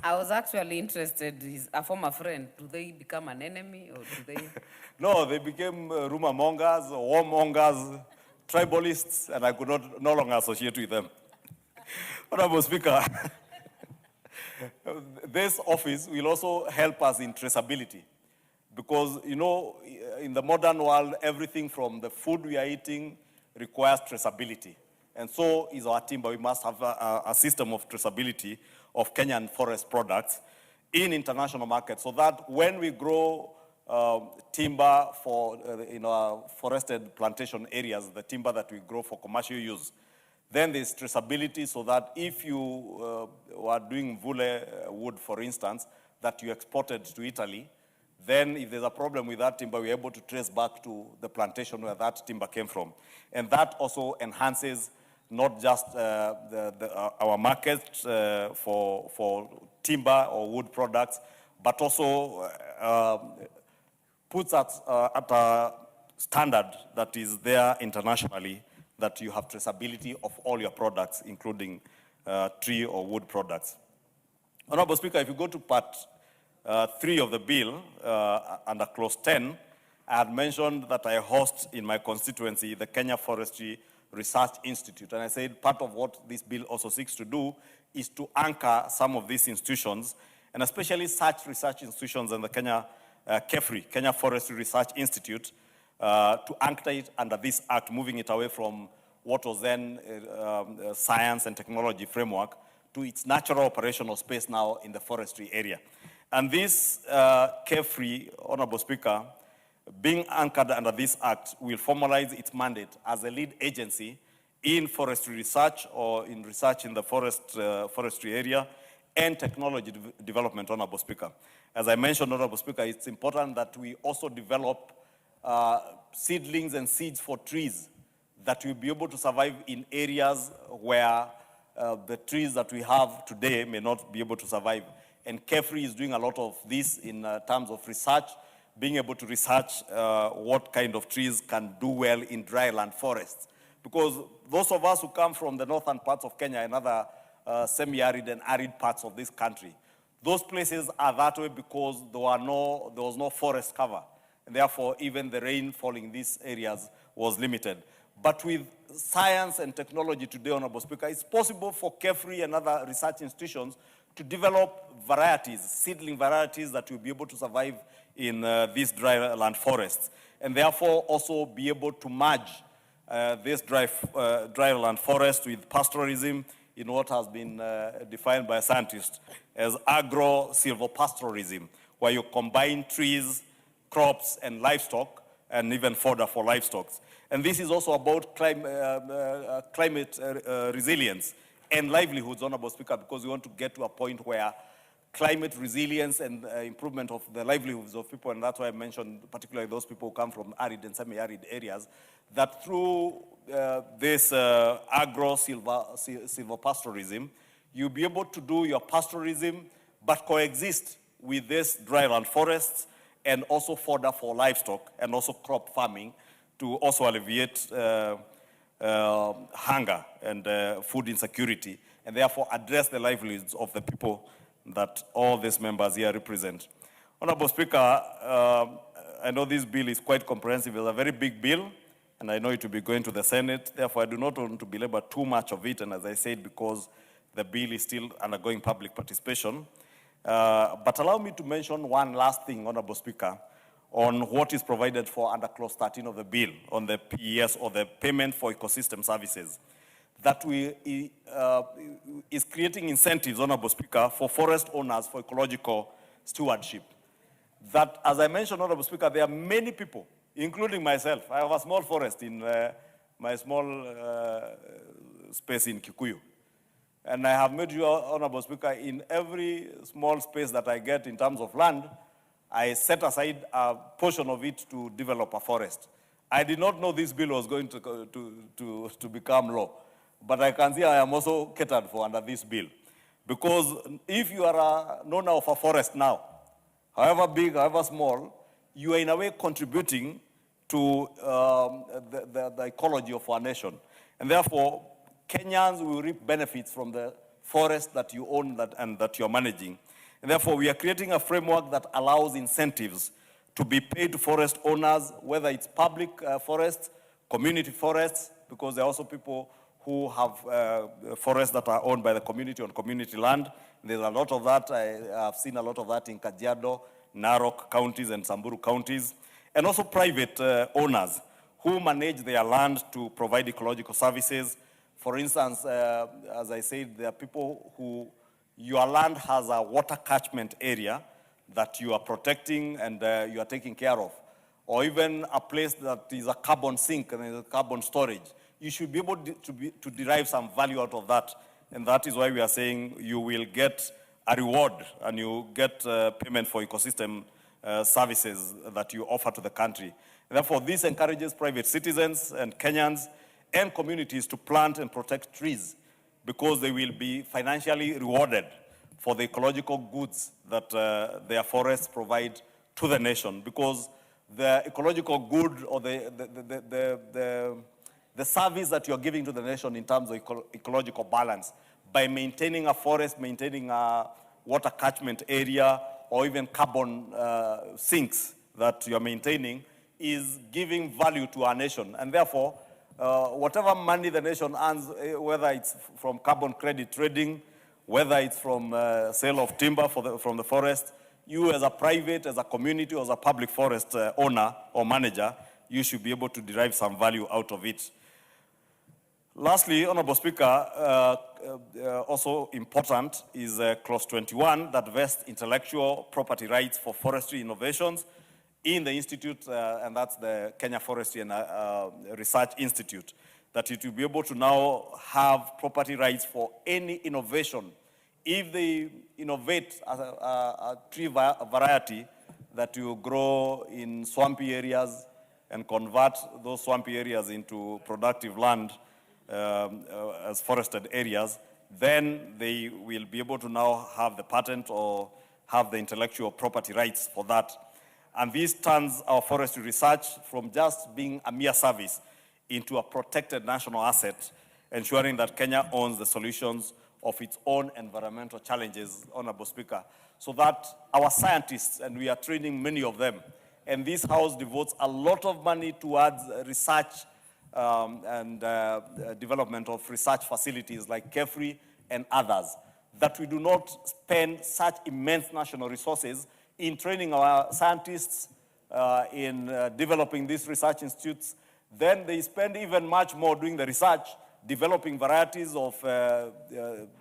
I was actually interested, is a former friend, do they become an enemy or do they? No, they became rumor mongers, warmongers, tribalists, and I could no longer associate with them. Honorable Speaker, this office will also help us in traceability because, you know, in the modern world, everything from the food we are eating requires traceability. And so is our timber. We must have a system of traceability of Kenyan forest products in international markets so that when we grow timber for in our forested plantation areas, the timber that we grow for commercial use, then there's traceability so that if you were doing mvule wood, for instance, that you exported to Italy, then if there's a problem with that timber, we're able to trace back to the plantation where that timber came from. And that also enhances not just our market for timber or wood products, but also puts us at a standard that is there internationally, that you have traceability of all your products, including tree or wood products. Honorable Speaker, if you go to part 3 of the bill, under clause 10, I had mentioned that I host in my constituency the Kenya Forestry Research Institute. And I said part of what this bill also seeks to do is to anchor some of these institutions, and especially such research institutions in the Kenya KEFRI, Kenya Forestry Research Institute, to anchor it under this act, moving it away from what was then science and technology framework to its natural operational space now in the forestry area. And this KEFRI, Honorable Speaker, being anchored under this act will formalize its mandate as a lead agency in forestry research or in research in the forestry area and technology development, Honorable Speaker. As I mentioned, Honorable Speaker, it's important that we also develop seedlings and seeds for trees that will be able to survive in areas where the trees that we have today may not be able to survive. And KEFRI is doing a lot of this in terms of research, being able to research what kind of trees can do well in dry land forests. Because those of us who come from the northern parts of Kenya and other semi-arid and arid parts of this country, those places are that way because there was no forest cover. And therefore, even the rain falling in these areas was limited. But with science and technology today, Honorable Speaker, it's possible for KEFRI and other research institutions to develop varieties, seedling varieties that will be able to survive in these dry land forests, and therefore also be able to merge this dry land forest with pastoralism in what has been defined by scientists as agro-silvopastoralism, where you combine trees, crops, and livestock, and even fodder for livestock. And this is also about climate resilience and livelihoods, Honorable Speaker, because we want to get to a point where climate resilience and improvement of the livelihoods of people, and that's why I mentioned particularly those people who come from arid and semi-arid areas, that through this agro-silvopastoralism, you'll be able to do your pastoralism, but coexist with this dry land forests and also fodder for livestock and also crop farming to also alleviate hunger and food insecurity, and therefore address the livelihoods of the people that all these members here represent. Honorable Speaker, I know this bill is quite comprehensive. It's a very big bill, and I know it will be going to the Senate. Therefore, I do not want to belabor too much of it, and as I said, because the bill is still undergoing public participation. But allow me to mention one last thing, Honorable Speaker, on what is provided for under Clause 13 of the bill, on the PES, or the Payment for Ecosystem Services, that is creating incentives, Honorable Speaker, for forest owners for ecological stewardship. That, as I mentioned, Honorable Speaker, there are many people, including myself. I have a small forest in my small space in Kikuyu. And I have made you, Honorable Speaker, in every small space that I get in terms of land, I set aside a portion of it to develop a forest. I did not know this bill was going to become law, but I can see I am also catered for under this bill. Because if you are an owner of a forest now, however big, however small, you are in a way contributing to the ecology of our nation. And therefore, Kenyans will reap benefits from the forest that you own and that you're managing. And therefore, we are creating a framework that allows incentives to be paid to forest owners, whether it's public forests, community forests, because there are also people who have forests that are owned by the community on community land. There's a lot of that. I have seen a lot of that in Kajiado, Narok counties, and Samburu counties. And also private owners who manage their land to provide ecological services. For instance, as I said, there are people who, your land has a water catchment area that you are protecting and you are taking care of, or even a place that is a carbon sink and a carbon storage. You should be able to derive some value out of that. And that is why we are saying you will get a reward and you get payment for ecosystem services that you offer to the country. Therefore, this encourages private citizens and Kenyans and communities to plant and protect trees, because they will be financially rewarded for the ecological goods that their forests provide to the nation. Because the ecological good, or the service that you're giving to the nation in terms of ecological balance, by maintaining a forest, maintaining a water catchment area, or even carbon sinks that you're maintaining, is giving value to our nation. And therefore, whatever money the nation earns, whether it's from carbon credit trading, whether it's from sale of timber from the forest, you as a private, as a community, or as a public forest owner or manager, you should be able to derive some value out of it. Lastly, Honorable Speaker, also important is Clause 21 that vests intellectual property rights for forestry innovations in the institute, and that's the Kenya Forestry and Research Institute, that it will be able to now have property rights for any innovation. If they innovate a tree variety that will grow in swampy areas and convert those swampy areas into productive land as forested areas, then they will be able to now have the patent or have the intellectual property rights for that. And this turns our forestry research from just being a mere service into a protected national asset, ensuring that Kenya owns the solutions of its own environmental challenges, Honorable Speaker, so that our scientists, and we are training many of them, and this House devotes a lot of money towards research and development of research facilities like Carefree and others, that we do not spend such immense national resources in training our scientists, in developing these research institutes. Then they spend even much more doing the research, developing varieties of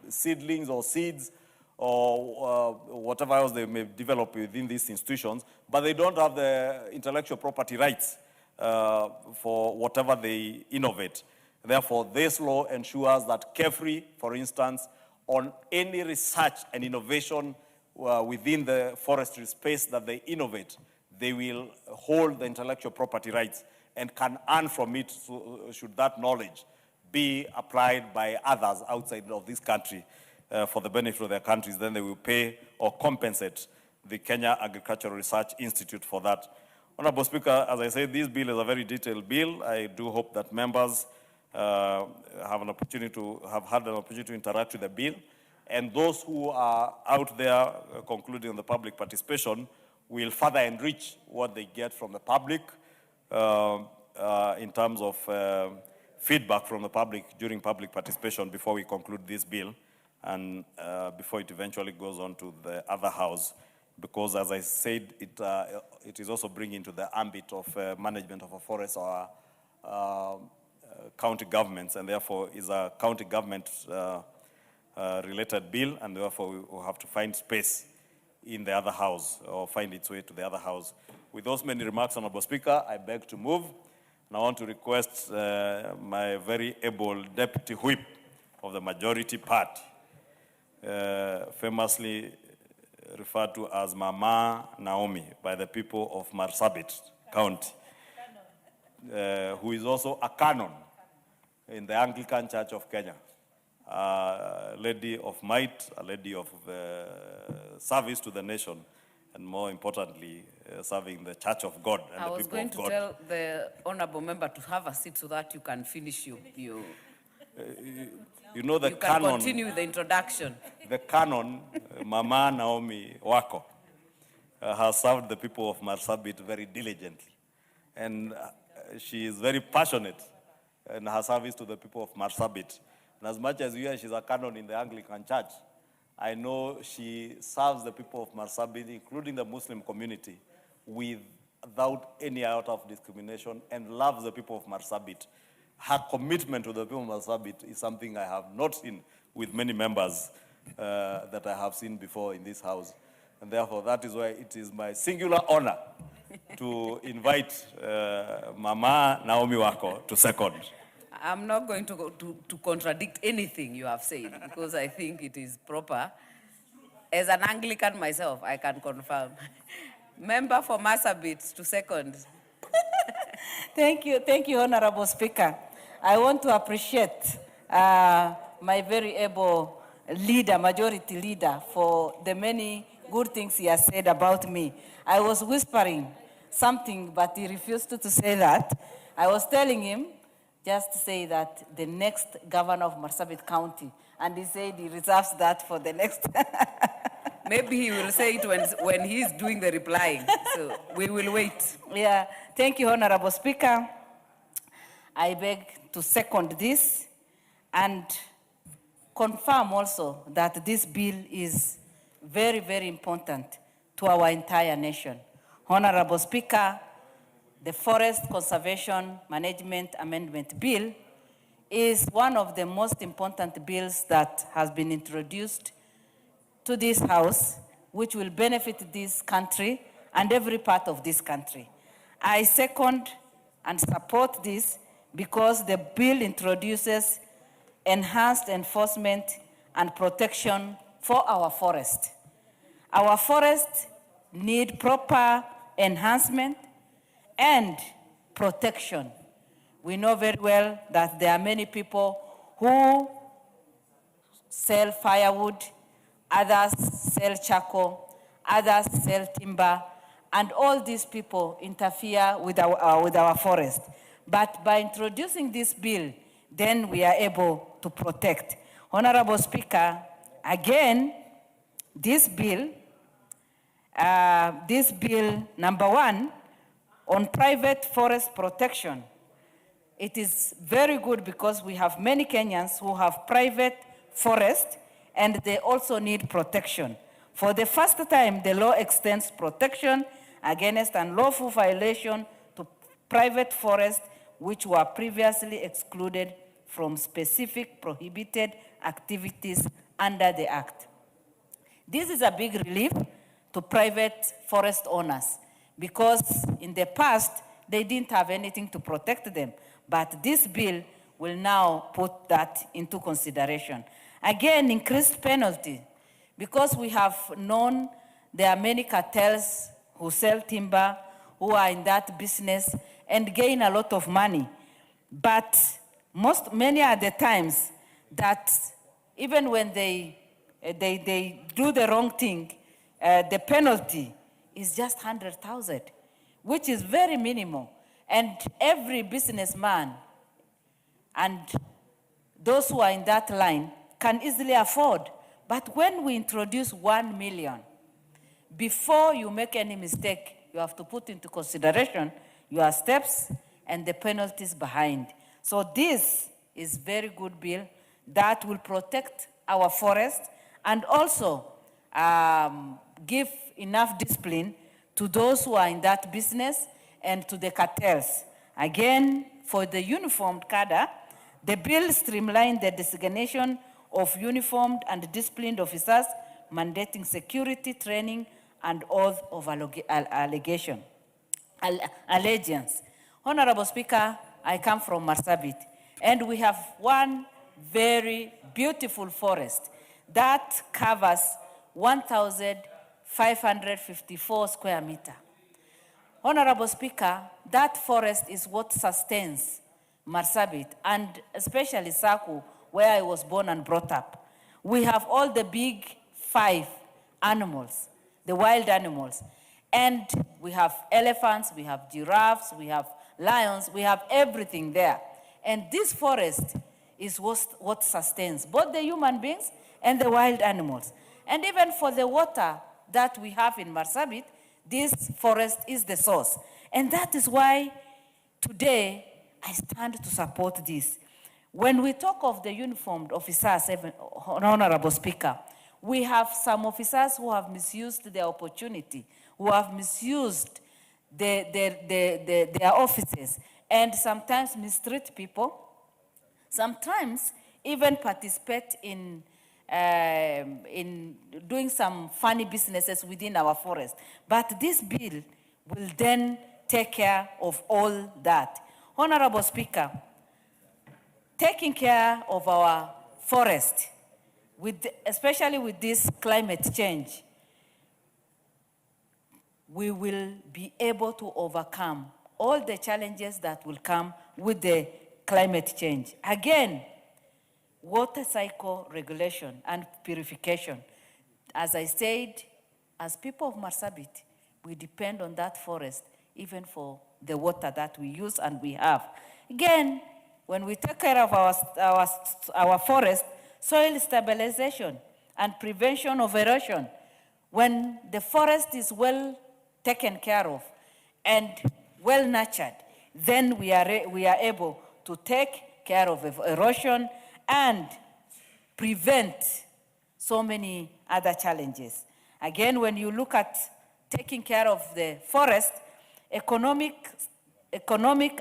seedlings or seeds or whatever else they may develop within these institutions, but they don't have the intellectual property rights for whatever they innovate. Therefore, this law ensures that Carefree, for instance, on any research and innovation within the forestry space that they innovate, they will hold the intellectual property rights and can earn from it, should that knowledge be applied by others outside of this country for the benefit of their countries. Then they will pay or compensate the Kenya Agricultural Research Institute for that. Honorable Speaker, as I said, this bill is a very detailed bill. I do hope that members have had an opportunity to interact with the bill. And those who are out there concluding the public participation will further enrich what they get from the public in terms of feedback from the public during public participation before we conclude this bill and before it eventually goes on to the other house because as I said, it is also bringing to the ambit of management of a forest or county governments, and therefore is a county government related bill, and therefore we will have to find space in the other house or find its way to the other house. With those many remarks, Honorable Speaker, I beg to move, and I want to request my very able deputy whip of the majority party, famously referred to as Mama Naomi by the people of Marsabit County, who is also a canon in the Anglican Church of Kenya, a lady of might, a lady of service to the nation, and more importantly, serving the Church of God and the people of God. I was going to tell the honorable member to have a seat so that you can finish you know the you canon. can continue with the introduction. The canon, Mama Naomi Wako, has served the people of Marsabit very diligently. And she is very passionate in her service to the people of Marsabit. And as much as she's a canon in the Anglican Church, I know she serves the people of Marsabit, including the Muslim community, without any iota of discrimination, and loves the people of Marsabit. Her commitment to the people of Marsabit is something I have not seen with many members that I have seen before in this house. And therefore, that is why it is my singular honor to invite Mama Naomi Wako to second. I'm not going to contradict anything you have said, because I think it is proper. As an Anglican myself, I can confirm. Member for Marsabit to second. Thank you, Honorable Speaker. I want to appreciate my very able leader, majority leader, for the many good things he has said about me. I was whispering something, but he refused to say that. I was telling him just to say that the next governor of Marsabit County, and he said he reserves that for the next. Maybe he will say it when he's doing the replying, so we will wait. Yeah, thank you, Honorable Speaker. I beg to second this and confirm also that this bill is very, very important to our entire nation. Honorable Speaker, the Forest Conservation Management Amendment Bill is one of the most important bills that has been introduced to this House, which will benefit this country and every part of this country. I second and support this because the bill introduces enhanced enforcement and protection for our forest. Our forests need proper enhancement and protection. We know very well that there are many people who sell firewood, others sell charcoal, others sell timber, and all these people interfere with our forest. But by introducing this bill, then we are able to protect. Honorable Speaker, again, this bill number 1 on private forest protection, it is very good because we have many Kenyans who have private forest and they also need protection. For the first time, the law extends protection against unlawful violation to private forests which were previously excluded from specific prohibited activities under the Act. This is a big relief to private forest owners because in the past, they didn't have anything to protect them. But this bill will now put that into consideration. Again, increased penalty, because we have known there are many cartels who sell timber, who are in that business and gain a lot of money. But many are the times that even when they do the wrong thing, the penalty is just 100,000, which is very minimal. And every businessman and those who are in that line can easily afford. But when we introduce 1 million, before you make any mistake, you have to put into consideration your steps and the penalties behind. So this is very good bill that will protect our forest and also give enough discipline to those who are in that business and to the cartels. Again, for the uniformed cadre, the bill streamlined the designation of uniformed and disciplined officers, mandating security training and oath of allegiance. Honorable Speaker, I come from Marsabit, and we have one very beautiful forest that covers 1,554 square meters. Honorable Speaker, that forest is what sustains Marsabit, and especially Saku, where I was born and brought up. We have all the big 5 animals, the wild animals. And we have elephants, we have giraffes, we have lions, we have everything there. And this forest is what sustains both the human beings and the wild animals. And even for the water that we have in Marsabit, this forest is the source. And that is why today I stand to support this. When we talk of the uniformed officers, Honorable Speaker, we have some officers who have misused their opportunity, who have misused their offices, and sometimes mistreat people, sometimes even participate in doing some funny businesses within our forest. But this bill will then take care of all that. Honorable Speaker, taking care of our forest, especially with this climate change, we will be able to overcome all the challenges that will come with the climate change. Again, water cycle regulation and purification. As I said, as people of Marsabit, we depend on that forest even for the water that we use and we have. Again, when we take care of our forest, soil stabilization and prevention of erosion, when the forest is well taken care of and well nurtured, then we are able to take care of erosion and prevent so many other challenges. Again, when you look at taking care of the forest, economic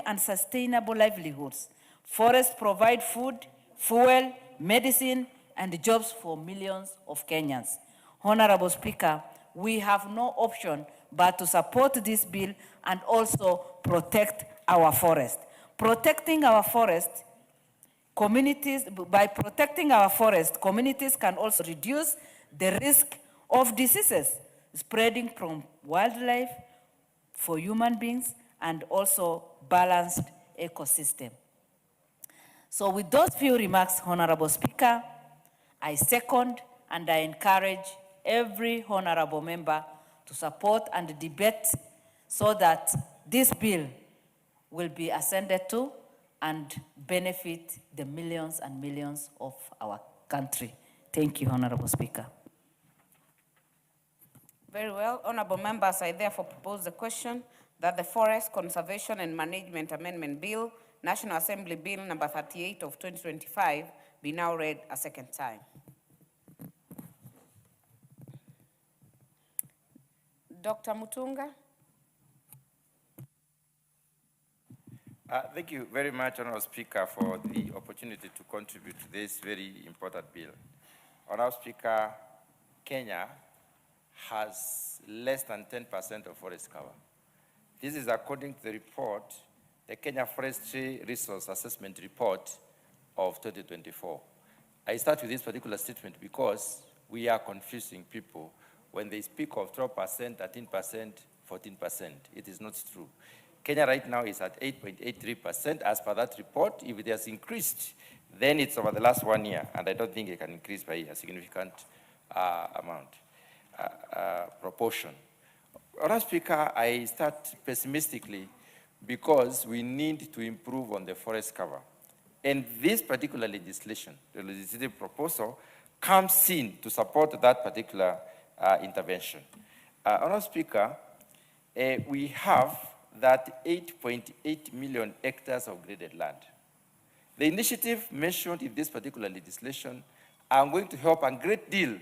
and sustainable livelihoods. Forests provide food, fuel, medicine, and jobs for millions of Kenyans. Honorable Speaker, we have no option but to support this bill and also protect our forest. Protecting our forest, by protecting our forest, communities can also reduce the risk of diseases spreading from wildlife for human beings and also balanced ecosystem. So with those few remarks, Honorable Speaker, I second and I encourage every honorable member to support and debate so that this bill will be ascended to and benefit the millions and millions of our country. Thank you, Honorable Speaker. Very well. Honorable members, I therefore propose the question that the Forest Conservation and Management Amendment Bill, National Assembly Bill number 38 of 2025, be now read a second time. Dr. Mutunga. Thank you very much, Honorable Speaker, for the opportunity to contribute to this very important bill. Honorable Speaker, Kenya has less than 10% of forest cover. This is according to the report, the Kenya Forestry Resource Assessment Report of 2024. I start with this particular statement because we are confusing people when they speak of 12%, 13%, 14%. It is not true. Kenya right now is at 8.83% as per that report. If it has increased, then it's over the last 1 year, and I don't think it can increase by a significant proportion. Honorable Speaker, I start pessimistically because we need to improve on the forest cover. And this particular legislation, the legislative proposal, comes in to support that particular intervention. Honorable Speaker, we have that 8.8 million hectares of graded land. The initiative mentioned in this particular legislation are going to help a great deal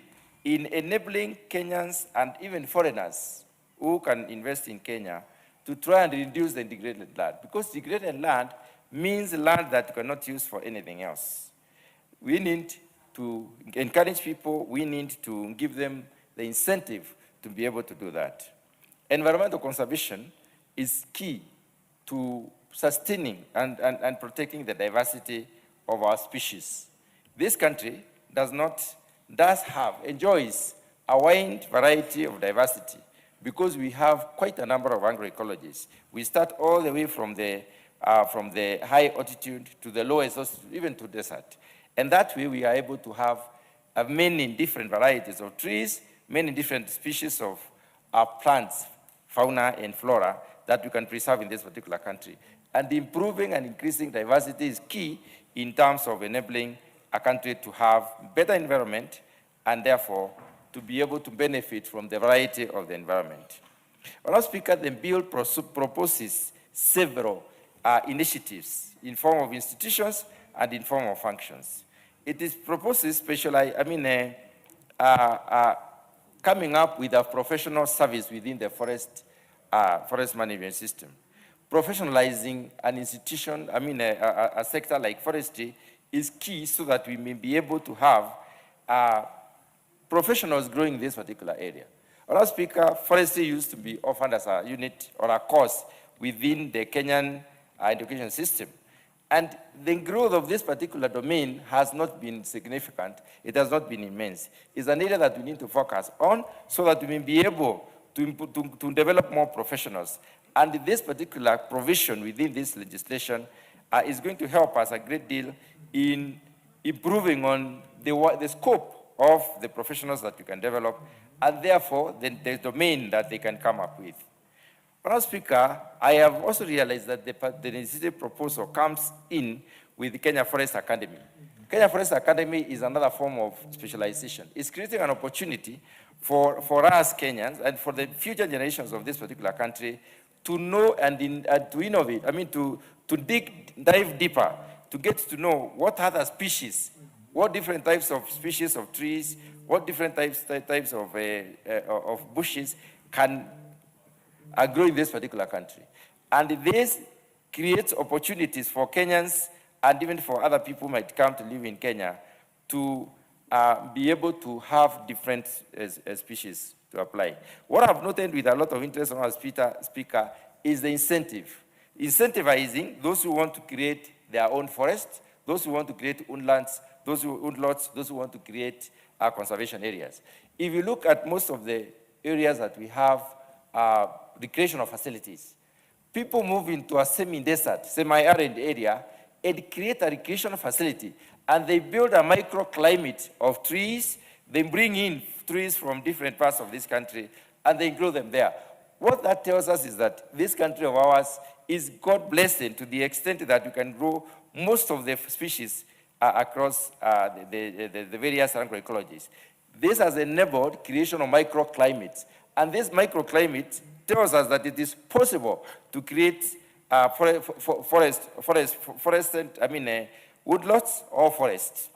in enabling Kenyans and even foreigners who can invest in Kenya to try and reduce the degraded land. Because degraded land means land that you cannot use for anything else. We need to encourage people, we need to give them the incentive to be able to do that. Environmental conservation is key to sustaining and protecting the diversity of our species. This country enjoys a wide variety of diversity because we have quite a number of agroecologies. We start all the way from the high altitude to the lowest, even to desert. And that way we are able to have many different varieties of trees, many different species of plants, fauna and flora that we can preserve in this particular country. And improving and increasing diversity is key in terms of enabling a country to have better environment and therefore to be able to benefit from the variety of the environment. Madam Speaker, the bill proposes several initiatives in form of institutions and in form of functions. It is proposes coming up with a professional service within the forest management system. Professionalizing an institution, a sector like forestry is key so that we may be able to have professionals growing in this particular area. Madam Speaker, forestry used to be offered as a unit or a course within the Kenyan education system. And the growth of this particular domain has not been significant. It has not been immense. It's an area that we need to focus on so that we may be able to develop more professionals. And this particular provision within this legislation is going to help us a great deal in improving on the scope of the professionals that we can develop, and therefore the domain that they can come up with. Madam Speaker, I have also realized that the legislative proposal comes in with the Kenya Forest Academy. Kenya Forest Academy is another form of specialization. It's creating an opportunity for us Kenyans and for the future generations of this particular country to know and to innovate, to dive deeper, to get to know what other species, what different types of species of trees, what different types of bushes can grow in this particular country. And this creates opportunities for Kenyans and even for other people who might come to live in Kenya to be able to have different species to apply. What I've noted with a lot of interest on our speaker is the incentive. Incentivizing those who want to create their own forest, those who want to create woodlands, those who woodlots, those who want to create conservation areas. If you look at most of the areas that we have recreational facilities, people move into a semi-desert, semi-arid area and create a recreational facility, and they build a microclimate of trees. They bring in trees from different parts of this country, and they grow them there. What that tells us is that this country of ours is God-blessed to the extent that you can grow most of the species across the various agroecologies. This has enabled creation of microclimates, and this microclimate tells us that it is possible to create woodlots or forests.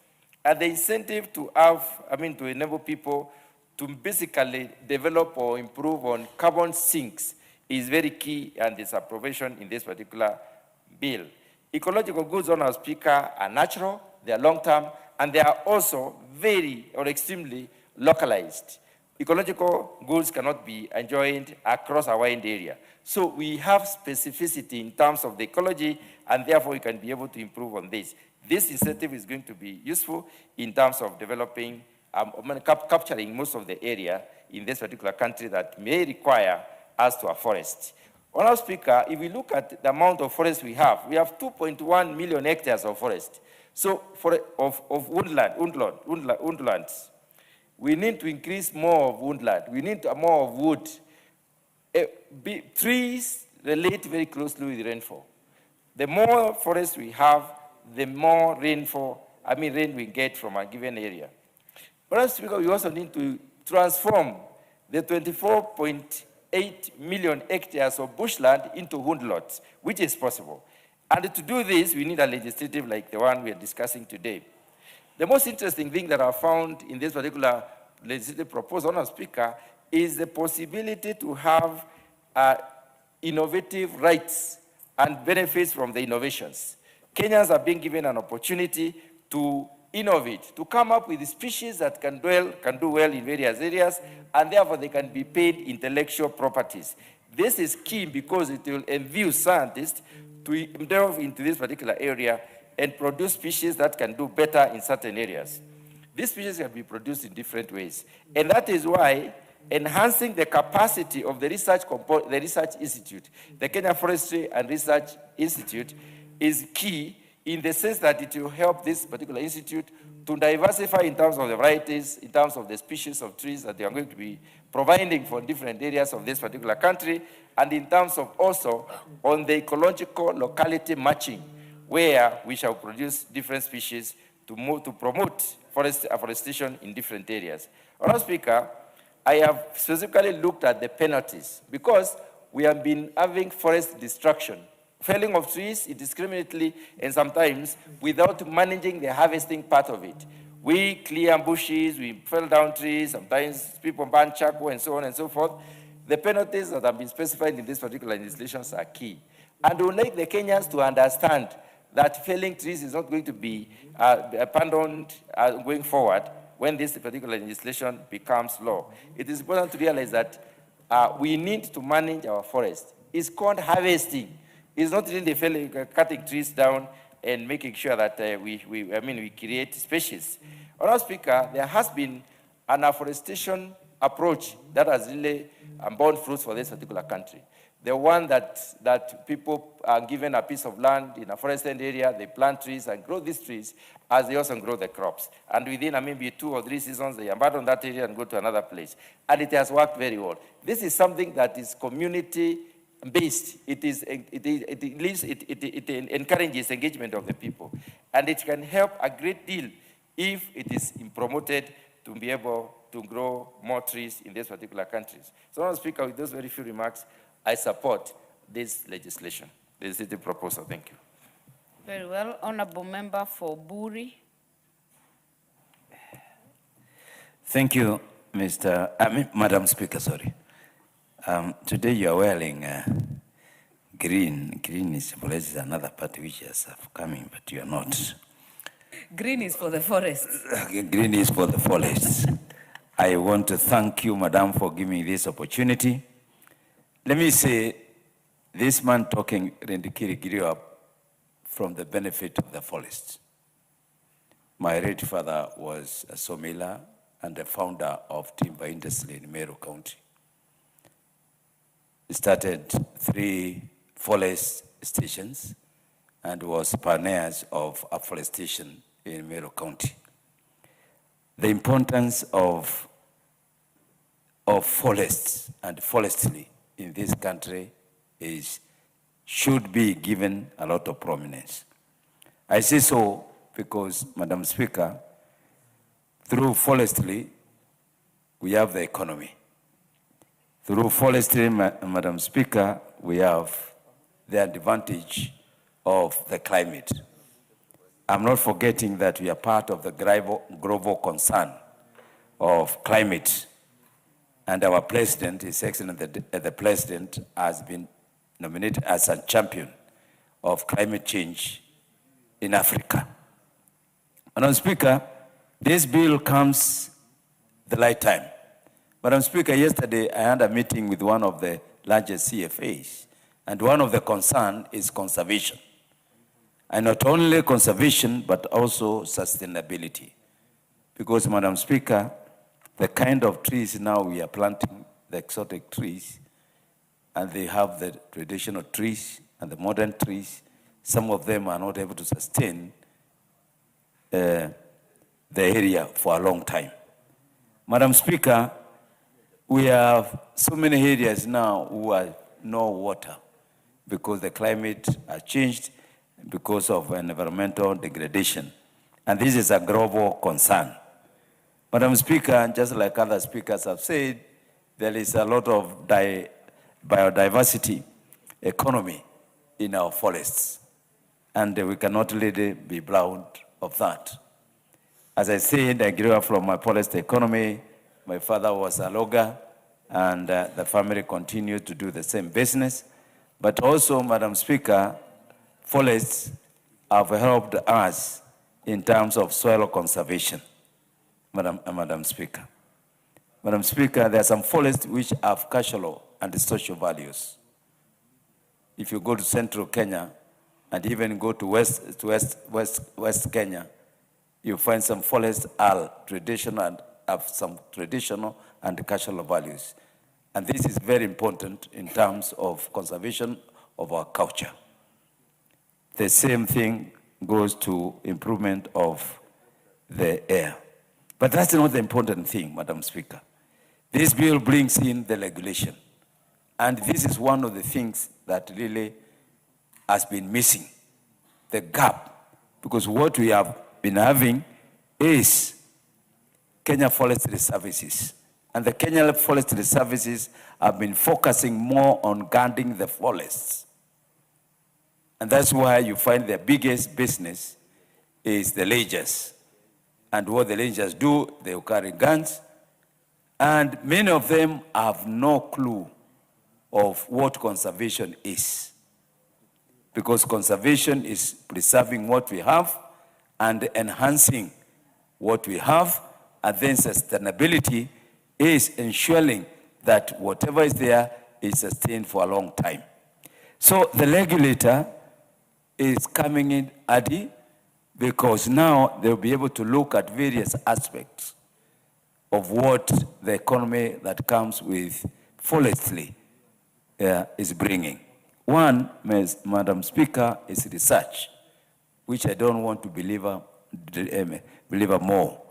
And the incentive to have, to enable people to basically develop or improve on carbon sinks is very key, and is a provision in this particular bill. Ecological goods, on our speaker, are natural, they are long-term, and they are also very or extremely localized. Ecological goods cannot be enjoyed across a wide area. So we have specificity in terms of the ecology, and therefore we can be able to improve on this. This incentive is going to be useful in terms of developing, capturing most of the area in this particular country that may require us to a forest. Honourable Speaker, if we look at the amount of forest we have 2.1 million hectares of forest. So of woodlands. We need to increase more of woodland. We need more of wood. Trees relate very closely with rainfall. The more forest we have, the more rain we get from a given area. But Speaker, we also need to transform the 24.8 million hectares of bushland into woodlots, which is possible. And to do this, we need a legislative like the one we are discussing today. The most interesting thing that I found in this particular legislative proposal, Honorable Speaker, is the possibility to have innovative rights and benefits from the innovations. Kenyans are being given an opportunity to innovate, to come up with species that can do well in various areas, and therefore they can be paid intellectual properties. This is key because it will enable scientists to delve into this particular area and produce species that can do better in certain areas. These species can be produced in different ways. And that is why enhancing the capacity of the research institute, the Kenya Forestry and Research Institute, is key in the sense that it will help this particular institute to diversify in terms of the varieties, in terms of the species of trees that they are going to be providing for different areas of this particular country, and in terms of also on the ecological locality matching, where we shall produce different species to promote afforestation in different areas. Honorable Speaker, I have specifically looked at the penalties because we have been having forest destruction, felling of trees indiscriminately and sometimes without managing the harvesting part of it. We clear bushes, we fell down trees, sometimes people burn charcoal and so on and so forth. The penalties that have been specified in this particular legislation are key. And we would like the Kenyans to understand that felling trees is not going to be abandoned going forward when this particular legislation becomes law. It is important to realize that we need to manage our forest. It's called harvesting. It's not really felling, cutting trees down and making sure that we create species. Honorable Speaker, there has been an afforestation approach that has really borne fruits for this particular country. The one that people are given a piece of land in a forested area, they plant trees and grow these trees as they also grow the crops. And within maybe 2 or 3 seasons, they abandon that area and go to another place. And it has worked very well. This is something that is community-based. It encourages engagement of the people. And it can help a great deal if it is promoted to be able to grow more trees in these particular countries. So, Honorable Speaker, with those very few remarks, I support this legislation, the legislative proposal. Thank you. Very well. Honorable Member for Buri. Thank you, Madam Speaker, sorry. Today you are wearing green. Green is another party which is coming, but you are not. Green is for the forest. Green is for the forest. I want to thank you, Madam, for giving me this opportunity. Let me say, this man talking, Rendikiri, grew up from the benefit of the forest. My late father was a sawmiller and the founder of timber industry in Meru County. He started 3 forest stations and was pioneers of afforestation in Meru County. The importance of forests and forestry in this country should be given a lot of prominence. I say so because, Madam Speaker, through forestry, we have the economy. Through forestry, Madam Speaker, we have the advantage of the climate. I'm not forgetting that we are part of the global concern of climate. And our president, His Excellency the President, has been nominated as a champion of climate change in Africa. Madam Speaker, this bill comes the right time. Madam Speaker, yesterday I had a meeting with one of the largest CFAs, and one of the concerns is conservation. And not only conservation, but also sustainability. Because, Madam Speaker, the kind of trees now we are planting, the exotic trees, and they have the traditional trees and the modern trees, some of them are not able to sustain the area for a long time. Madam Speaker, we have so many areas now who have no water because the climate has changed because of environmental degradation. And this is a global concern. Madam Speaker, just like other speakers have said, there is a lot of biodiversity economy in our forests. And we cannot really be proud of that. As I said, I grew up from my forest economy My father was a logger, and the family continued to do the same business. But also, Madam Speaker, forests have helped us in terms of soil conservation, Madam Speaker. Madam Speaker, there are some forests which have cultural and social values. If you go to central Kenya and even go to west Kenya, you find some forests are traditional and have some traditional and cultural values. And this is very important in terms of conservation of our culture. The same thing goes to improvement of the air. But that's not the important thing, Madam Speaker. This bill brings in the regulation. And this is one of the things that really has been missing, the gap. Because what we have been having is Kenya Forestry Services. And the Kenya Forestry Services have been focusing more on guarding the forests. And that's why you find the biggest business is the rangers. And what the rangers do, they carry guns. And many of them have no clue of what conservation is. Because conservation is preserving what we have and enhancing what we have. And then sustainability is ensuring that whatever is there is sustained for a long time. So the regulator is coming in handy because now they'll be able to look at various aspects of what the economy that comes with forestry is bringing. One, Madam Speaker, is research, which I don't want to belabor more.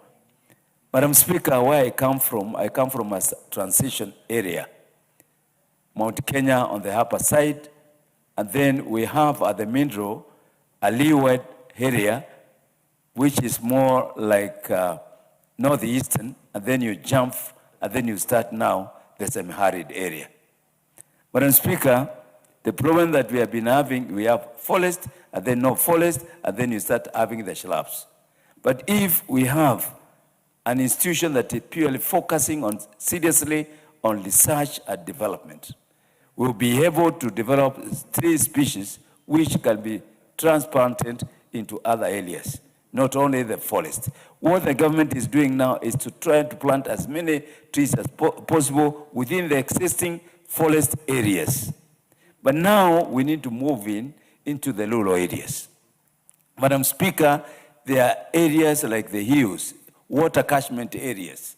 Madam Speaker, where I come from a transition area. Mount Kenya on the upper side, and then we have at the middle a leeward area, which is more like northeastern, and then you jump, and then you start now the semi-arid area. Madam Speaker, the problem that we have been having, we have forest, and then no forest, and then you start having the shrubs. But if we have an institution that is purely focusing on seriously on research and development, we'll be able to develop 3 species which can be transplanted into other areas, not only the forest. What the government is doing now is to try to plant as many trees as possible within the existing forest areas. But now we need to move into the rural areas. Madam Speaker, there are areas like the hills, water catchment areas.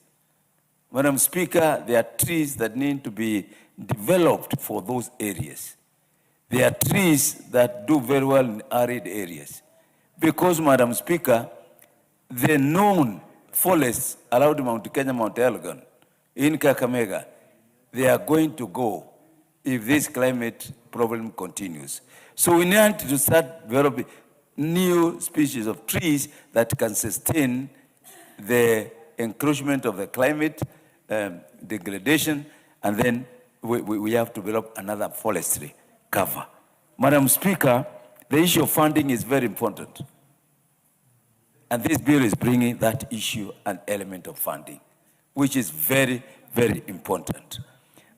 Madam Speaker, there are trees that need to be developed for those areas. There are trees that do very well in arid areas. Because, Madam Speaker, the known forests around Mount Kenya, Mount Elgon, in Kakamega, they are going to go if this climate problem continues. So we need to start developing new species of trees that can sustain the encroachment of the climate, degradation, and then we have to develop another forestry cover. Madam Speaker, the issue of funding is very important. And this bill is bringing that issue and element of funding, which is very, very important.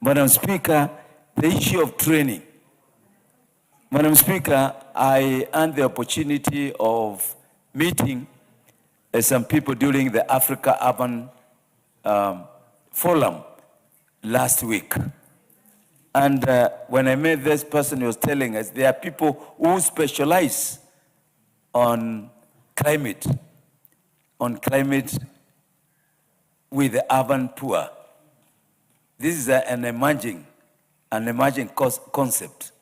Madam Speaker, the issue of training. Madam Speaker, I had the opportunity of meeting some people during the Africa Urban Forum last week. And when I met this person, he was telling us there are people who specialize on climate with the urban poor. This is an emerging concept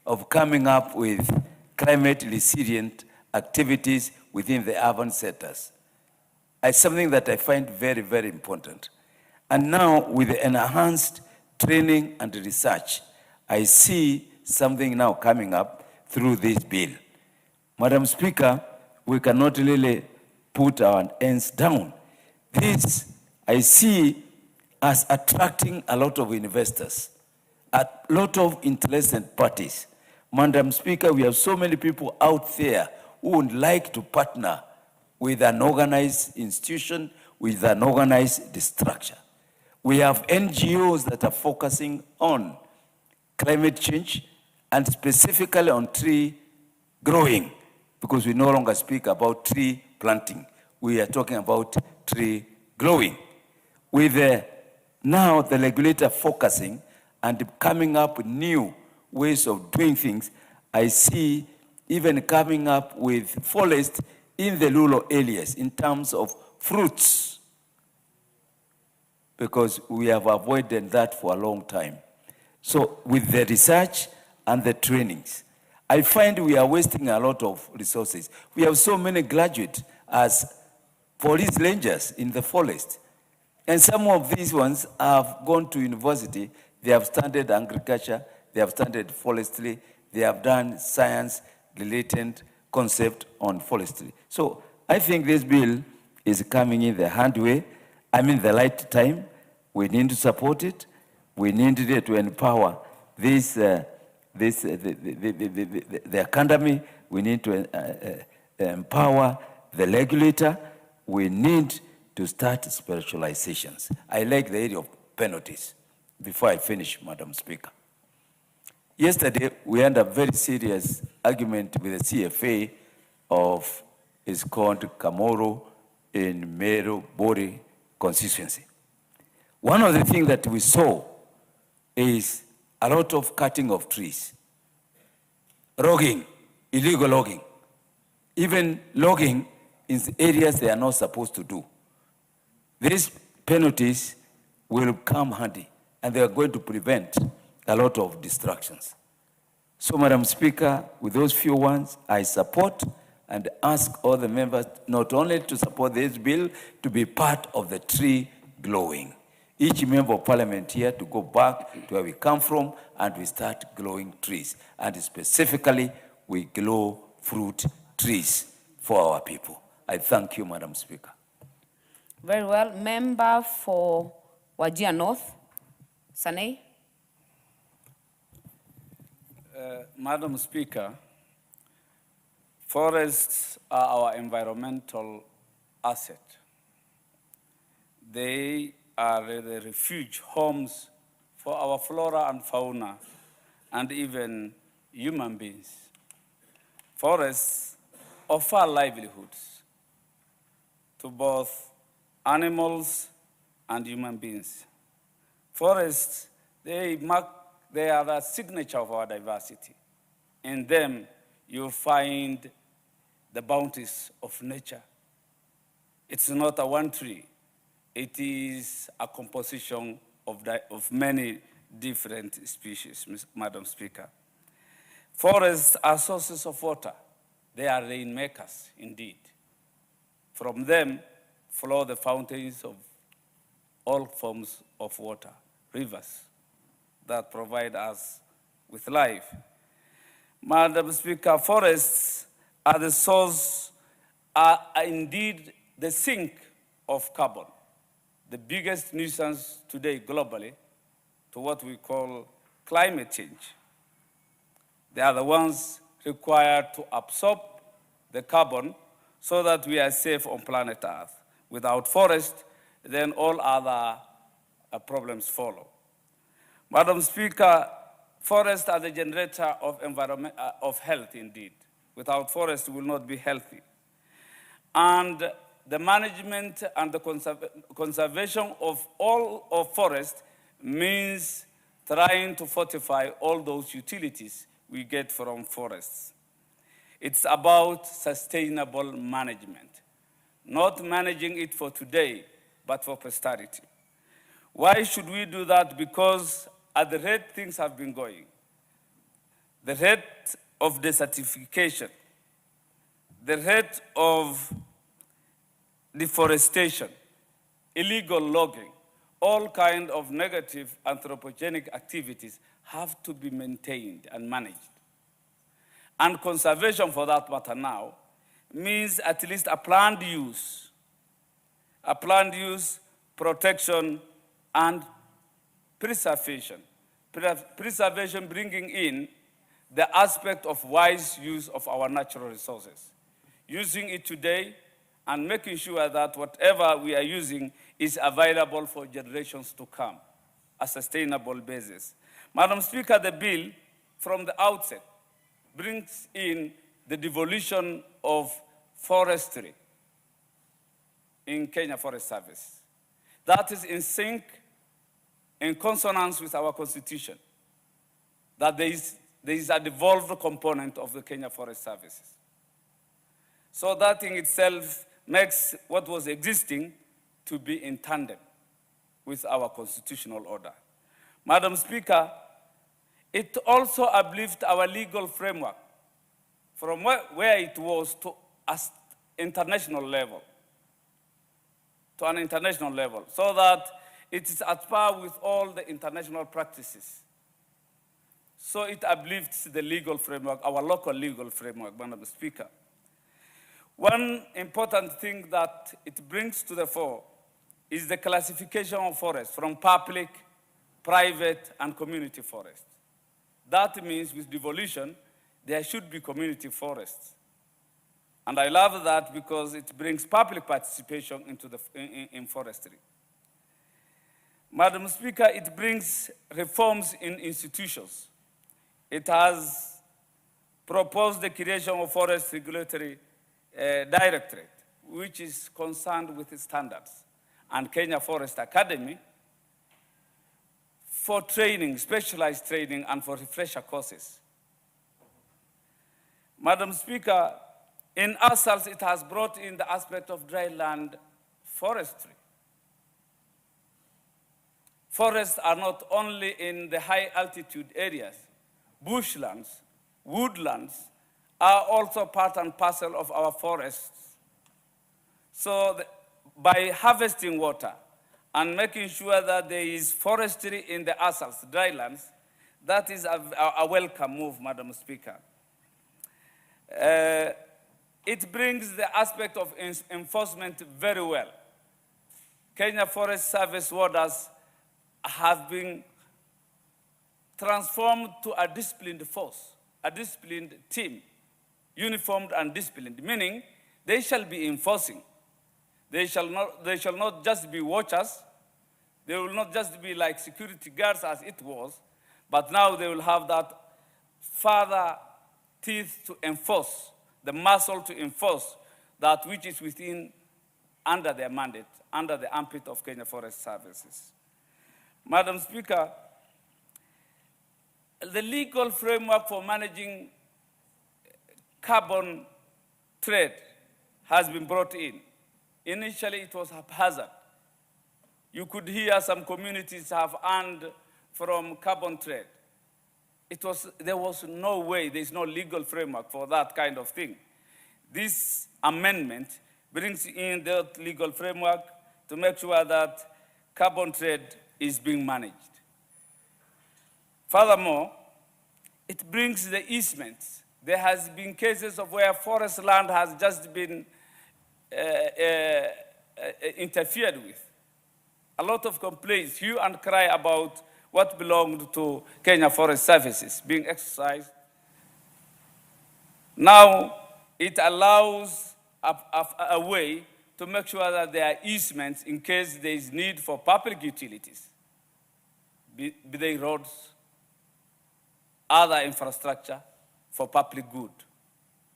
of coming up with climate resilient activities within the urban sectors. It's something that I find very, very important. And now with the enhanced training and research, I see something now coming up through this bill. Madam Speaker, we cannot really put our hands down. This I see as attracting a lot of investors, a lot of interested parties. Madam Speaker, we have so many people out there who would like to partner with an organized institution, with an organized structure. We have NGOs that are focusing on climate change and specifically on tree growing, because we no longer speak about tree planting. We are talking about tree growing. With now the regulator focusing and coming up with new ways of doing things, I see even coming up with forest in the rural areas in terms of fruits, because we have avoided that for a long time. So with the research and the trainings, I find we are wasting a lot of resources. We have so many graduates as police rangers in the forest. And some of these ones have gone to university, they have studied agriculture, they have studied forestry, they have done science-related concept on forestry. So I think this bill is coming in the hand way, the right time. We need to support it. We need to empower the academy. We need to empower the regulator. We need to start specializations. I like the area of penalties. Before I finish, Madam Speaker. Yesterday, we had a very serious argument with the CFA of, it's called Kamoro in Meru Bori constituency. One of the things that we saw is a lot of cutting of trees, logging, illegal logging, even logging in areas they are not supposed to do. These penalties will come handy, and they are going to prevent a lot of distractions. So, Madam Speaker, with those few ones, I support and ask all the members not only to support this bill, to be part of the tree growing. Each member of parliament here to go back to where we come from and we start growing trees. And specifically, we grow fruit trees for our people. I thank you, Madam Speaker. Very well. Member for Wajir North, Sanei. Madam Speaker, forests are our environmental asset. They are the refuge homes for our flora and fauna, and even human beings. Forests offer livelihoods to both animals and human beings. Forests, they are the signature of our diversity. In them, you find the bounties of nature. It's not a one tree. It is a composition of many different species, Madam Speaker. Forests are sources of water. They are rainmakers, indeed. From them flow the fountains of all forms of water, rivers that provide us with life. Madam Speaker, forests are the source, are indeed the sink of carbon, the biggest nuisance today globally to what we call climate change. They are the ones required to absorb the carbon so that we are safe on planet Earth. Without forest, then all other problems follow. Madam Speaker, forests are the generator of health indeed. Without forest, we will not be healthy. And the management and the conservation of all of forest means trying to fortify all those utilities we get from forests. It's about sustainable management, not managing it for today, but for posterity. Why should we do that? Because at the rate things have been going, the rate of desertification, the rate of deforestation, illegal logging, all kinds of negative anthropogenic activities have to be maintained and managed. And conservation, for that matter now, means at least a planned use, protection, and preservation. Preservation bringing in the aspect of wise use of our natural resources. Using it today and making sure that whatever we are using is available for generations to come, a sustainable basis. Madam Speaker, the bill from the outset brings in the devolution of forestry in Kenya Forest Service. That is in sync, in consonance with our constitution, that there is a devolved component of the Kenya Forest Services. So that in itself makes what was existing to be in tandem with our constitutional order. Madam Speaker, it also uplifts our legal framework from where it was to an international level, so that it is at par with all the international practices. So it uplifts the legal framework, our local legal framework, Madam Speaker. One important thing that it brings to the fore is the classification of forests from public, private, and community forests. That means with devolution, there should be community forests. And I love that because it brings public participation into in forestry. Madam Speaker, it brings reforms in institutions. It has proposed the creation of Forest Regulatory Directorate, which is concerned with standards, and Kenya Forest Academy for training, specialized training, and for refresher courses. Madam Speaker, in ourselves, it has brought in the aspect of dry land forestry. Forests are not only in the high altitude areas. Bushlands, woodlands are also part and parcel of our forests. So by harvesting water and making sure that there is forestry in the ourselves, drylands, that is a welcome move, Madam Speaker. It brings the aspect of enforcement very well. Kenya Forest Service warders have been transformed to a disciplined force, a disciplined team, uniformed and disciplined, meaning they shall be enforcing. They shall not just be watchers. They will not just be like security guards as it was, but now they will have that further teeth to enforce, the muscle to enforce that which is within, under their mandate, under the armpit of Kenya Forest Services. Madam Speaker, the legal framework for managing carbon trade has been brought in. Initially, it was haphazard. You could hear some communities have earned from carbon trade. There was no way, there's no legal framework for that kind of thing. This amendment brings in the legal framework to make sure that carbon trade is being managed. Furthermore, it brings the easements. There has been cases of where forest land has just been interfered with. A lot of complaints, hue and cry about what belonged to Kenya Forest Services being exercised. Now, it allows a way to make sure that there are easements in case there is need for public utilities, be they roads, other infrastructure for public good,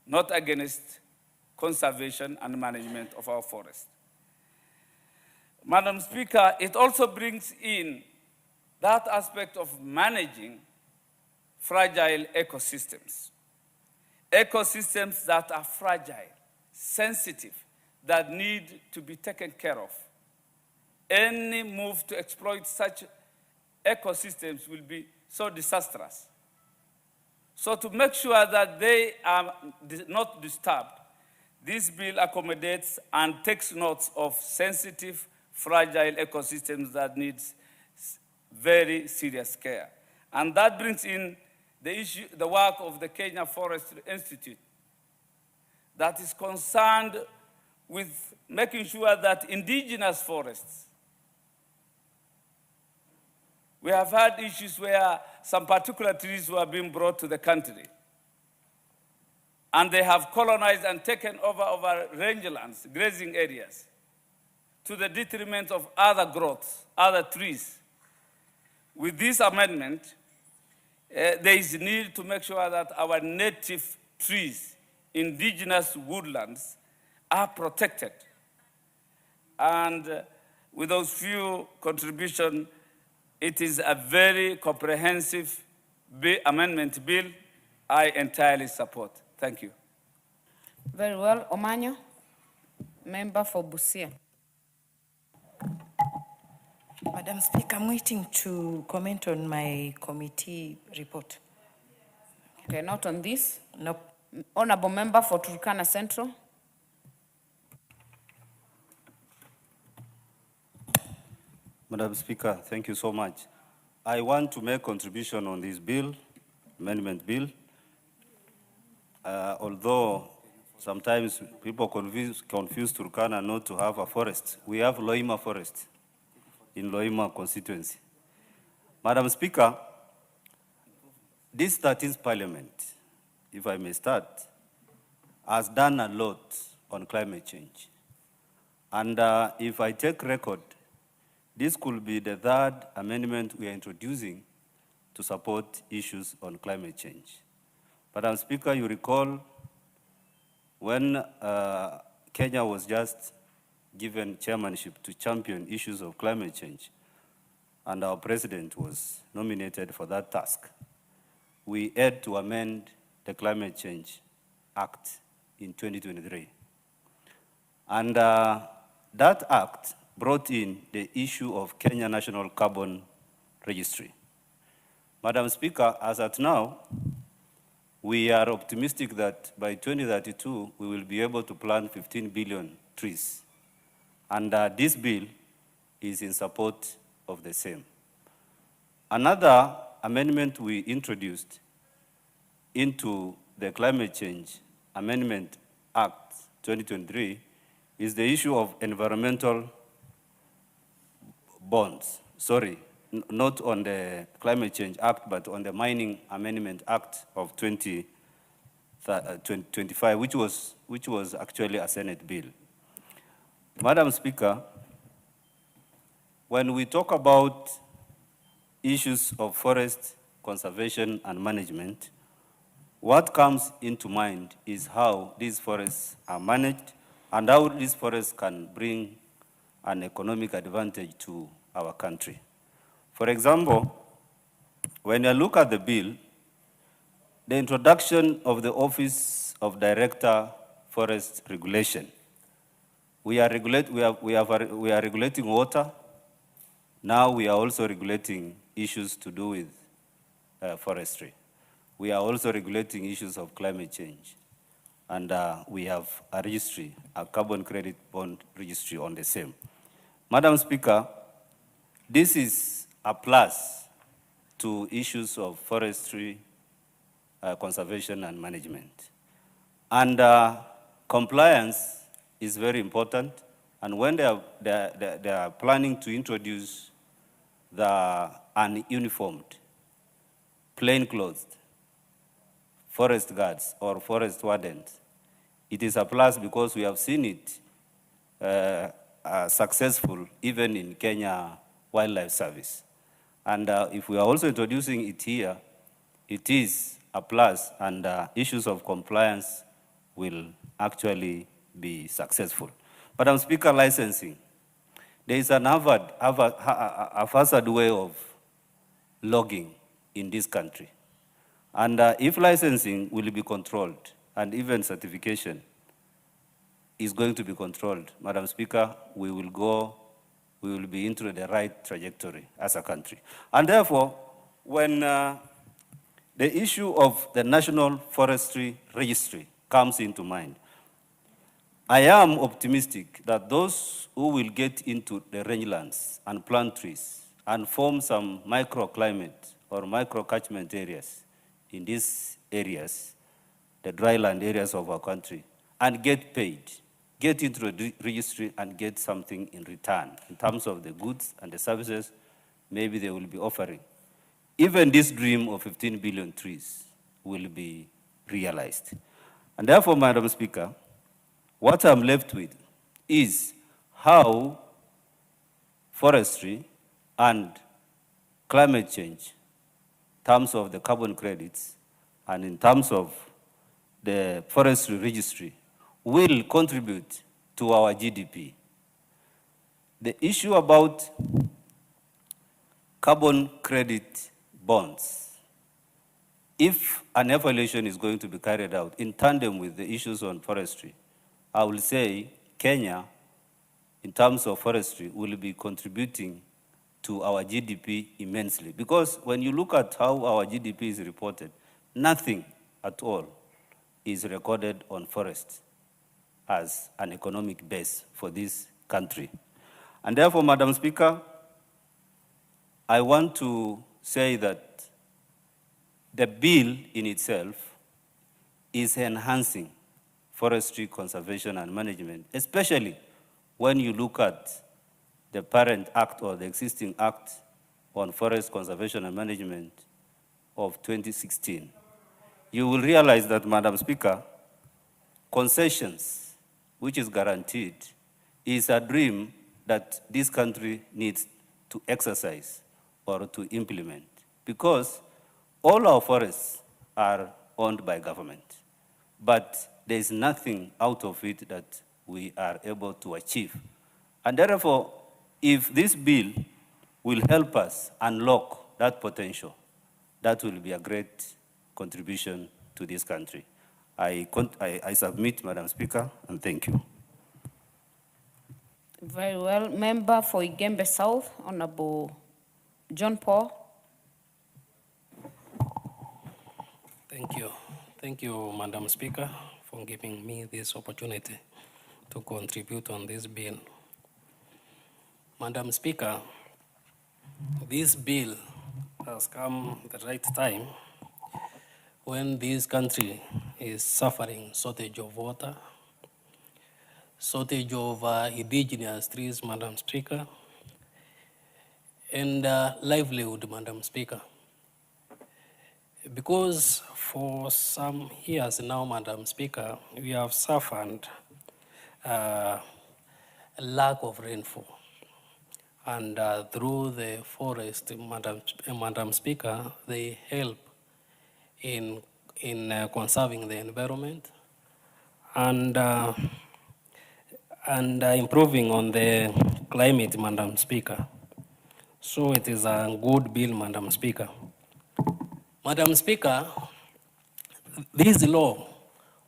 not against conservation and management of our forests. Madam Speaker, it also brings in that aspect of managing fragile ecosystems. Ecosystems that are fragile, sensitive, that need to be taken care of. Any move to exploit such ecosystems will be so disastrous. So to make sure that they are not disturbed, this bill accommodates and takes notes of sensitive, fragile ecosystems that needs very serious care. And that brings in the work of the Kenya Forestry Institute that is concerned with making sure that indigenous forests, we have had issues where some particular trees were being brought to the country. and they have colonized and taken over rangelands, grazing areas, to the detriment of other growths, other trees. With this amendment, there is need to make sure that our native trees, indigenous woodlands, are protected. And with those few contributions, it is a very comprehensive amendment bill I entirely support. Thank you. Very well. Omanyo, member for Busia. Madam Speaker, I'm waiting to comment on my committee report. Okay, not on this? Nope. Honorable member for Turkana Central. Madam Speaker, thank you so much. I want to make contribution on this bill, amendment bill. Although sometimes people confuse Turkana not to have a forest. We have Loima Forest in Loima constituency. Madam Speaker, this 13th Parliament, if I may start, has done a lot on climate change. And if I take record, this could be the third amendment we are introducing to support issues on climate change. Madam Speaker, you recall when Kenya was just given chairmanship to champion issues of climate change, and our president was nominated for that task, we had to amend the Climate Change Act in 2023. And that act brought in the issue of Kenya National Carbon Registry. Madam Speaker, as at now, we are optimistic that by 2032, we will be able to plant 15 billion trees. And this bill is in support of the same. Another amendment we introduced into the Climate Change Amendment Act 2023 is the issue of environmental bonds. Sorry, not on the Climate Change Act, but on the Mining Amendment Act of 2025, which was actually a Senate bill. Madam Speaker, when we talk about issues of forest conservation and management, what comes into mind is how these forests are managed and how these forests can bring an economic advantage to our country. For example, when you look at the bill, the introduction of the Office of Director Forest Regulation, we are regulating water. Now we are also regulating issues to do with forestry. We are also regulating issues of climate change. And we have a registry, a carbon credit bond registry on the same. Madam Speaker, this is a plus to issues of forestry, conservation and management. And compliance is very important. And when they are planning to introduce the ununiformed, plainclothes forest guards or forest wardens, it is a plus because we have seen it successful even in Kenya Wildlife Service. And if we are also introducing it here, it is a plus, and issues of compliance will actually be successful. Madam Speaker, licensing. There is an haphazard way of logging in this country. And if licensing will be controlled, and even certification is going to be controlled, Madam Speaker, we will be into the right trajectory as a country. And therefore, when the issue of the National Forestry Registry comes into mind, I am optimistic that those who will get into the rangelands and plant trees and form some microclimate or micro-catchment areas in these areas, the dryland areas of our country, and get paid, get into the registry and get something in return in terms of the goods and the services maybe they will be offering. Even this dream of 15 billion trees will be realized. And therefore, Madam Speaker, what I'm left with is how forestry and climate change, in terms of the carbon credits and in terms of the forestry registry, will contribute to our GDP. The issue about carbon credit bonds, if an evaluation is going to be carried out in tandem with the issues on forestry, I will say Kenya, in terms of forestry, will be contributing to our GDP immensely. Because when you look at how our GDP is reported, nothing at all is recorded on forest as an economic base for this country. And therefore, Madam Speaker, I want to say that the bill in itself is enhancing forestry conservation and management, especially when you look at the parent act or the existing act on forest conservation and management of 2016. You will realize that, Madam Speaker, concessions, which is guaranteed, is a dream that this country needs to exercise or to implement, because all our forests are owned by government, but there is nothing out of it that we are able to achieve. And therefore, if this bill will help us unlock that potential, that will be a great contribution to this country. I submit, Madam Speaker, and thank you. Very well. Member for Igembe South, Honorable John Paul. Thank you. Thank you, Madam Speaker, for giving me this opportunity to contribute on this bill. Madam Speaker, this bill has come at the right time when this country is suffering shortage of water, shortage of indigenous trees, Madam Speaker, and livelihood, Madam Speaker. Because for some years now, Madam Speaker, we have suffered a lack of rainfall. And through the forest, Madam Speaker, they help in conserving the environment and improving on the climate, Madam Speaker. So it is a good bill, Madam Speaker. Madam Speaker, this law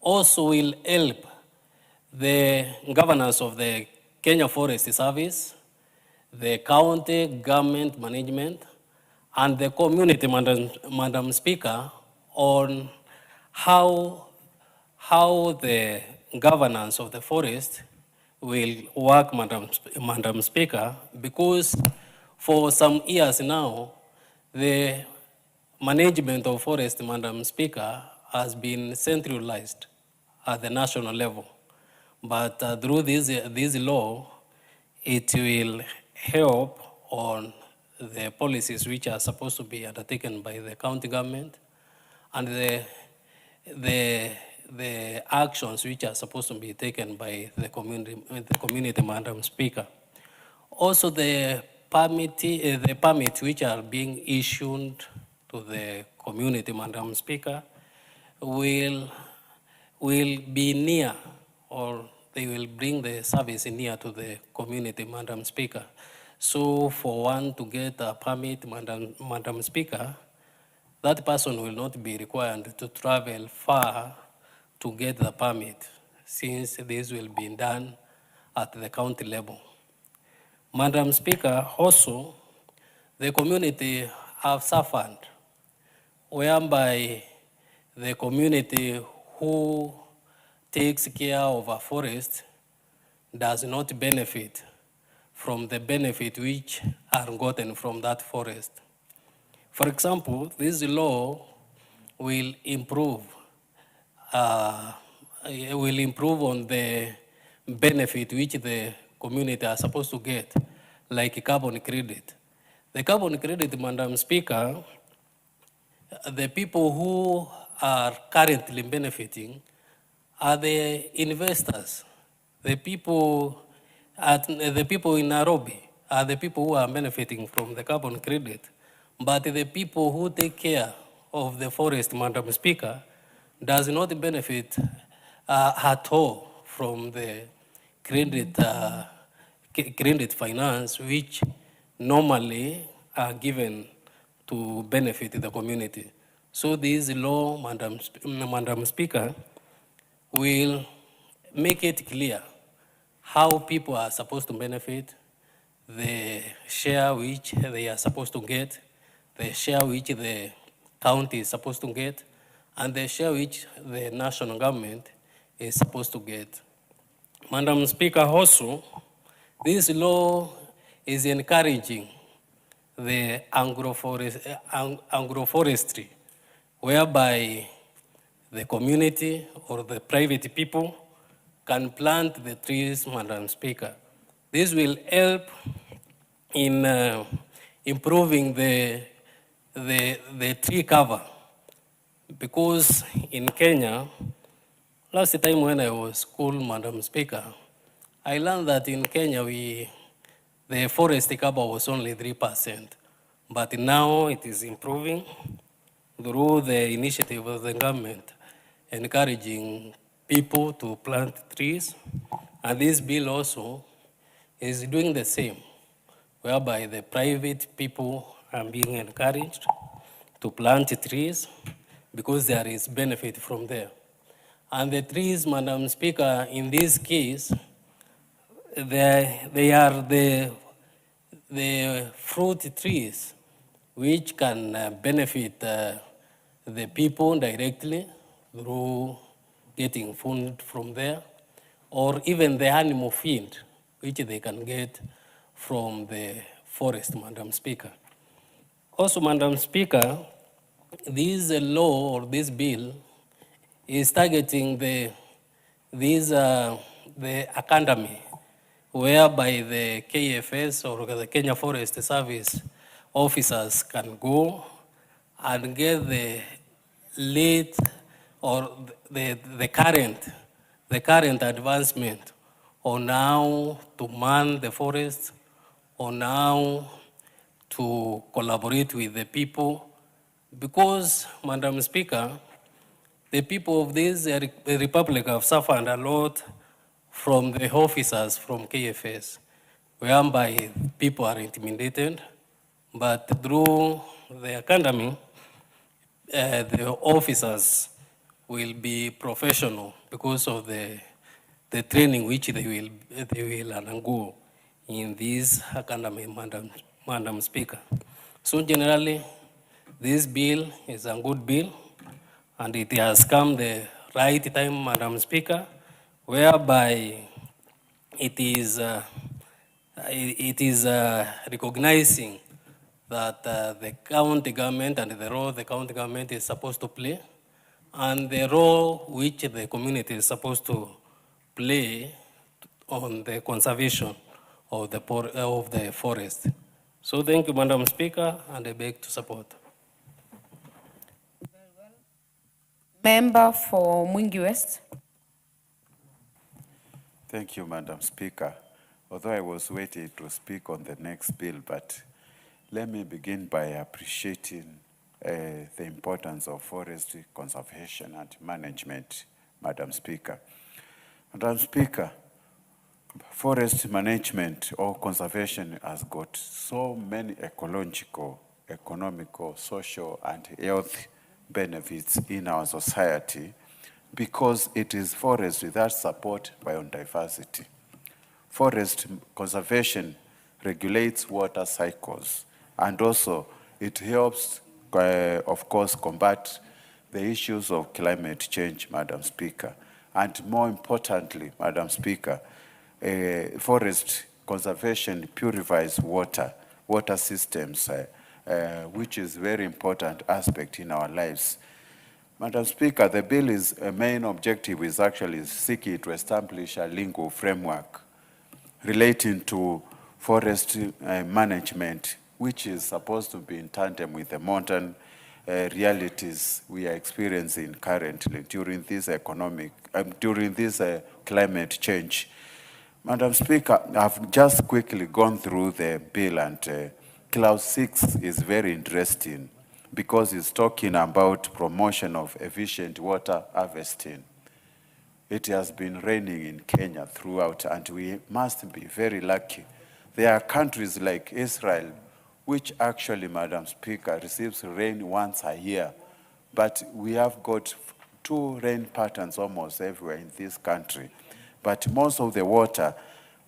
also will help the governance of the Kenya Forest Service, the county government management, and the community, Madam Speaker, on how the governance of the forest will work, Madam Speaker, because for some years now, the management of forest, Madam Speaker, has been centralized at the national level. But through this law, it will help on the policies which are supposed to be undertaken by the county government and the actions which are supposed to be taken by the community, Madam Speaker. Also, the permits which are issued to the community, Madam Speaker, will be near, or they will bring the service near to the community, Madam Speaker. So for one to get a permit, Madam Speaker, that person will not be required to travel far to get the permit, since this will be done at the county level. Madam Speaker, also, the community have suffered, whereby the community who takes care of a forest does not benefit from the benefit which are gotten from that forest. For example, this law will improve on the benefit which the community are supposed to get, like carbon credit. The carbon credit, Madam Speaker, the people who are currently benefiting are the investors, the people in Nairobi, are the people who are benefiting from the carbon credit. But the people who take care of the forest, Madam Speaker, does not benefit at all from the credit finance, which normally are given to benefit the community. So this law, Madam Speaker, will make it clear how people are supposed to benefit, the share which they are supposed to get, the share which the county is supposed to get, and the share which the national government is supposed to get. Madam Speaker, also, this law is encouraging the agroforestry, whereby the community or the private people can plant the trees, Madam Speaker. This will help in improving the tree cover, because in Kenya, last time when I was school, Madam Speaker, I learned that in Kenya the forest cover was only 3%, but now it is improving through the initiative of the government, encouraging people to plant trees. And this bill also is doing the same, whereby the private people are being encouraged to plant trees because there is benefit from there. And the trees, Madam Speaker, in this case, they are the fruit trees which can benefit the people directly through getting food from there, or even the animal feed which they can get from the forest, Madam Speaker. Also, Madam Speaker, this law or this bill is targeting the academy, whereby the KFS or the Kenya Forest Service officers can go and get the late or the current advancement on how to man the forest, on how to collaborate with the people. Because, Madam Speaker, the people of this republic have suffered a lot from the officers from KFS, whereby people are intimidated, but through the academy, the officers will be professional because of the training which they will undergo in this academy, Madam Speaker. So generally, this bill is a good bill, and it has come the right time, Madam Speaker, whereby it is recognizing that the county government and the role the county government is supposed to play, and the role which the community is supposed to play on the conservation of the forest. So thank you, Madam Speaker, and I beg to support. Member for Mwingi West. Thank you, Madam Speaker. Although I was waiting to speak on the next bill, but let me begin by appreciating the importance of forest conservation and management, Madam Speaker. Madam Speaker, forest management or conservation has got so many ecological, economical, social, and health benefits in our society because it is forestry that support biodiversity. Forest conservation regulates water cycles, and also it helps, of course, combat the issues of climate change, Madam Speaker. And more importantly, Madam Speaker, forest conservation purifies water systems, which is a very important aspect in our lives. Madam Speaker, the bill's main objective is actually seeking to establish a legal framework relating to forest management, which is supposed to be in tandem with the modern realities we are experiencing currently during this climate change. Madam Speaker, I've just quickly gone through the bill, and Clause 6 is very interesting because it's talking about promotion of efficient water harvesting. It has been raining in Kenya throughout, and we must be very lucky. There are countries like Israel, which actually, Madam Speaker, receives rain once a year. But we have got 2 rain patterns almost everywhere in this country. But most of the water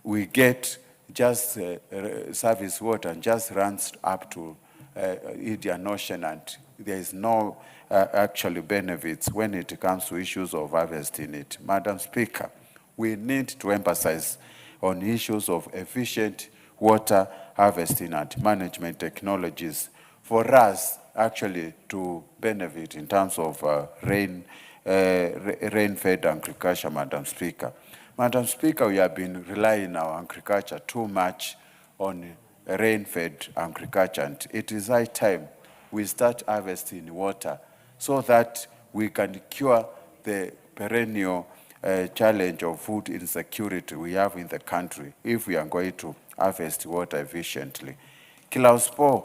we get just surface water and just runs up to Indian Ocean, and there is no actually benefits when it comes to issues of harvesting it. Madam Speaker, we need to emphasize on issues of efficient water harvesting and management technologies for us actually to benefit in terms of rain-fed agriculture, Madam Speaker. Madam Speaker, we have been relying our agriculture too much on rain-fed agriculture, and it is high time we start harvesting water so that we can cure the perennial challenge of food insecurity we have in the country if we are going to harvest water efficiently. Clause 4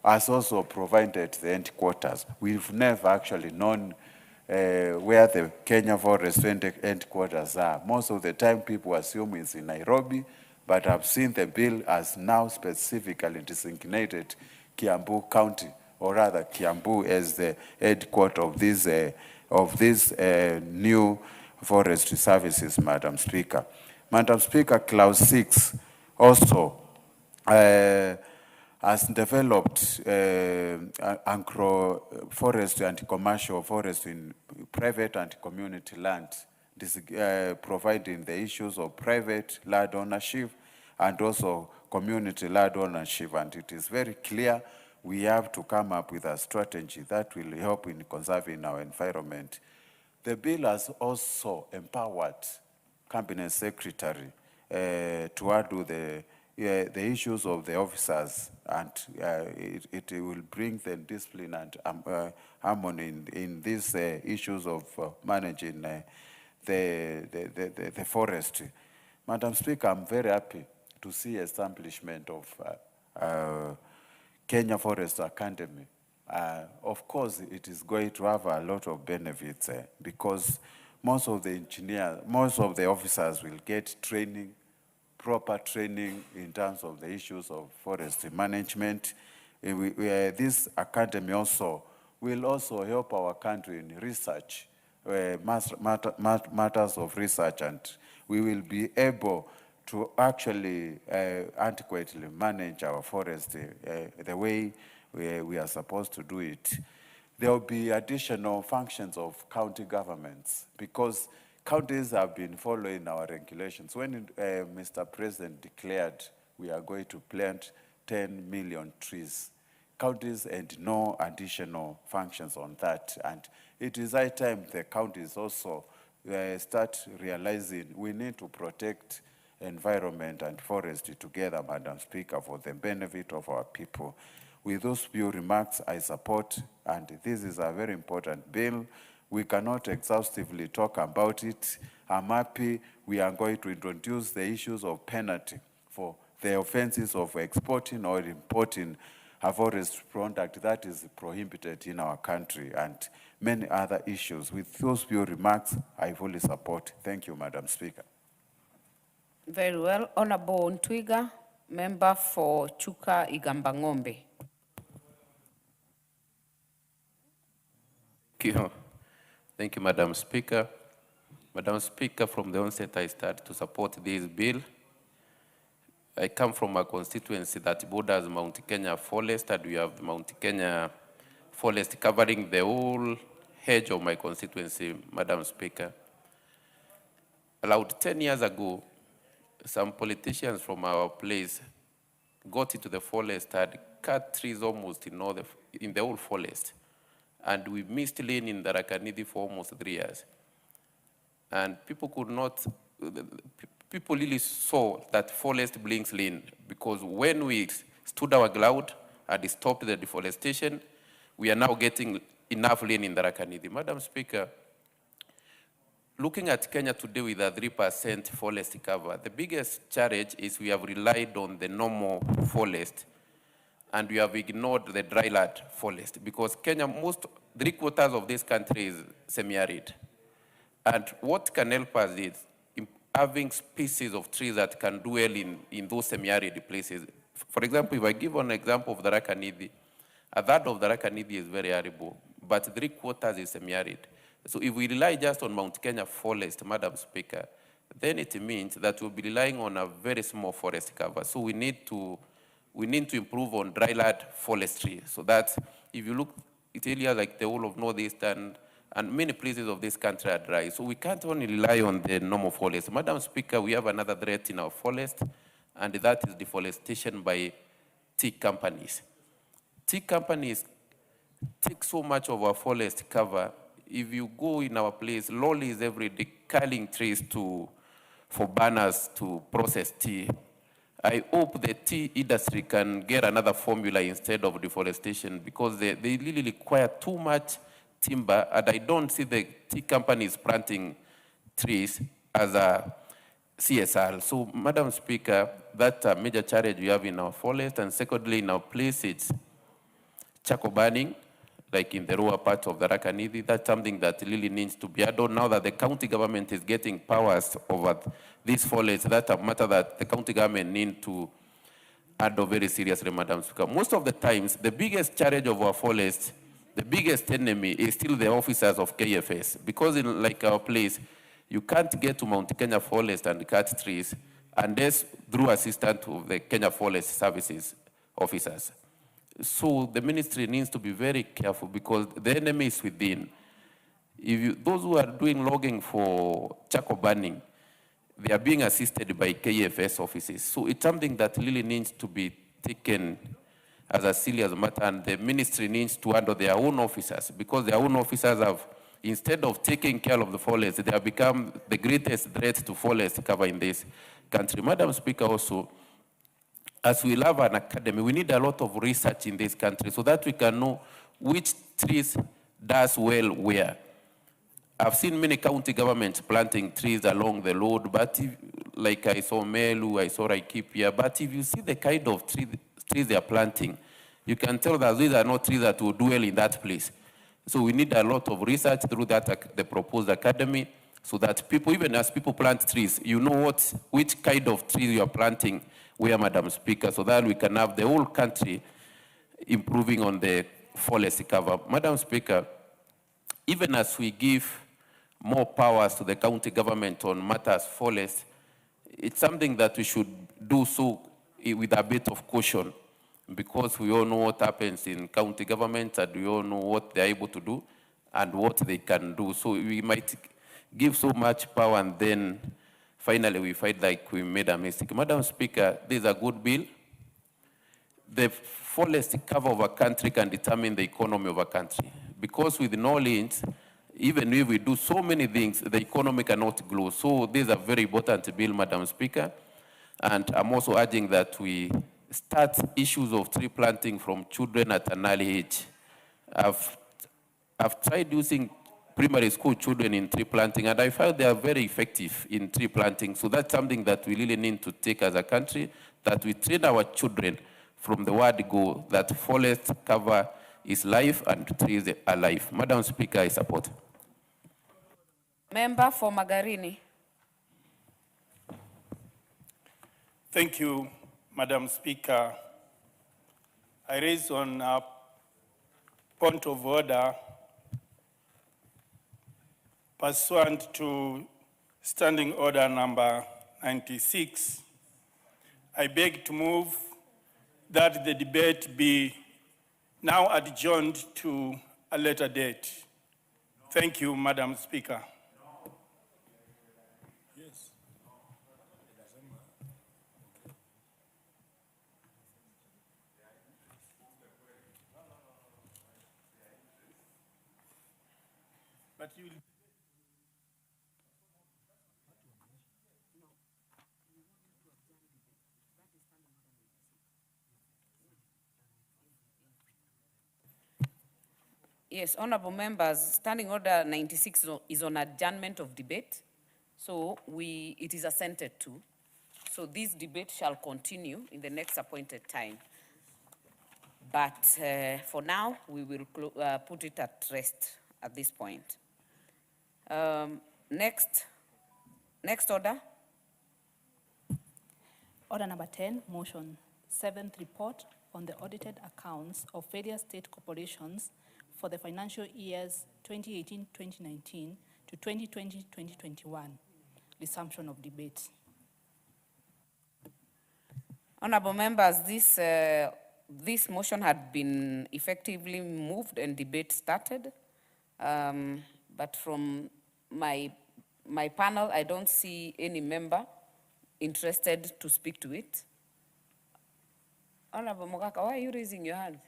has also provided the headquarters. We've never actually known where the Kenya Forest headquarters are. Most of the time people assume it's in Nairobi, but I've seen the bill as now specifically designated Kiambu County, or rather Kiambu as the headquarters of this new forestry services, Madam Speaker. Madam Speaker, Clause 6 also has developed agroforestry and commercial forestry in private and community land, providing the issues of private land ownership and also community land ownership. And it is very clear we have to come up with a strategy that will help in conserving our environment. The bill has also empowered Cabinet Secretary to handle the issues of the officers, and it will bring the discipline and harmony in these issues of managing the forestry. Madam Speaker, I'm very happy to see establishment of Kenya Forest Academy. Of course, it is going to have a lot of benefits because most of the engineers, most of the officers will get training, proper training in terms of the issues of forestry management. This academy also will also help our country in research, matters of research, and we will be able to actually adequately manage our forestry the way we are supposed to do it. There will be additional functions of county governments because counties have been following our regulations. When Mr. President declared we are going to plant 10 million trees, counties had no additional functions on that. And it is high time the counties also start realizing we need to protect environment and forestry together, Madam Speaker, for the benefit of our people. With those few remarks, I support, and this is a very important bill. We cannot exhaustively talk about it. I'm happy we are going to introduce the issues of penalty for the offenses of exporting or importing a forest product that is prohibited in our country, and many other issues. With those few remarks, I fully support. Thank you, Madam Speaker. Very well. Honorable Ntwiga, member for Chuka Igambangombe. Thank you, Madam Speaker. Madam Speaker, from the onset I started to support this bill. I come from a constituency that borders Mount Kenya Forest, and we have Mount Kenya Forest covering the whole hedge of my constituency, Madam Speaker. About 10 years ago, some politicians from our place got into the forest and cut trees almost in the whole forest. And we missed lane in the Rakanidi for almost 3 years. And people could not, people really saw that forest blinks lane, because when we stood our ground and stopped the deforestation, we are now getting enough land in Tharaka Nithi. Madam Speaker, looking at Kenya today with a 3% forest cover, the biggest challenge is we have relied on the normal forest and we have ignored the dryland forest because Kenya, 3/4 of this country is semi-arid. And what can help us is having species of trees that can do well in those semi-arid places. For example, if I give an example of the Tharaka Nithi, a third of the Tharaka Nithi is very arable, but 3/4 is semi-arid. So if we rely just on Mount Kenya forest, Madam Speaker, then it means that we'll be relying on a very small forest cover. So we need to improve on dryland forestry so that if you look at areas like the whole of Northeastern and many places of this country are dry. So we can't only rely on the normal forest. Madam Speaker, we have another threat in our forest, and that is deforestation by tea companies. Tea companies take so much of our forest cover. If you go in our place, lorries every day culling trees for burners to process tea. I hope the tea industry can get another formula instead of deforestation because they really require too much timber, and I don't see the tea companies planting trees as a CSR. So, Madam Speaker, that's a major challenge we have in our forest, and secondly, in our place, it's charcoal burning, like in the lower part of the Tharaka Nithi. That's something that really needs to be added. Now that the county government is getting powers over these forests, that's a matter that the county government needs to handle very seriously, Madam Speaker. Most of the times, the biggest challenge of our forests, the biggest enemy is still the officers of KFS, because in like our place, you can't get to Mount Kenya Forest and cut trees unless through assistance of the Kenya Forest Services officers. So the ministry needs to be very careful because the enemy is within. Those who are doing logging for charcoal burning, they are being assisted by KFS offices. So it's something that really needs to be taken as a serious matter, and the ministry needs to handle their own officers because their own officers have, instead of taking care of the forest, they have become the greatest threat to forest cover in this country. Madam Speaker, also, as we have an academy, we need a lot of research in this country so that we can know which trees does well where. I've seen many county governments planting trees along the road, but like I saw Melu, I saw Laikipia, but if you see the kind of trees they are planting, you can tell that these are not trees that will do well in that place. So we need a lot of research through that, the proposed academy, so that people, even as people plant trees, you know which kind of trees you are planting where, Madam Speaker, so that we can have the whole country improving on the forest cover. Madam Speaker, even as we give more powers to the county government on matters forest, it's something that we should do so with a bit of caution, because we all know what happens in county government and we all know what they're able to do and what they can do. So we might give so much power and then finally we find like we made a mistake. Madam Speaker, this is a good bill. The forest cover of a country can determine the economy of a country, because with no lands, even if we do so many things, the economy cannot grow. So this is a very important bill, Madam Speaker. And I'm also urging that we start issues of tree planting from children at an early age. I've tried using primary school children in tree planting, and I found they are very effective in tree planting. So that's something that we really need to take as a country, that we train our children from the word go, that forest cover is life and trees are life. Madam Speaker, I support. Member for Magarini. Thank you, Madam Speaker. I raise on a point of order pursuant to Standing Order number 96. I beg to move that the debate be now adjourned to a later date. Thank you, Madam Speaker. But you will... Yes, honorable members, Standing Order 96 is on adjournment of debate. So it is assented to. So this debate shall continue in the next appointed time. But for now, we will put it at rest at this point. Next order. Order number 10, motion. 7th report on the audited accounts of various state corporations for the financial years 2018-2019 to 2020-2021. Resumption of debate. Honorable members, this motion had been effectively moved and debate started. But from my panel, I don't see any member interested to speak to it. Honorable Mogaka, why are you raising your hand?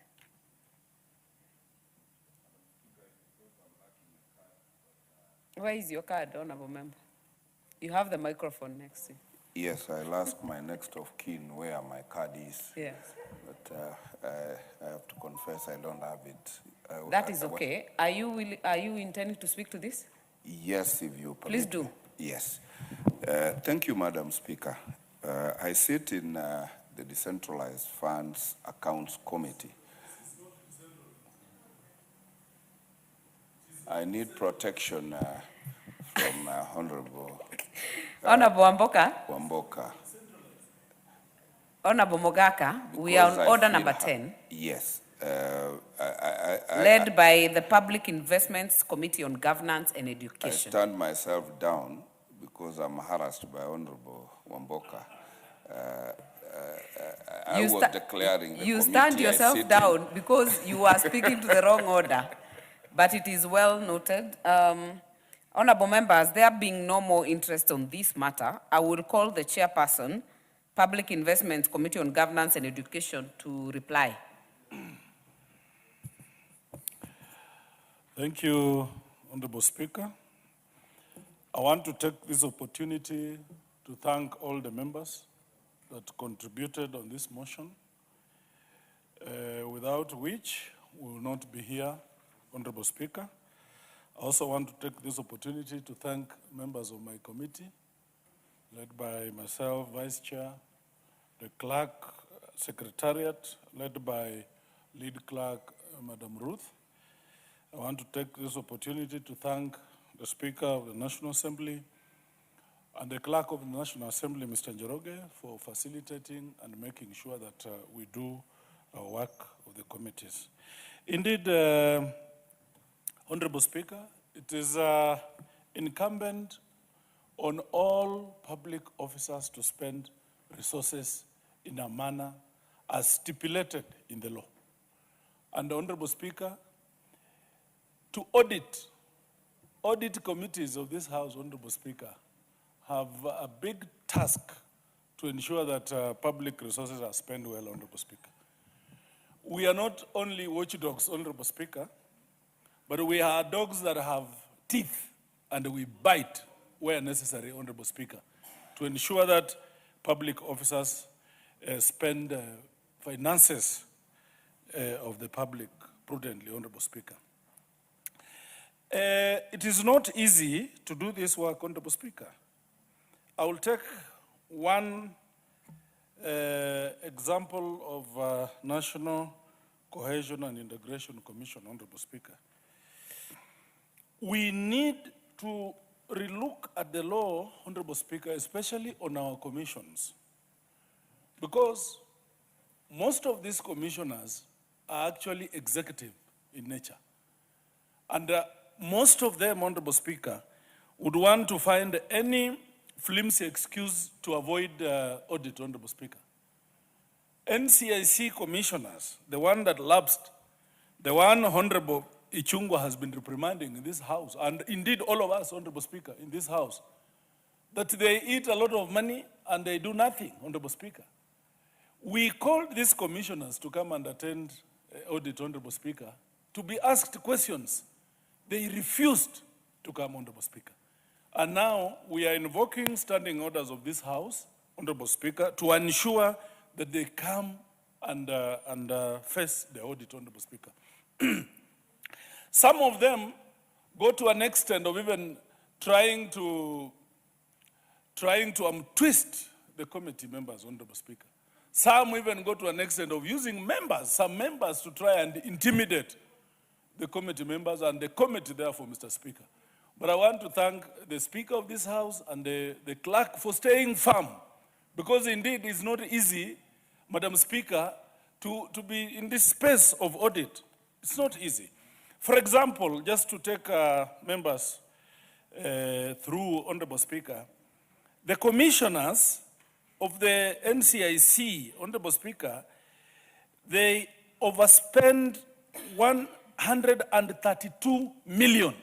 Where is your card, honorable member? You have the microphone next to you. Yes, I'll ask my next of kin where my card is. Yes. But I have to confess I don't have it. That is okay. Are you intending to speak to this? Yes, if you permit. Please do. Yes. Thank you, Madam Speaker. I sit in the Decentralized Funds Accounts Committee. I need protection from Honorable Wamboka. Wamboka. Honorable Mogaka, we are on order number 10. Yes. Led by the Public Investments Committee on Governance and Education. I stand myself down because I'm harassed by Honorable Wamboka. I was declaring the You stand yourself down because you are speaking to the wrong order, but it is well noted. Honorable members, there being no more interest on this matter, I will call the chairperson, Public Investments Committee on Governance and Education, to reply. Thank you, Honorable Speaker. I want to take this opportunity to thank all the members that contributed on this motion, without which we will not be here, Honorable Speaker. I also want to take this opportunity to thank members of my committee, led by myself, Vice Chair, the Clerk, Secretariat, led by Lead Clerk, Madam Ruth. I want to take this opportunity to thank the Speaker of the National Assembly and the Clerk of the National Assembly, Mr. Njoroge, for facilitating and making sure that we do our work of the committees. Indeed, Honorable Speaker, it is incumbent on all public officers to spend resources in a manner as stipulated in the law. And Honorable Speaker, to audit committees of this House, Honorable Speaker, have a big task to ensure that public resources are spent well, Honorable Speaker. We are not only watchdogs, Honorable Speaker, but we are dogs that have teeth and we bite where necessary, Honorable Speaker, to ensure that public officers spend finances of the public prudently, Honorable Speaker. It is not easy to do this work, Honorable Speaker. I will take one example of National Cohesion and Integration Commission, Honorable Speaker. We need to relook at the law, Honorable Speaker, especially on our commissions, because most of these commissioners are actually executive in nature. And most of them, Honorable Speaker, would want to find any flimsy excuse to avoid audit, Honorable Speaker. NCIC commissioners, the one that lapsed, the one Honorable Ichungwa has been reprimanding in this House, and indeed all of us, Honorable Speaker, in this House, that they eat a lot of money and they do nothing, Honorable Speaker. We called these commissioners to come and attend audit, Honorable Speaker, to be asked questions. They refused to come, Honorable Speaker. And now we are invoking standing orders of this House, Honorable Speaker, to ensure that they come and face the audit, Honorable Speaker. Some of them go to an extent of even trying to twist the committee members, Honorable Speaker. Some even go to an extent of using some members to try and intimidate the committee members and the committee therefore, Mr. Speaker. But I want to thank the Speaker of this House and the clerk for staying firm, because indeed it's not easy, Madam Speaker, to be in this space of audit. It's not easy. For example, just to take members through, Honorable Speaker, the commissioners of the NCIC, Honorable Speaker, they overspend 132 million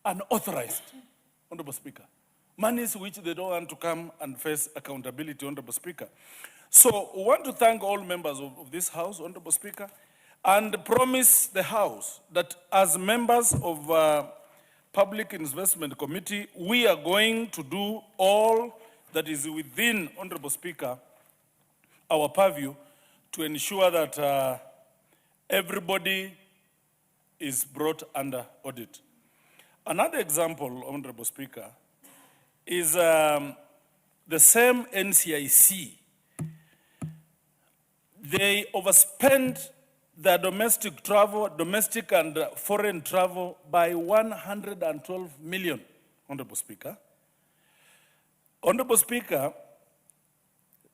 unauthorized, Honorable Speaker. Monies which they don't want to come and face accountability, Honorable Speaker. So we want to thank all members of this House, Honorable Speaker, and promise the House that as members of Public Investment Committee, we are going to do all that is within, Honorable Speaker, our purview to ensure that everybody is brought under audit. Another example, Honorable Speaker, is the same NCIC. They overspend their domestic travel, domestic and foreign travel by 112 million, Honorable Speaker. Honorable Speaker,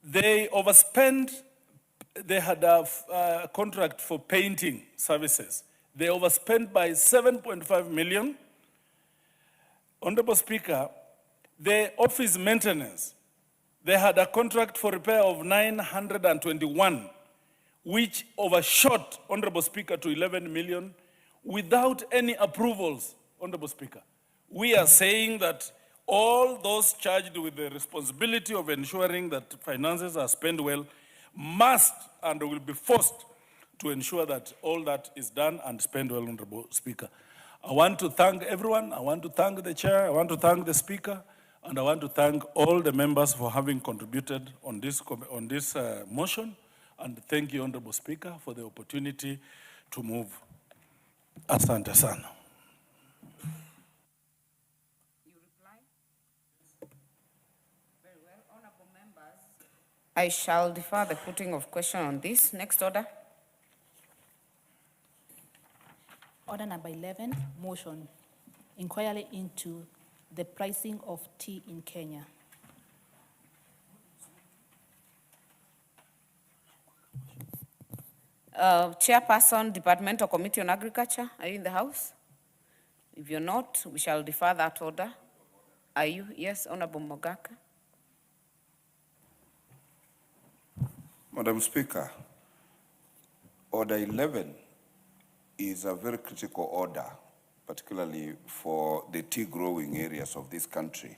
they overspend, they had a contract for painting services. They overspent by 7.5 million. Honorable Speaker, the office maintenance, they had a contract for repair of 921, which overshot, Honorable Speaker, to 11 million without any approvals, Honorable Speaker. We are saying that all those charged with the responsibility of ensuring that finances are spent well must and will be forced to ensure that all that is done and spent well, Honorable Speaker. I want to thank everyone. I want to thank the Chair. I want to thank the Speaker. And I want to thank all the members for having contributed on this motion. And thank you, Honorable Speaker, for the opportunity to move. Asante sana. I shall defer the putting of question on this. Next order. Order number 11, motion, inquiry into the pricing of tea in Kenya. Chairperson, Departmental Committee on Agriculture, are you in the House? If you're not, we shall defer that order. Are you? Yes, Honorable Mogaka. Madam Speaker, Order 11 is a very critical order, particularly for the tea growing areas of this country.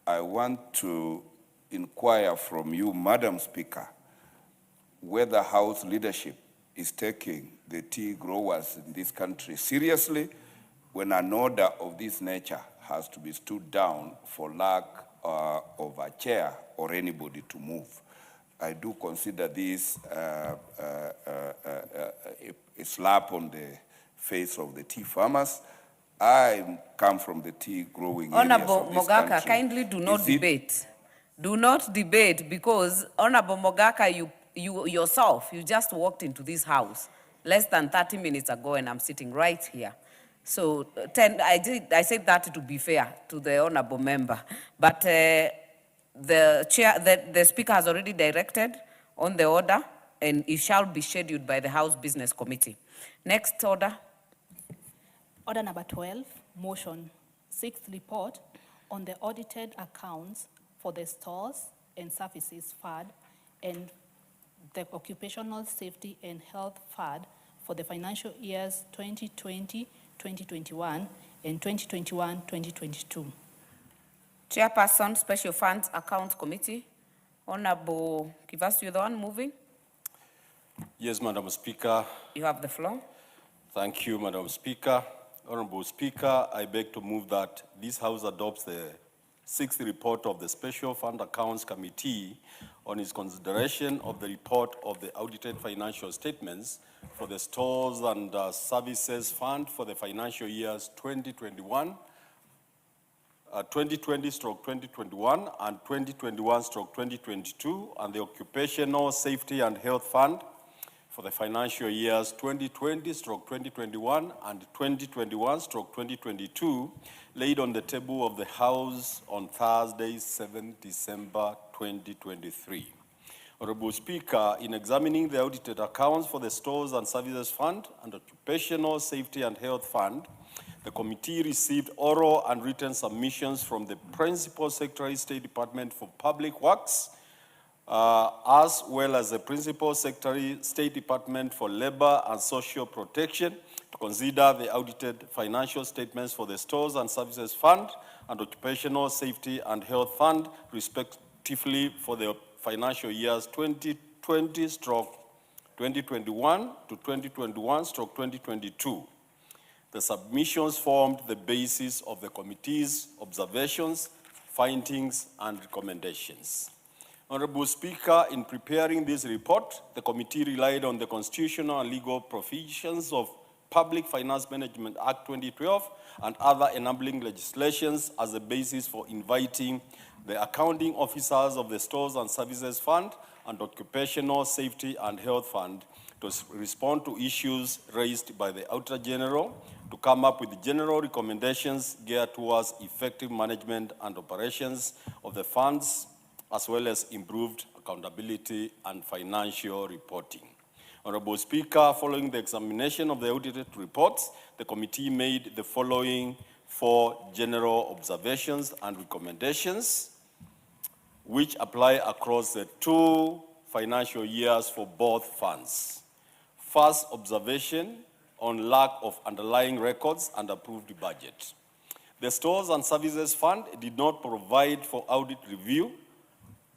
I want to inquire from you, Madam Speaker, whether House leadership is taking the tea growers in this country seriously when an order of this nature has to be stood down for lack of a chair or anybody to move. I do consider this a slap on the face of the tea farmers. I come from the tea growing areas Honorable of this Mogaka, country. kindly do not debate. Do not debate, because Honorable Mogaka, you yourself, you just walked into this house less than 30 minutes ago, and I'm sitting right here. So I said that to be fair to the honorable member. But the Speaker has already directed on the order, and it shall be scheduled by the House Business Committee. Next order. Order number 12, motion, sixth report on the audited accounts for the stores and services fund and the Occupational Safety and Health Fund for the financial years 2020, 2021, and 2021, 2022. Chairperson, Special Funds Accounts Committee, Honorable Kivas, you're the one moving. Yes, Madam Speaker. You have the floor. Thank you, Madam Speaker. Honorable Speaker, I beg to move that this House adopts the sixth report of the Special Fund Accounts Committee on its consideration of the report of the audited financial statements for the Stores and Services Fund for the financial years 2021, 2020/2021 and 2021/2022, and the Occupational Safety and Health Fund for the financial years 2020/2021 and 2021/2022, laid on the table of the House on Thursday, 7 December 2023. Honorable Speaker, in examining the audited accounts for the Stores and Services Fund and Occupational Safety and Health Fund, the committee received oral and written submissions from the Principal Secretary, State Department for Public Works, as well as the Principal Secretary, State Department for Labor and Social Protection, to consider the audited financial statements for the Stores and Services Fund and Occupational Safety and Health Fund, respectively, for the financial years 2020/2021 to 2021/2022. The submissions formed the basis of the committee's observations, findings, and recommendations. Honorable Speaker, in preparing this report, the committee relied on the constitutional and legal provisions of Public Finance Management Act 2012 and other enabling legislations as a basis for inviting the accounting officers of the Stores and Services Fund and Occupational Safety and Health Fund to respond to issues raised by the Auditor General, to come up with general recommendations geared towards effective management and operations of the funds, as well as improved accountability and financial reporting. Honorable Speaker, following the examination of the audited reports, the committee made the following 4 general observations and recommendations, which apply across the 2 financial years for both funds. First observation on lack of underlying records and approved budget. The Stores and Services Fund did not provide for audit review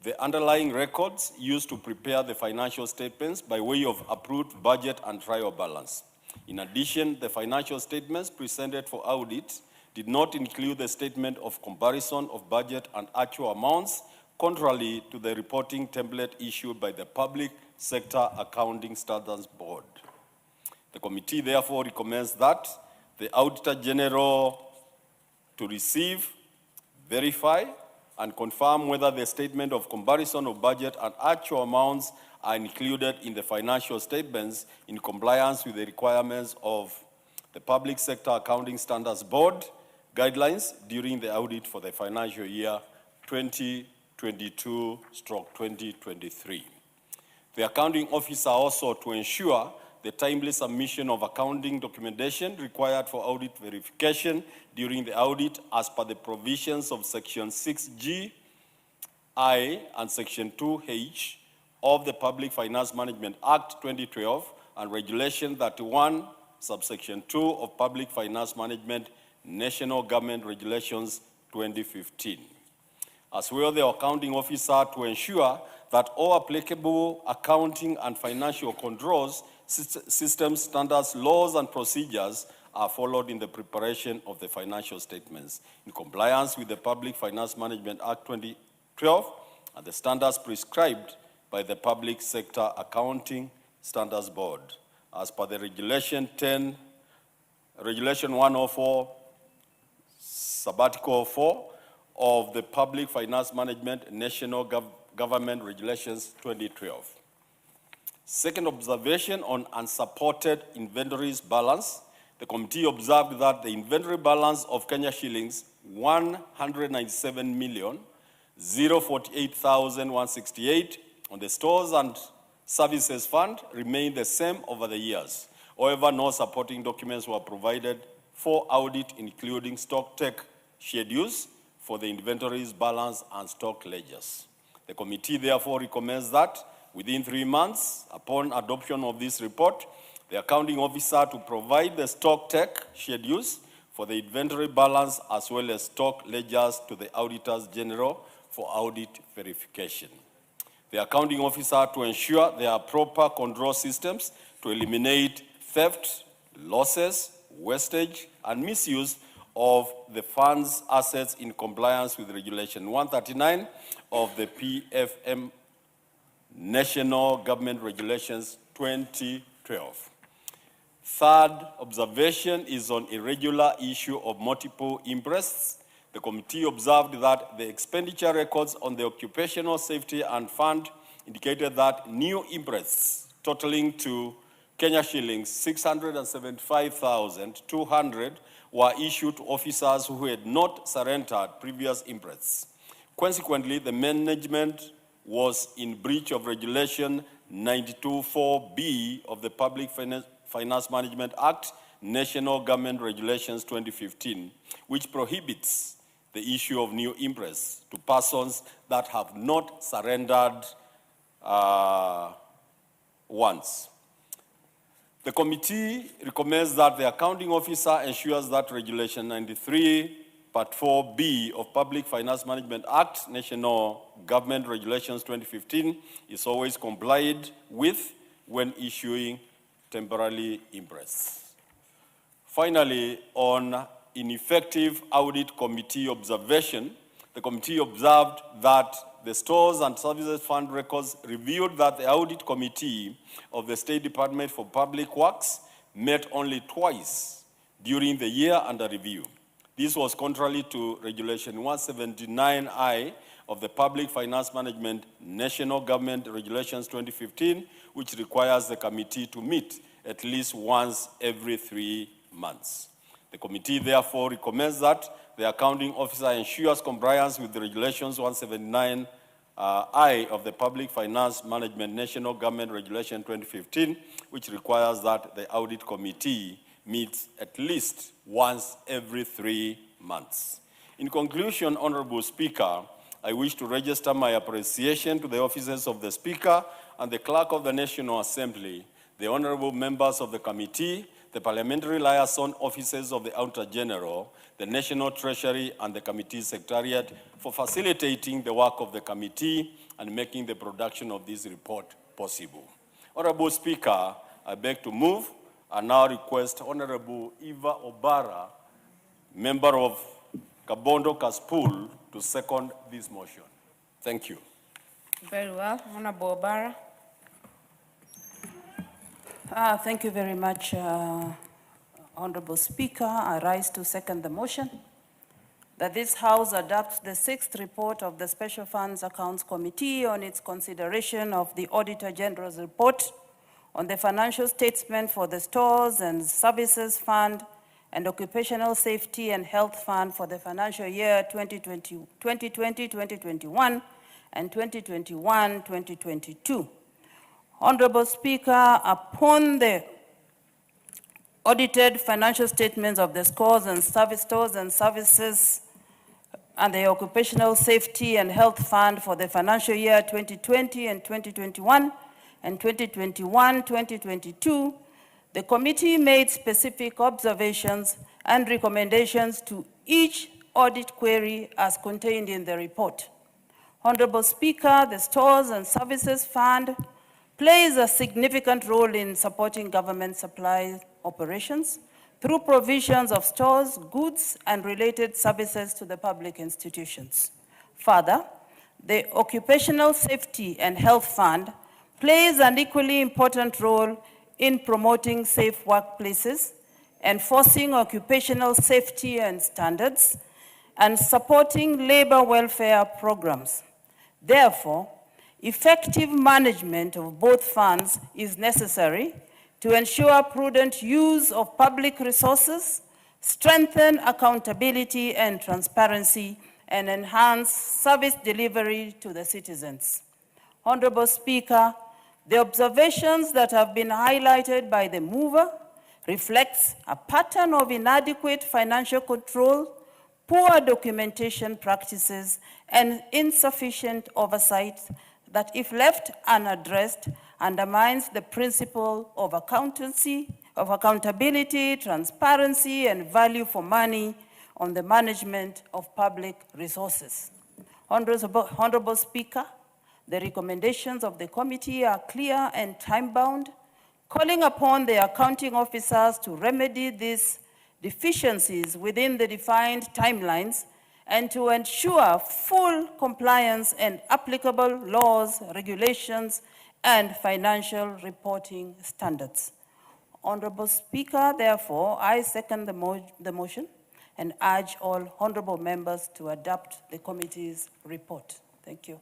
the underlying records used to prepare the financial statements by way of approved budget and trial balance. In addition, the financial statements presented for audit did not include the statement of comparison of budget and actual amounts, contrary to the reporting template issued by the Public Sector Accounting Standards Board. The committee therefore recommends that the Auditor General to receive, verify, and confirm whether the statement of comparison of budget and actual amounts are included in the financial statements in compliance with the requirements of the Public Sector Accounting Standards Board guidelines during the audit for the financial year 2022/2023. The accounting officer also to ensure the timely submission of accounting documentation required for audit verification during the audit as per the provisions of Section 6G(I) and Section 2H of the Public Finance Management Act 2012 and Regulation 31, subsection 2 of Public Finance Management National Government Regulations 2015. As well, the accounting officer to ensure that all applicable accounting and financial controls, systems, standards, laws, and procedures are followed in the preparation of the financial statements in compliance with the Public Finance Management Act 2012 and the standards prescribed by the Public Sector Accounting Standards Board, as per the Regulation 104, Subarticle 4 of the Public Finance Management National Government Regulations 2012. Second observation on unsupported inventories balance. The committee observed that the inventory balance of Kenya shillings 197,048,168 on the Stores and Services Fund remained the same over the years. However, no supporting documents were provided for audit, including stock take schedules for the inventories balance and stock ledgers. The committee therefore recommends that within 3 months upon adoption of this report, the accounting officer to provide the stock take schedules for the inventory balance as well as stock ledgers to the Auditors General for audit verification. The accounting officer to ensure there are proper control systems to eliminate theft, losses, wastage, and misuse of the fund's assets in compliance with Regulation 139 of the PFM National Government Regulations 2012. Third observation is on irregular issue of multiple interests. The committee observed that the expenditure records on the Occupational Safety and Fund indicated that new interests totaling to Kenya shillings 675,200 were issued to officers who had not surrendered previous interests. Consequently, the management was in breach of Regulation 92(4)B of the Public Finance Management Act, National Government Regulations 2015, which prohibits the issue of new interests to persons that have not surrendered once. The committee recommends that the accounting officer ensures that Regulation 93, Part 4B of Public Finance Management Act, National Government Regulations 2015 is always complied with when issuing temporary interests. Finally, on ineffective audit committee observation, the committee observed that the Stores and Services Fund records revealed that the audit committee of the State Department for Public Works met only twice during the year under review. This was contrary to Regulation 179I of the Public Finance Management National Government Regulations 2015, which requires the committee to meet at least once every 3 months. The committee therefore recommends that the accounting officer ensures compliance with the Regulations 179I of the Public Finance Management National Government Regulation 2015, which requires that the audit committee meets at least once every 3 months. In conclusion, Honorable Speaker, I wish to register my appreciation to the officers of the Speaker and the Clerk of the National Assembly, the honorable members of the committee, the parliamentary liaison officers of the Auditor General, the National Treasury, and the committee secretariat for facilitating the work of the committee and making the production of this report possible. Honorable Speaker, I beg to move and now request Honorable Eva Obara, member of Kabondo Kaspul, to second this motion. Thank you. Very well. Honorable Obara. Thank you very much, Honorable Speaker. I rise to second the motion that this House adopts the 6th report of the Special Funds Accounts Committee on its consideration of the Auditor General's report on the financial statement for the Stores and Services Fund and Occupational Safety and Health Fund for the financial year 2020-2021 and 2021-2022. Honorable Speaker, upon the audited financial statements of the Stores and Services and the Occupational Safety and Health Fund for the financial year 2020 and 2021 and 2021-2022, the committee made specific observations and recommendations to each audit query as contained in the report. Honorable Speaker, the Stores and Services Fund plays a significant role in supporting government supply operations through provisions of stores, goods, and related services to the public institutions. Further, the Occupational Safety and Health Fund plays an equally important role in promoting safe workplaces, enforcing occupational safety and standards, and supporting labor welfare programs. Therefore, effective management of both funds is necessary to ensure prudent use of public resources, strengthen accountability and transparency, and enhance service delivery to the citizens. Honorable Speaker, the observations that have been highlighted by the mover reflects a pattern of inadequate financial control, poor documentation practices, and insufficient oversight that, if left unaddressed, undermines the principle of accountability, transparency, and value for money on the management of public resources. Honorable Speaker, the recommendations of the committee are clear and time-bound, calling upon the accounting officers to remedy these deficiencies within the defined timelines, and to ensure full compliance and applicable laws, regulations, and financial reporting standards. Honorable Speaker, therefore, I second the motion and urge all honorable members to adopt the committee's report. Thank you.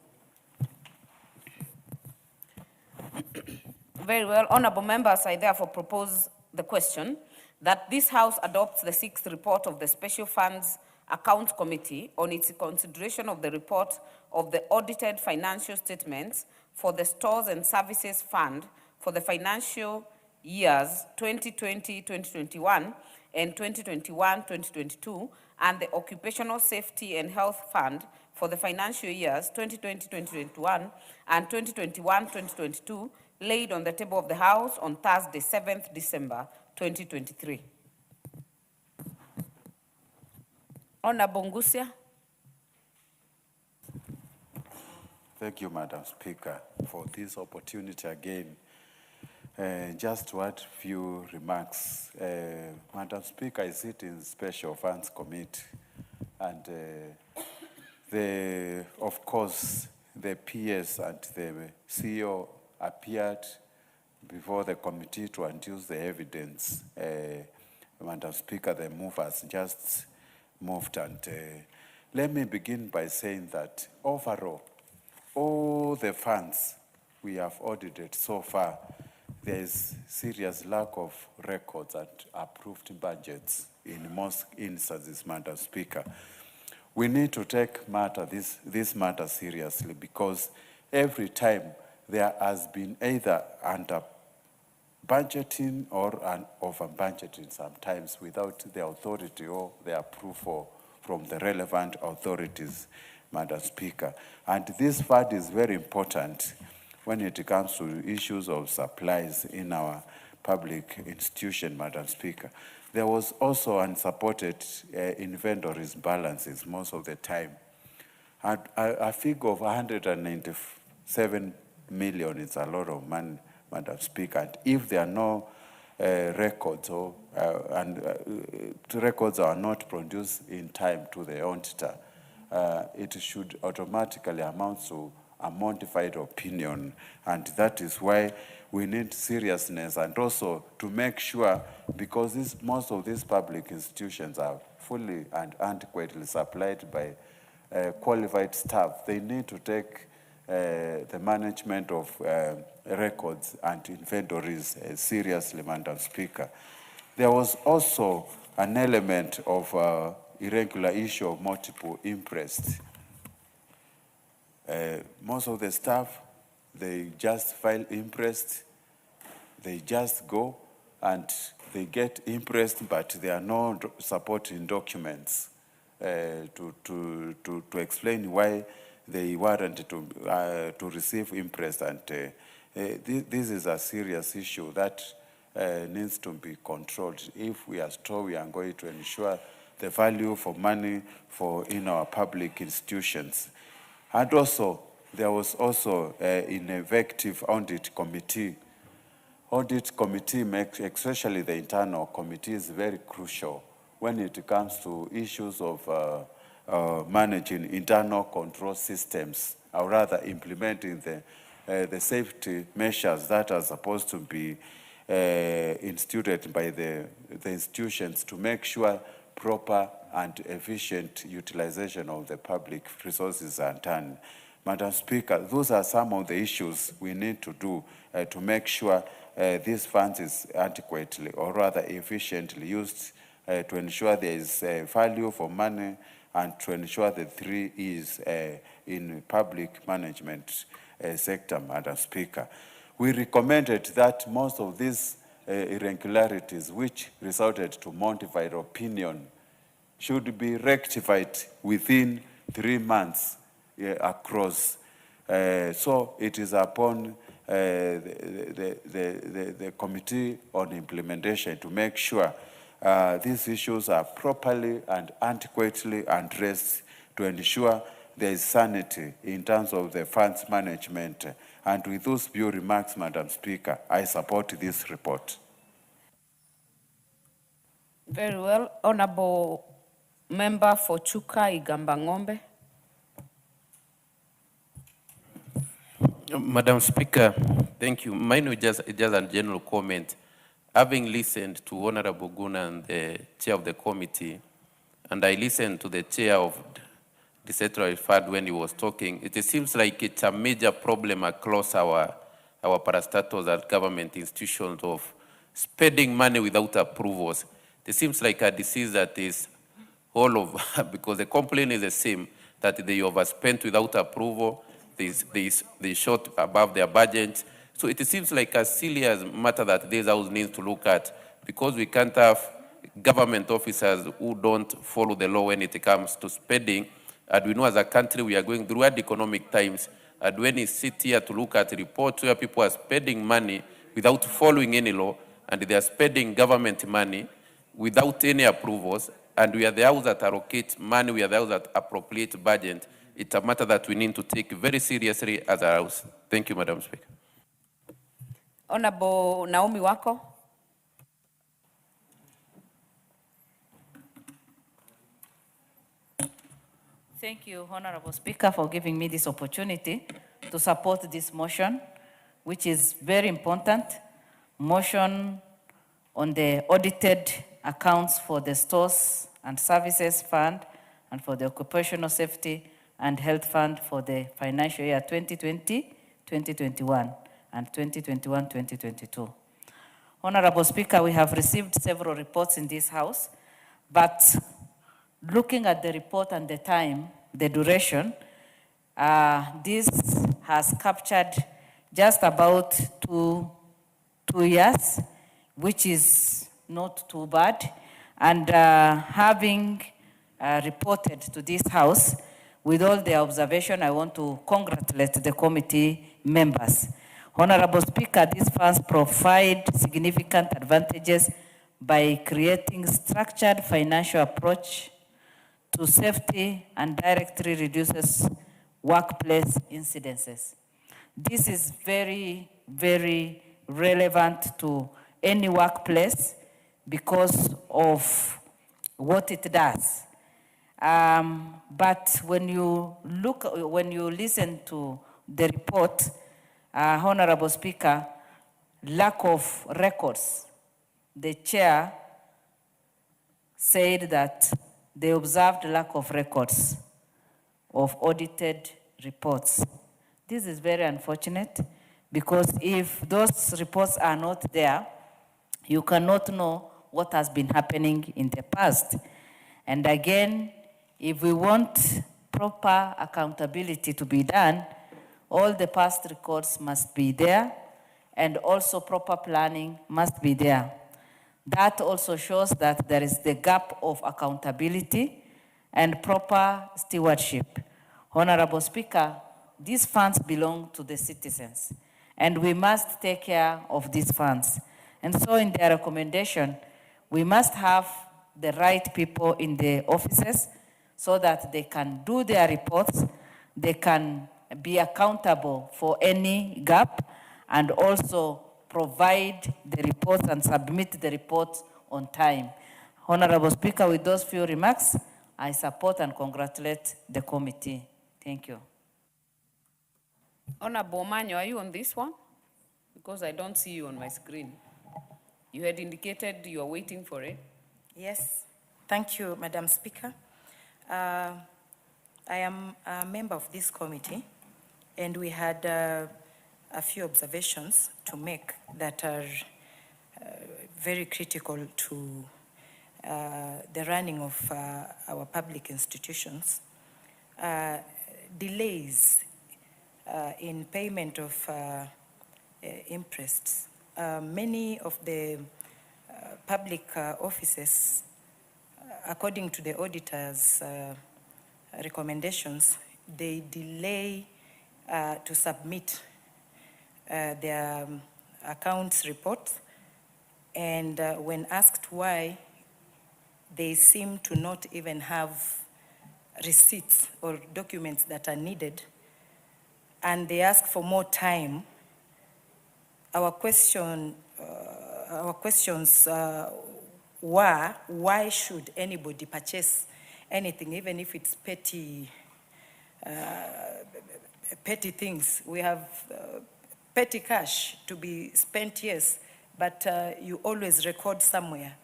Very well. Honorable members, I therefore propose the question that this House adopts the sixth report of the Special Funds Accounts Committee on its consideration of the report of the audited financial statements for the Stores and Services Fund for the financial years 2020-2021 and 2021-2022, and the Occupational Safety and Health Fund for the financial years 2020-2021 and 2021-2022, laid on the table of the House on Thursday, 7th December 2023. Honorable Ngusia. Thank you, Madam Speaker, for this opportunity again. Just to add a few remarks. Madam Speaker, I sit in Special Funds Committee, and of course, the PS and the CEO appeared before the committee to introduce the evidence. Madam Speaker, the movers just moved, and let me begin by saying that overall, all the funds we have audited so far, there is serious lack of records and approved budgets in most instances, Madam Speaker. We need to take this matter seriously, because every time there has been either under budgeting or over budgeting, sometimes without the authority or the approval from the relevant authorities, Madam Speaker. And this fund is very important when it comes to issues of supplies in our public institution, Madam Speaker. There was also unsupported inventories balances most of the time. And a figure of 197 million is a lot of money, Madam Speaker. And if there are no records or records are not produced in time to the auditor, it should automatically amount to a modified opinion. And that is why we need seriousness, and also to make sure, because most of these public institutions are fully and adequately supplied by qualified staff, they need to take the management of records and inventories seriously, Madam Speaker. There was also an element of irregular issue of multiple interest. Most of the staff, they just file interest, they just go and they get interest, but there are no supporting documents to explain why they warrant to receive interest. And this is a serious issue that needs to be controlled. If we are sure we are going to ensure the value for money in our public institutions. And also, there was also an effective audit committee. Audit committee, especially the internal committee, is very crucial when it comes to issues of managing internal control systems, or rather implementing the safety measures that are supposed to be instituted by the institutions to make sure proper and efficient utilization of the public resources are done. Madam Speaker, those are some of the issues we need to do to make sure these funds is adequately, or rather efficiently used to ensure there is value for money, and to ensure the 3 E's in public management sector, Madam Speaker. We recommended that most of these irregularities, which resulted to modified opinion, should be rectified within 3 months across. So it is upon the Committee on Implementation to make sure these issues are properly and adequately addressed to ensure there is sanity in terms of the funds management. And with those few remarks, Madam Speaker, I support this report. Very well. Honorable Member for Chuka Igamba Ng'ombe. Madam Speaker, thank you. Mine is just a general comment. Having listened to Honorable Guna, the chair of the committee, and I listened to the chair of the Central Fund when he was talking, it seems like it's a major problem across our parastatals and government institutions of spending money without approvals. It seems like a disease that is all over, because the complaint is the same, that they overspent without approval, they shot above their budget. So it seems like a serious matter that this house needs to look at, because we can't have government officers who don't follow the law when it comes to spending. And we know as a country we are going through hard economic times, and when we sit here to look at reports where people are spending money without following any law, and they are spending government money without any approvals, and we are the house that allocate money, we are the house that appropriate budget, it's a matter that we need to take very seriously as a house. Thank you, Madam Speaker. Honorable Naomi Wako. Thank you, Honorable Speaker, for giving me this opportunity to support this motion, which is very important. Motion on the audited accounts for the Stores and Services Fund and for the Occupational Safety and Health Fund for the financial year 2020, 2021, and 2021, 2022. Honorable Speaker, we have received several reports in this House, but looking at the report and the time, the duration, this has captured just about two years, which is not too bad. And having reported to this House, with all the observation, I want to congratulate the committee members. Honorable Speaker, these funds provide significant advantages by creating structured financial approach to safety and directly reduces workplace incidences. This is very, very relevant to any workplace because of what it does. But when you listen to the report, Honorable Speaker, lack of records. The chair said that they observed lack of records of audited reports. This is very unfortunate because if those reports are not there, you cannot know what has been happening in the past. And again, if we want proper accountability to be done, all the past records must be there, and also proper planning must be there. That also shows that there is the gap of accountability and proper stewardship. Honorable Speaker, these funds belong to the citizens, and we must take care of these funds. And so in their recommendation, we must have the right people in the offices so that they can do their reports, they can be accountable for any gap, and also provide the reports and submit the reports on time. Honorable Speaker, with those few remarks, I support and congratulate the committee. Thank you. Honorable Manyo, are you on this one? Because I don't see you on my screen. You had indicated you are waiting for it. Yes, thank you, Madam Speaker. I am a member of this committee, and we had a few observations to make that are very critical to the running of our public institutions. Delays in payment of interests. Many of the public offices, according to the auditor's recommendations, they delay to submit their accounts report, and when asked why, they seem to not even have receipts or documents that are needed, and they ask for more time. Our questions were, why should anybody purchase anything, even if it's petty things? We have petty cash to be spent, yes, but you always record somewhere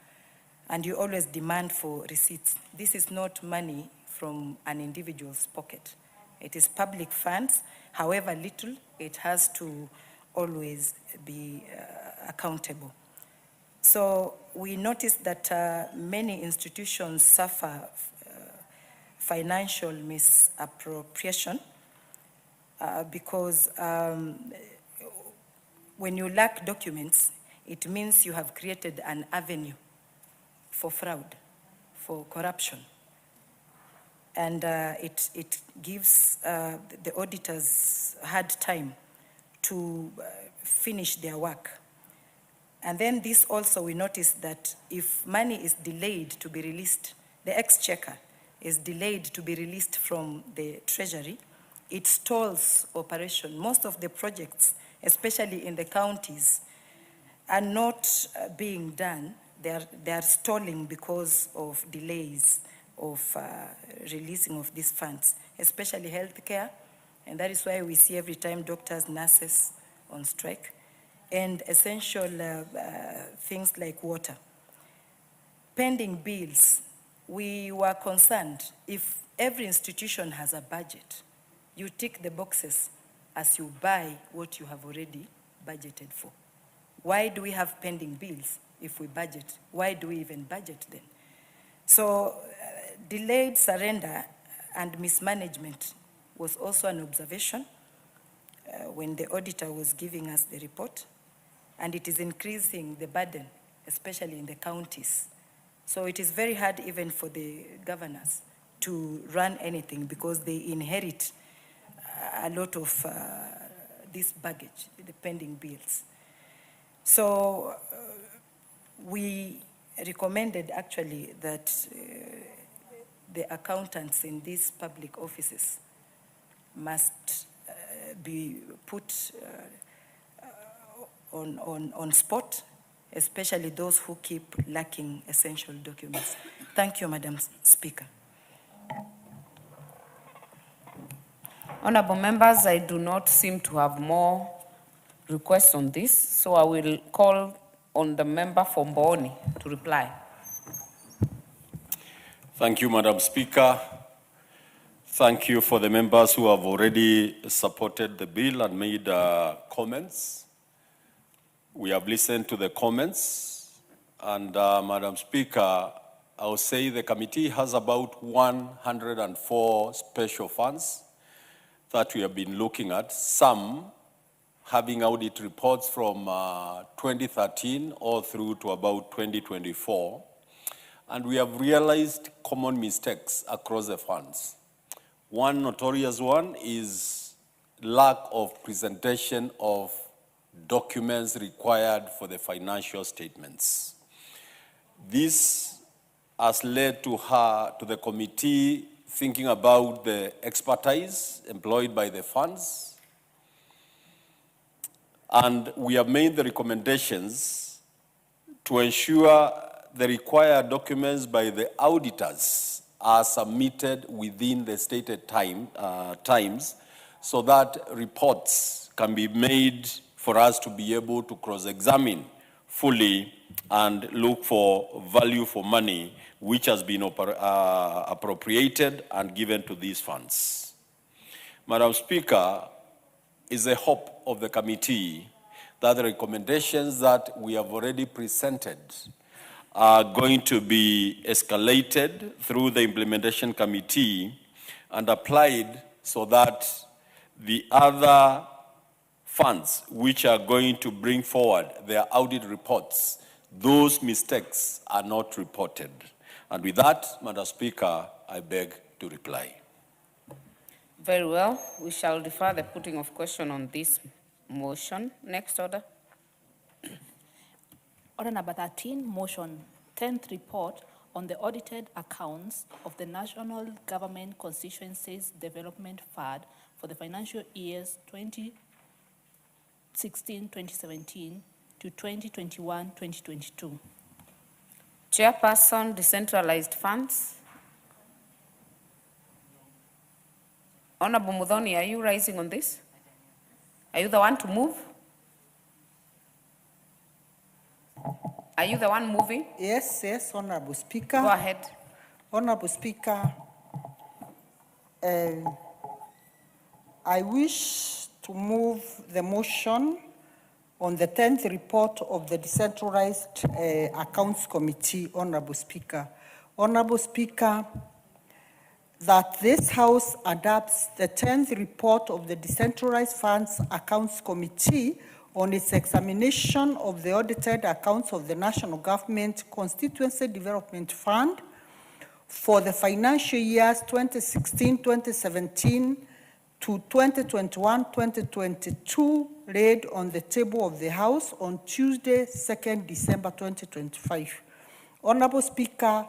and you always demand for receipts. This is not money from an individual's pocket. It is public funds. However little, it has to always be accountable. So we noticed that many institutions suffer financial misappropriation because when you lack documents, it means you have created an avenue for fraud, for corruption. And it gives the auditors hard time to finish their work. And then this also, we noticed that if money is delayed to be released, the exchequer is delayed to be released from the treasury, it stalls operation. Most of the projects, especially in the counties, are not being done. They are stalling because of delays of releasing of these funds, especially healthcare. And that is why we see every time doctors, nurses on strike, and essential things like water. Pending bills, we were concerned if every institution has a budget, you tick the boxes as you buy what you have already budgeted for. Why do we have pending bills if we budget? Why do we even budget then? So delayed surrender and mismanagement was also an observation when the auditor was giving us the report, and it is increasing the burden, especially in the counties. So it is very hard even for the governors to run anything because they inherit a lot of this baggage, the pending bills. So we recommended actually that the accountants in these public offices must be put on spot, especially those who keep lacking essential documents. Thank you, Madam Speaker. Honorable members, I do not seem to have more requests on this, so I will call on the member for Mboni to reply. Thank you, Madam Speaker. Thank you for the members who have already supported the bill and made comments. We have listened to the comments, and Madam Speaker, I'll say the committee has about 104 special funds that we have been looking at, some having audit reports from 2013 all through to about 2024. And we have realized common mistakes across the funds. One notorious one is lack of presentation of documents required for the financial statements. This has led to the committee thinking about the expertise employed by the funds. And we have made the recommendations to ensure the required documents by the auditors are submitted within the stated times so that reports can be made for us to be able to cross-examine fully and look for value for money which has been appropriated and given to these funds. Madam Speaker, it's the hope of the committee that the recommendations that we have already presented are going to be escalated through the implementation committee and applied so that the other funds which are going to bring forward their audit reports, those mistakes are not reported. And with that, Madam Speaker, I beg to reply. Very well. We shall defer the putting of question on this motion. Next order. Order number 13, motion, 10th report on the audited accounts of the National Government Constituencies Development Fund for the financial years 2016-2017 to 2021-2022. Chairperson, decentralized funds. Honorable Muthoni, are you rising on this? Are you the one to move? Are you the one moving? Yes, yes, Honorable Speaker. Go ahead. Honorable Speaker, I wish to move the motion on the 10th report of the Decentralized Accounts Committee, Honorable Speaker. Honorable Speaker, that this House adopts the 10th report of the Decentralized Funds Accounts Committee on its examination of the audited accounts of the National Government Constituency Development Fund for the financial years 2016-2017 to 2021-2022, laid on the table of the House on Tuesday, 2nd December 2025. Honorable Speaker,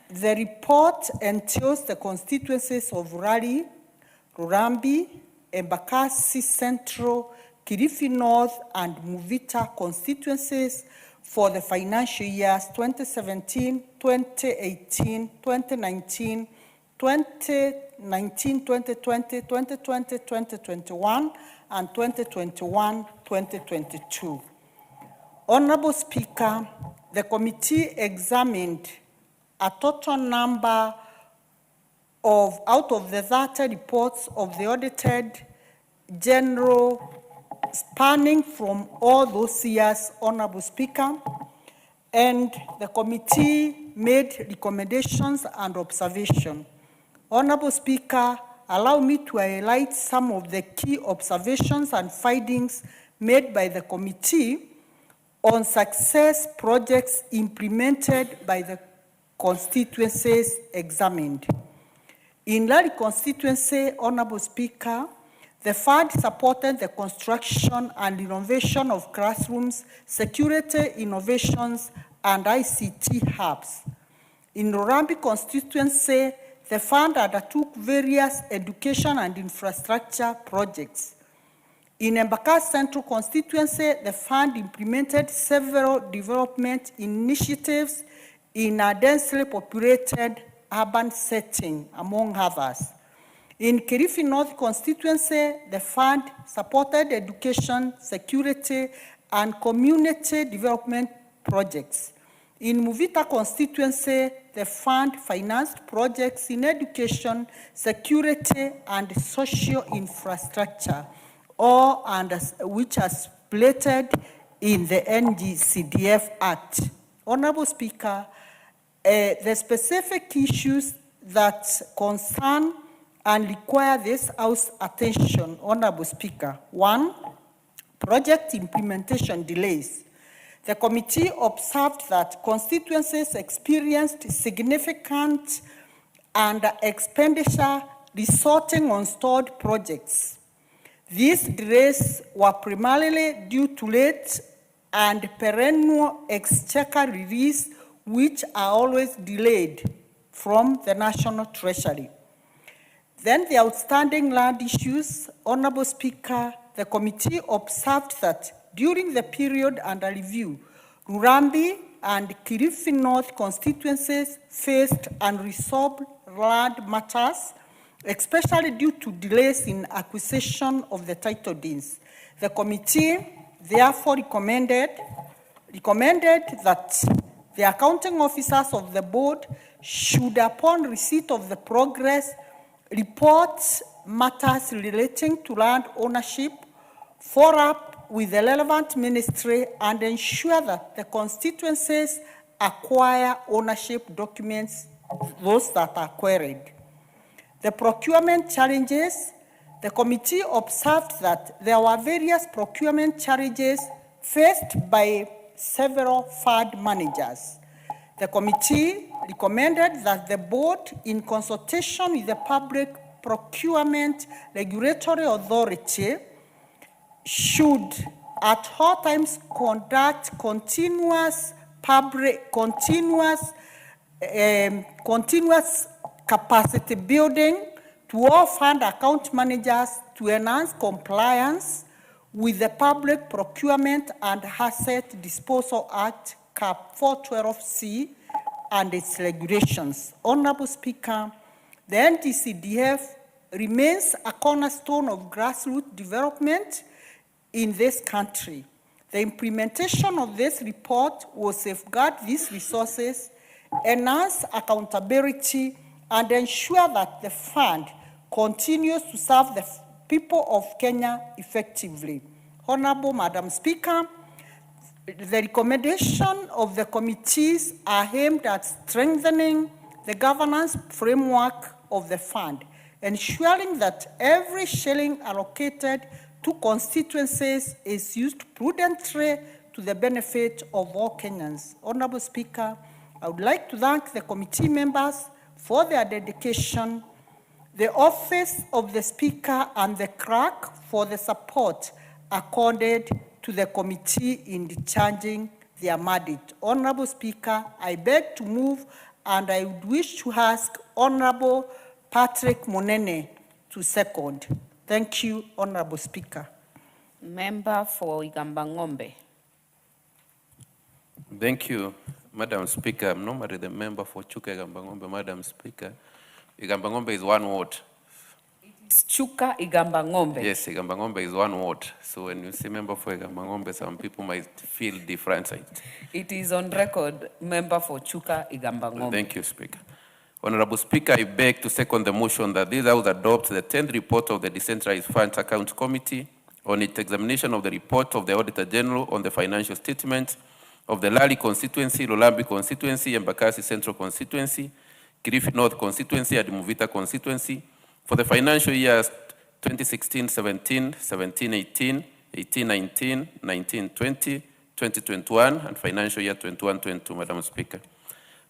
the report entails the constituencies of Rari, Rurambi, Embakasi Central, Kilifi North, and Muvita constituencies for the financial years 2017, 2018, 2019, 2019, 2020, 2020, 2021, and 2021, 2022. Honorable Speaker, the committee examined a total number of, out of the 30 reports of the audited general spanning from all those years, Honorable Speaker, and the committee made recommendations and observations. Honorable Speaker, allow me to highlight some of the key observations and findings made by the committee on success projects implemented by the constituencies examined. In Rari constituency, Honorable Speaker, the fund supported the construction and renovation of classrooms, security innovations, and ICT hubs. In Rurambi constituency, the fund undertook various education and infrastructure projects. In Embakasi Central constituency, the fund implemented several development initiatives in a densely populated urban setting, among others. In Kilifi North constituency, the fund supported education, security, and community development projects. In Muvita constituency, the fund financed projects in education, security, and social infrastructure, all under which are split in the NGCDF Act. Honorable Speaker, the specific issues that concern and require this House attention, Honorable Speaker. 1, project implementation delays. The committee observed that constituencies experienced significant expenditure resulting on stalled projects. These delays were primarily due to late and perennial exchequer release, which are always delayed from the National Treasury. Then the outstanding land issues, Honorable Speaker, the committee observed that during the period under review, Rurambi and Kilifi North constituencies faced unresolved land matters, especially due to delays in acquisition of the title deeds. The committee therefore recommended that the accounting officers of the board should, upon receipt of the progress, report matters relating to land ownership, follow up with the relevant ministry, and ensure that the constituencies acquire ownership documents, those that are queried. The procurement challenges, the committee observed that there were various procurement challenges faced by several fund managers. The committee recommended that the board, in consultation with the Public Procurement Regulatory Authority, should at all times conduct continuous capacity building to all fund account managers to enhance compliance with the Public Procurement and Asset Disposal Act, Cap 412C, and its regulations. Honorable Speaker, the NGCDF remains a cornerstone of grassroots development in this country. The implementation of this report will safeguard these resources, enhance accountability, and ensure that the fund continues to serve the people of Kenya effectively. Honorable Madam Speaker, the recommendation of the committees are aimed at strengthening the governance framework of the fund, ensuring that every shilling allocated to constituencies is used prudently to the benefit of all Kenyans. Honorable Speaker, I would like to thank the committee members for their dedication, the office of the Speaker and the clerk for the support accorded to the committee in discharging their mandate. Honorable Speaker, I beg to move, and I would wish to ask Honorable Patrick Monene to second. Thank you, Honorable Speaker. Member for Igambangombe. Thank you, Madam Speaker. I'm normally the member for Chuka Igambangombe, Madam Speaker. Igambangombe is one ward. It's Chuka Igambangombe. Yes, Igambangombe is one ward. So when you say member for Igambangombe, some people might feel different. It is on record, member for Chuka Igambangombe. Thank you, Speaker. Honorable Speaker, I beg to second the motion that this House adopt the 10th report of the Decentralized Funds Account Committee on its examination of the report of the Auditor General on the financial statements of the Lali Constituency, Lulambi Constituency, Embakasi Central Constituency, Kilifi North Constituency, and Muvita Constituency for the financial years 2016-17, 17-18, 18-19, 19-20, 2021, and financial year 21-22, Madam Speaker.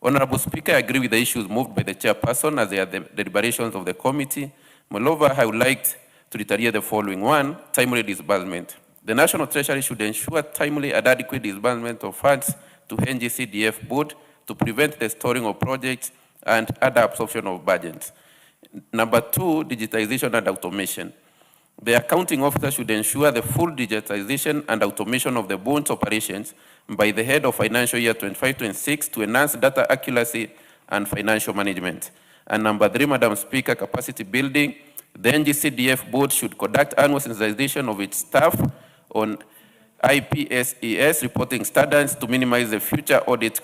Honorable Speaker, I agree with the issues moved by the chairperson as they are the deliberations of the committee. Moreover, I would like to reiterate the following. One, timely disbursement. The National Treasury should ensure timely and adequate disbursement of funds to NGCDF board to prevent the storing of projects and other absorption of budgets. Number two, digitization and automation. The accounting officer should ensure the full digitization and automation of the bonds operations by the head of financial year 25-26 to enhance data accuracy and financial management. And number three, Madam Speaker, capacity building. The NGCDF board should conduct annual sensitization of its staff on IPSES reporting standards to minimize the future audit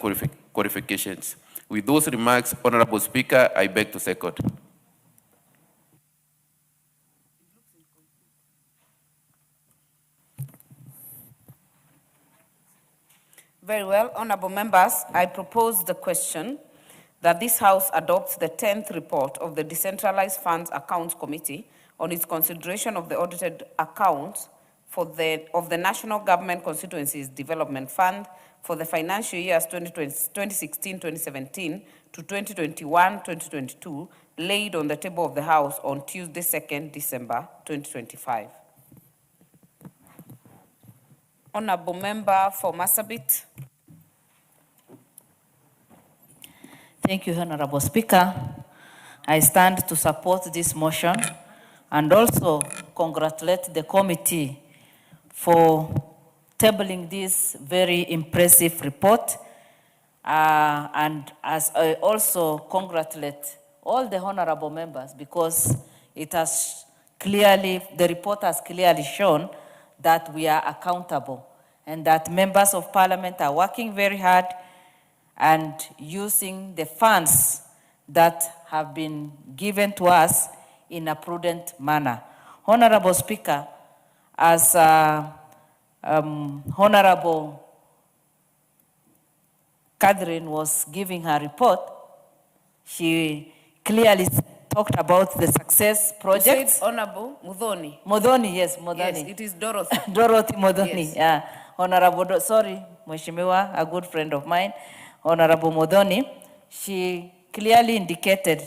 qualifications. With those remarks, Honorable Speaker, I beg to second. Very well, honorable members, I propose the question that this House adopts the 10th report of the Decentralized Funds Accounts Committee on its consideration of the audited accounts of the National Government Constituencies Development Fund for the financial years 2016-2017 to 2021-2022, laid on the table of the House on Tuesday, 2nd December 2025. Honorable Member for Marsabit. Thank you, Honorable Speaker. I stand to support this motion and also congratulate the committee for tabling this very impressive report. And as I also congratulate all the honorable members because it has clearly, the report has clearly shown that we are accountable and that members of parliament are working very hard and using the funds that have been given to us in a prudent manner. Honorable Speaker, as Honorable Catherine was giving her report, she clearly talked about the success projects. You said Honorable Muthoni. Muthoni, yes, Muthoni. Yes, it is Dorothy. Dorothy Muthoni, Yes. yeah. Honorable, sorry, Mheshimiwa, a good friend of mine, Honorable Muthoni, she clearly indicated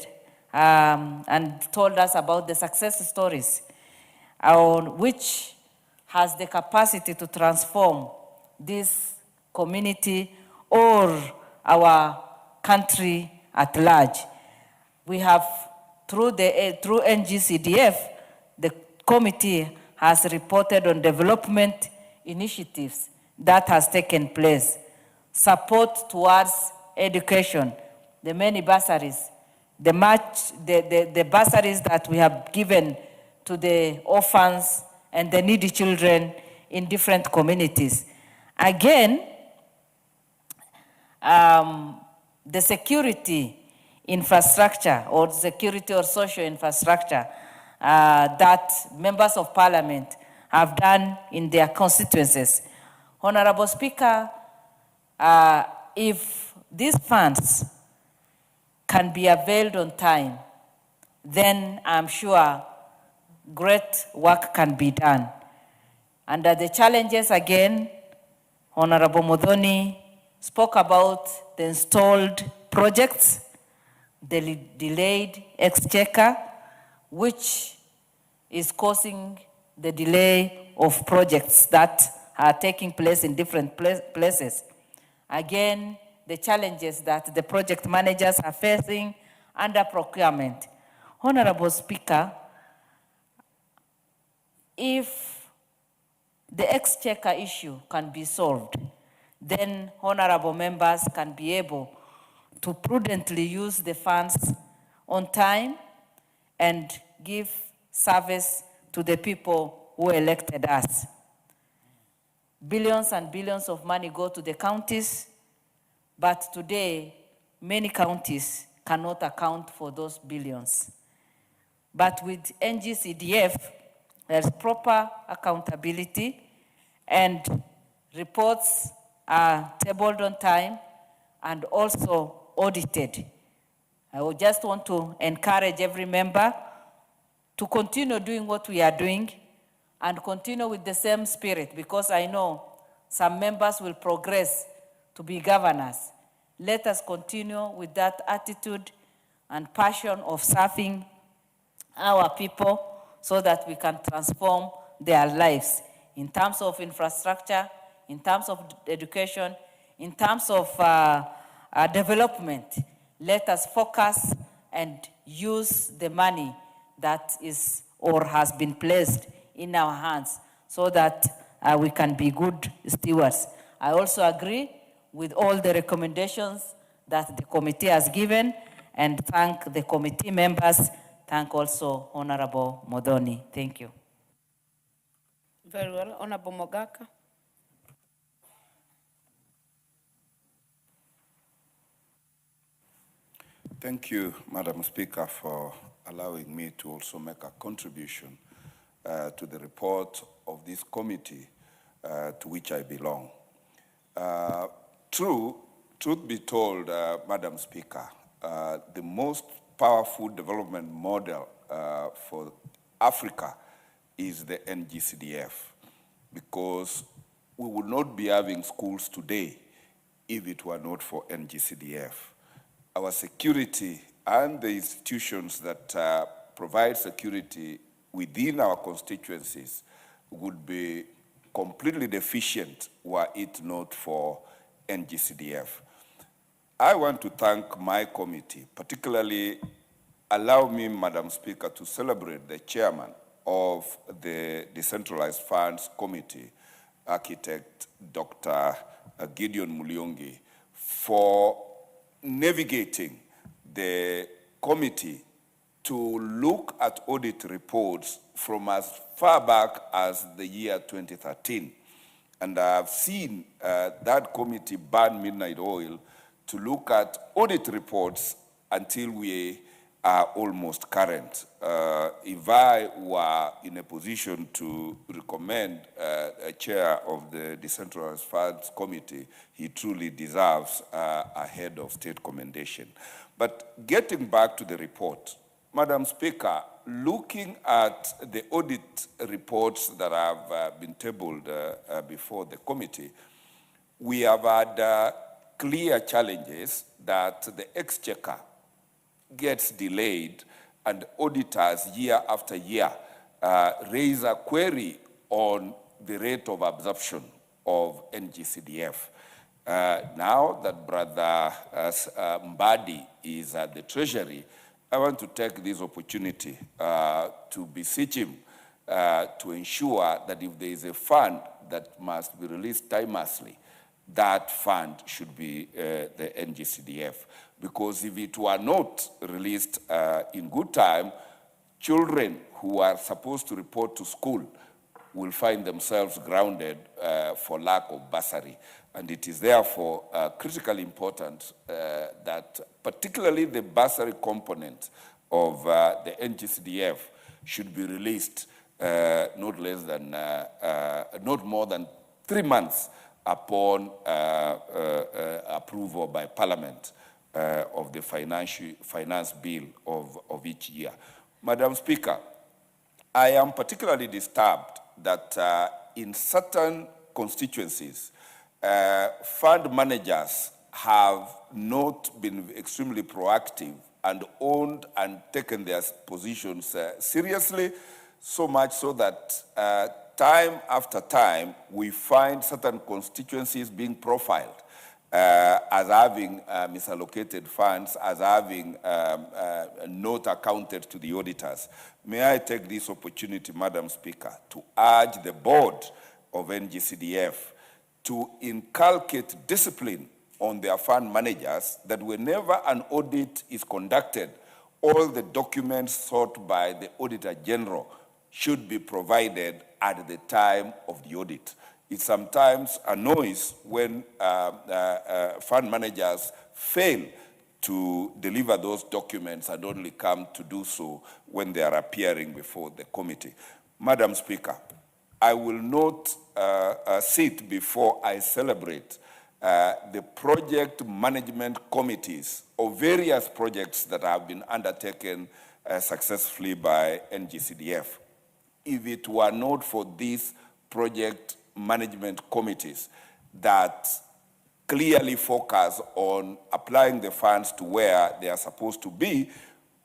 and told us about the success stories, which has the capacity to transform this community or our country at large. We have, through NGCDF, the committee has reported on development initiatives that has taken place, support towards education, the many bursaries, the bursaries that we have given to the orphans and the needy children in different communities. Again, the security infrastructure or security or social infrastructure that members of parliament have done in their constituencies. Honorable Speaker, if these funds can be availed on time, then I'm sure great work can be done. Under the challenges again, Honorable Modoni spoke about the installed projects, the delayed exchequer, which is causing the delay of projects that are taking place in different places. Again, the challenges that the project managers are facing under procurement. Honorable Speaker, if the exchequer issue can be solved, then honorable members can be able to prudently use the funds on time and give service to the people who elected us. Billions and billions of money go to the counties, but today, many counties cannot account for those billions. But with NGCDF, there's proper accountability and reports are tabled on time and also audited. I would just want to encourage every member to continue doing what we are doing and continue with the same spirit, because I know some members will progress to be governors. Let us continue with that attitude and passion of serving our people so that we can transform their lives in terms of infrastructure, in terms of education, in terms of development. Let us focus and use the money that is or has been placed in our hands so that we can be good stewards. I also agree with all the recommendations that the committee has given and thank the committee members. Thank also Honorable Modoni. Thank you. Very well. Honorable Mogaka. Thank you, Madam Speaker, for allowing me to also make a contribution to the report of this committee to which I belong. Truth be told, Madam Speaker, the most powerful development model for Africa is the NGCDF, because we would not be having schools today if it were not for NGCDF. Our security and the institutions that provide security within our constituencies would be completely deficient were it not for NGCDF. I want to thank my committee, particularly allow me, Madam Speaker, to celebrate the chairman of the Decentralized Funds Committee, Architect Dr. Gideon Muliongi, for navigating the committee to look at audit reports from as far back as the year 2013. And I've seen that committee burn midnight oil to look at audit reports until we are almost current. If I were in a position to recommend a chair of the Decentralized Funds Committee, he truly deserves a head of state commendation. But getting back to the report, Madam Speaker, looking at the audit reports that have been tabled before the committee, we have had clear challenges that the exchequer gets delayed and auditors year after year raise a query on the rate of absorption of NGCDF. Now that Brother Mbadi is at the Treasury, I want to take this opportunity to beseech him to ensure that if there is a fund that must be released timelessly, that fund should be the NGCDF. Because if it were not released in good time, children who are supposed to report to school will find themselves grounded for lack of bursary. And it is therefore critically important that particularly the bursary component of the NGCDF should be released not more than 3 months upon approval by Parliament of the finance bill of each year. Madam Speaker, I am particularly disturbed that in certain constituencies, fund managers have not been extremely proactive and owned and taken their positions seriously, so much so that time after time, we find certain constituencies being profiled as having misallocated funds, as having not accounted to the auditors. May I take this opportunity, Madam Speaker, to urge the board of NGCDF to inculcate discipline on their fund managers, that whenever an audit is conducted, all the documents sought by the Auditor General should be provided at the time of the audit. It sometimes annoys when fund managers fail to deliver those documents and only come to do so when they are appearing before the committee. Madam Speaker, I will not sit before I celebrate the project management committees of various projects that have been undertaken successfully by NGCDF. If it were not for these project management committees that clearly focus on applying the funds to where they are supposed to be,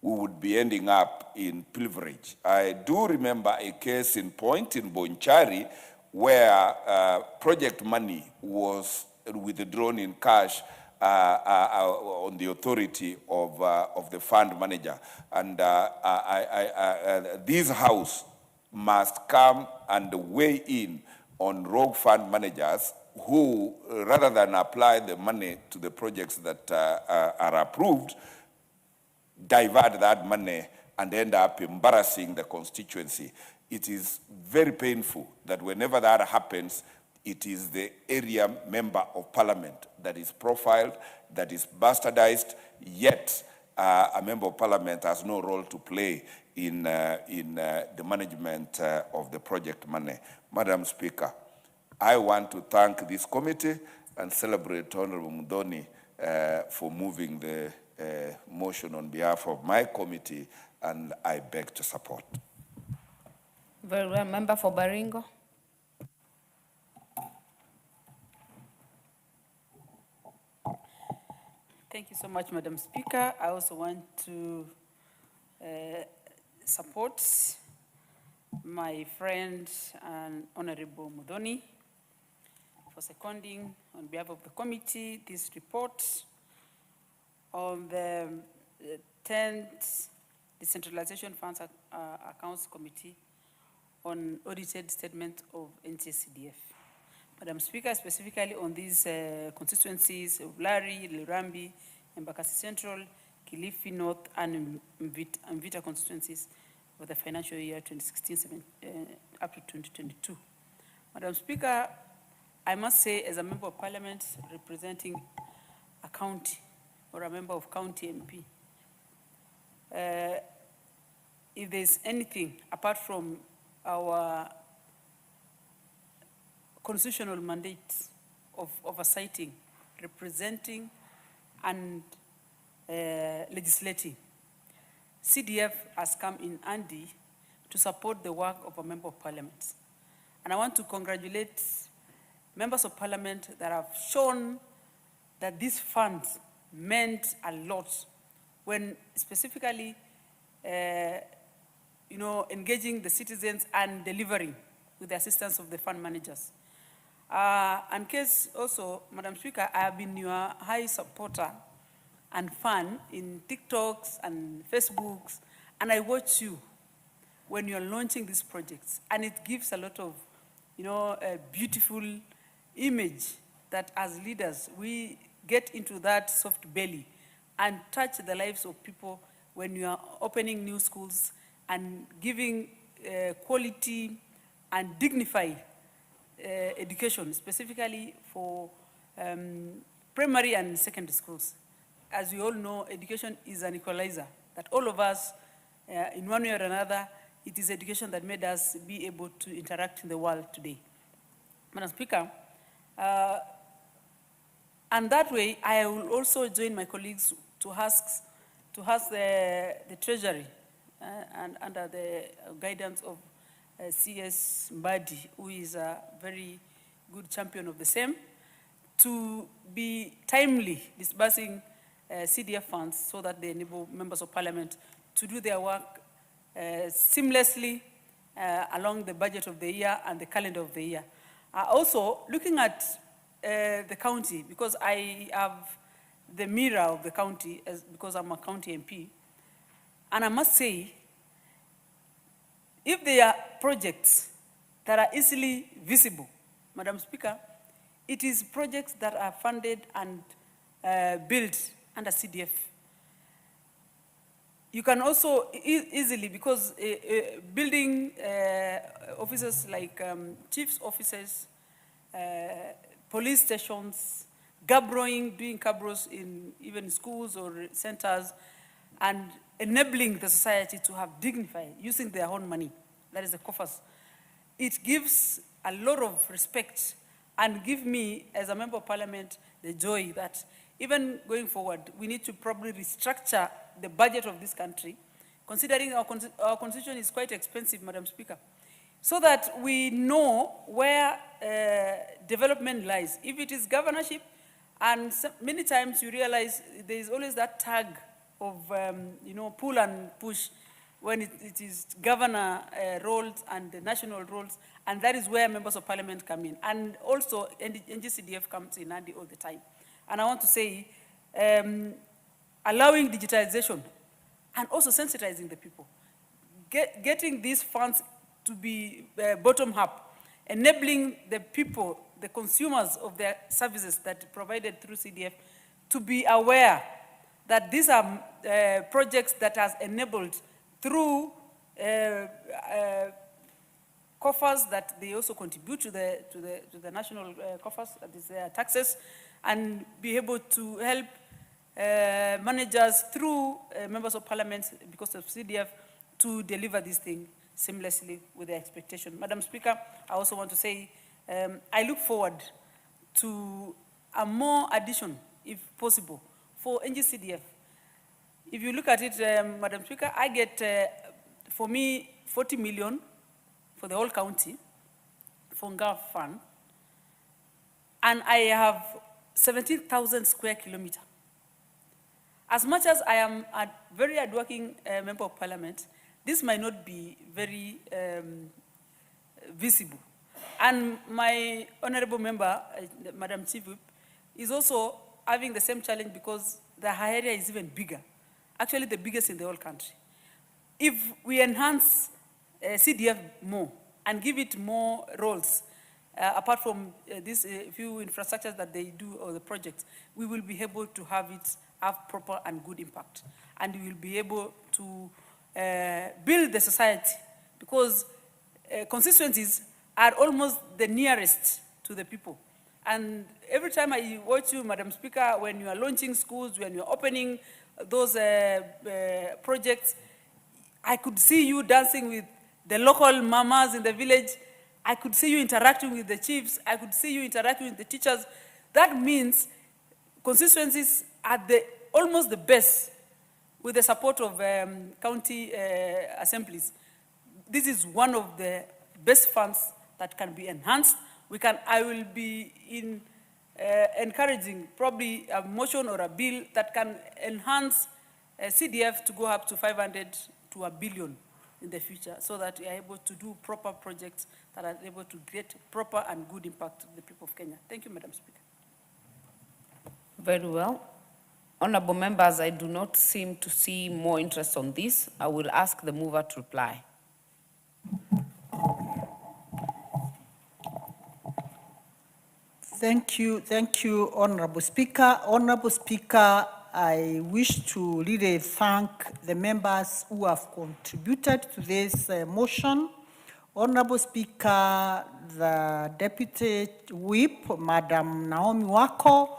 we would be ending up in pilferage. I do remember a case in point in Bonchari where project money was withdrawn in cash on the authority of the fund manager. And this house must come and weigh in on rogue fund managers who, rather than apply the money to the projects that are approved, divert that money and end up embarrassing the constituency. It is very painful that whenever that happens, it is the area member of parliament that is profiled, that is bastardized, yet a member of parliament has no role to play in the management of the project money. Madam Speaker, I want to thank this committee and celebrate Honorable Mudhoni for moving the motion on behalf of my committee, and I beg to support. Very well. Member for Baringo. Thank you so much, Madam Speaker. I also want to support my friend Honorable Mudhoni for seconding on behalf of the committee this report on the 10th Decentralization Funds Accounts Committee on audited statement of NGCDF. Madam Speaker, specifically on these constituencies of Lari, Lirambi, Embakasi Central, Kilifi North, and Mvita constituencies for the financial year 2016 up to 2022. Madam Speaker, I must say, as a member of parliament representing a county or a member of county MP, if there's anything apart from our constitutional mandate of oversighting, representing, and legislating, CDF has come in handy to support the work of a member of parliament. And I want to congratulate members of parliament that have shown that these funds meant a lot when specifically engaging the citizens and delivering with the assistance of the fund managers. And case also, Madam Speaker, I have been your high supporter and fan in TikToks and Facebooks, and I watch you when you're launching these projects, and it gives a lot of, a beautiful image that as leaders, we get into that soft belly and touch the lives of people when you are opening new schools and giving quality and dignified education, specifically for primary and secondary schools. As we all know, education is an equalizer, that all of us, in one way or another, it is education that made us be able to interact in the world today. Madam Speaker, and that way, I will also join my colleagues to ask the Treasury, and under the guidance of CS Mbadi, who is a very good champion of the same, to be timely disbursing CDF funds so that they enable members of parliament to do their work seamlessly along the budget of the year and the calendar of the year. Also, looking at the county, because I have the mirror of the county because I'm a county MP, and I must say, if there are projects that are easily visible, Madam Speaker, it is projects that are funded and built under CDF. You can also easily, because building offices like chief's offices, police stations, doing cabros in even schools or centers, and enabling the society to have dignified, using their own money, that is the coffers. It gives a lot of respect and give me, as a member of parliament, the joy that even going forward, we need to probably restructure the budget of this country, considering our constitution is quite expensive, Madam Speaker, so that we know where development lies. If it is governorship, and many times you realize there is always that tag of pull and push when it is governor roles and the national roles, and that is where members of parliament come in. And also NGCDF comes in handy all the time. And I want to say, allowing digitization and also sensitizing the people, getting these funds to be bottom up, enabling the people, the consumers of their services that are provided through CDF, to be aware that these are projects that are enabled through coffers that they also contribute to the national coffers, that is their taxes, and be able to help managers through members of parliament because of CDF to deliver this thing seamlessly with their expectation. Madam Speaker, I also want to say I look forward to a more addition, if possible, for NGCDF. If you look at it, Madam Speaker, I get, for me, 40 million for the whole county, for NGAF fund, and I have 17,000 square kilometers. As much as I am a very hardworking member of parliament, this might not be very visible. And my honorable member, Madam Chief Whip, is also having the same challenge because the area is even bigger, actually the biggest in the whole country. If we enhance CDF more and give it more roles, apart from these few infrastructures that they do or the projects, we will be able to have it have proper and good impact. And we will be able to build the society, because constituencies are almost the nearest to the people. And every time I watch you, Madam Speaker, when you are launching schools, when you're opening those projects, I could see you dancing with the local mamas in the village. I could see you interacting with the chiefs. I could see you interacting with the teachers. That means constituencies are almost the best with the support of county assemblies. This is one of the best funds that can be enhanced. I will be encouraging probably a motion or a bill that can enhance CDF to go up to 500 to 1 billion in the future, so that we are able to do proper projects that are able to create proper and good impact to the people of Kenya. Thank you, Madam Speaker. Very well. Honorable members, I do not seem to see more interest on this. I will ask the mover to reply. Thank you, Honorable Speaker. Honorable Speaker, I wish to really thank the members who have contributed to this motion. Honorable Speaker, the Deputy Whip, Madam Naomi Wako,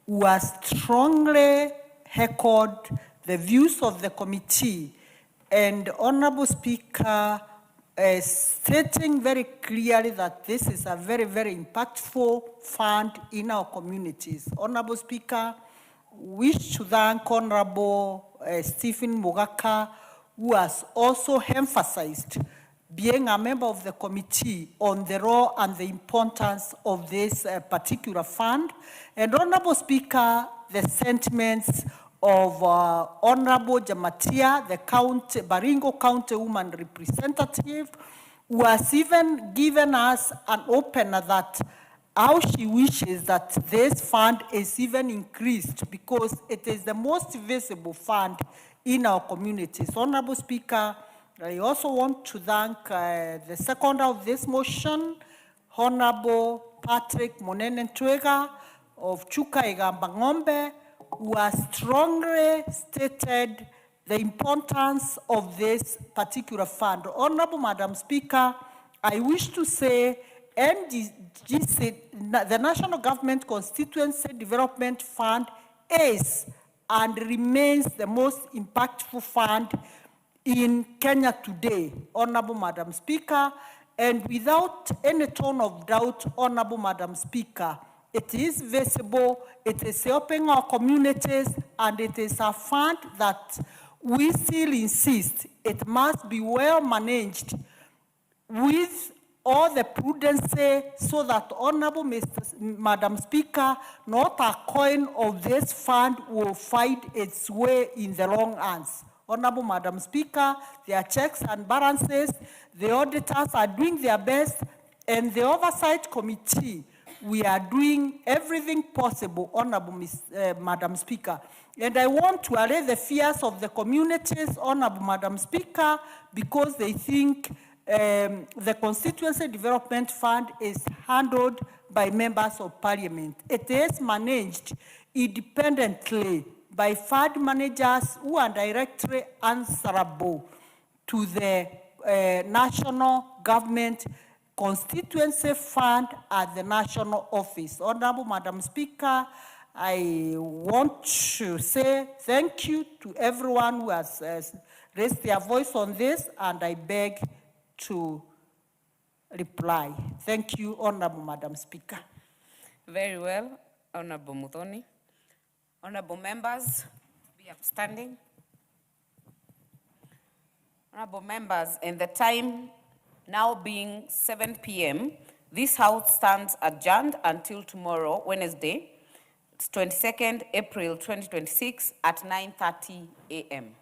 who has strongly echoed the views of the committee, and Honorable Speaker, stating very clearly that this is a very, very impactful fund in our communities. Honorable Speaker, wish to thank Honorable Stephen Mogaka, who has also emphasized, being a member of the committee, on the role and the importance of this particular fund. And Honorable Speaker, the sentiments of Honorable Jamatia, the Baringo County Woman Representative, who has even given us an opener that how she wishes that this fund is even increased because it is the most visible fund in our communities. Honorable Speaker, I also want to thank the seconder of this motion, Honorable Patrick Monene Twega of Chuka Igambangombe, who has strongly stated the importance of this particular fund. Honorable Madam Speaker, I wish to say NGC, the National Government Constituency Development Fund, is and remains the most impactful fund in Kenya today, Honorable Madam Speaker, and without any tone of doubt, Honorable Madam Speaker, it is visible, it is helping our communities, and it is a fund that we still insist it must be well managed with all the prudence so that, Honorable Madam Speaker, not a coin of this fund will find its way in the wrong hands. Honorable Madam Speaker, there are checks and balances, the auditors are doing their best, and the oversight committee, we are doing everything possible, Honorable Madam Speaker. And I want to allay the fears of the communities, Honorable Madam Speaker, because they think the Constituency Development Fund is handled by members of Parliament. It is managed independently by fund managers who are directly answerable to the national government constituency fund at the national office. Honorable Madam Speaker, I want to say thank you to everyone who has raised their voice on this, and I beg to reply. Thank you, Honorable Madam Speaker. Very well, Honorable Muthoni. Honorable members, be upstanding. Honorable members, in the time now being 7 p.m., this House stands adjourned until tomorrow, Wednesday, 22nd April 2026 at 9:30 a.m.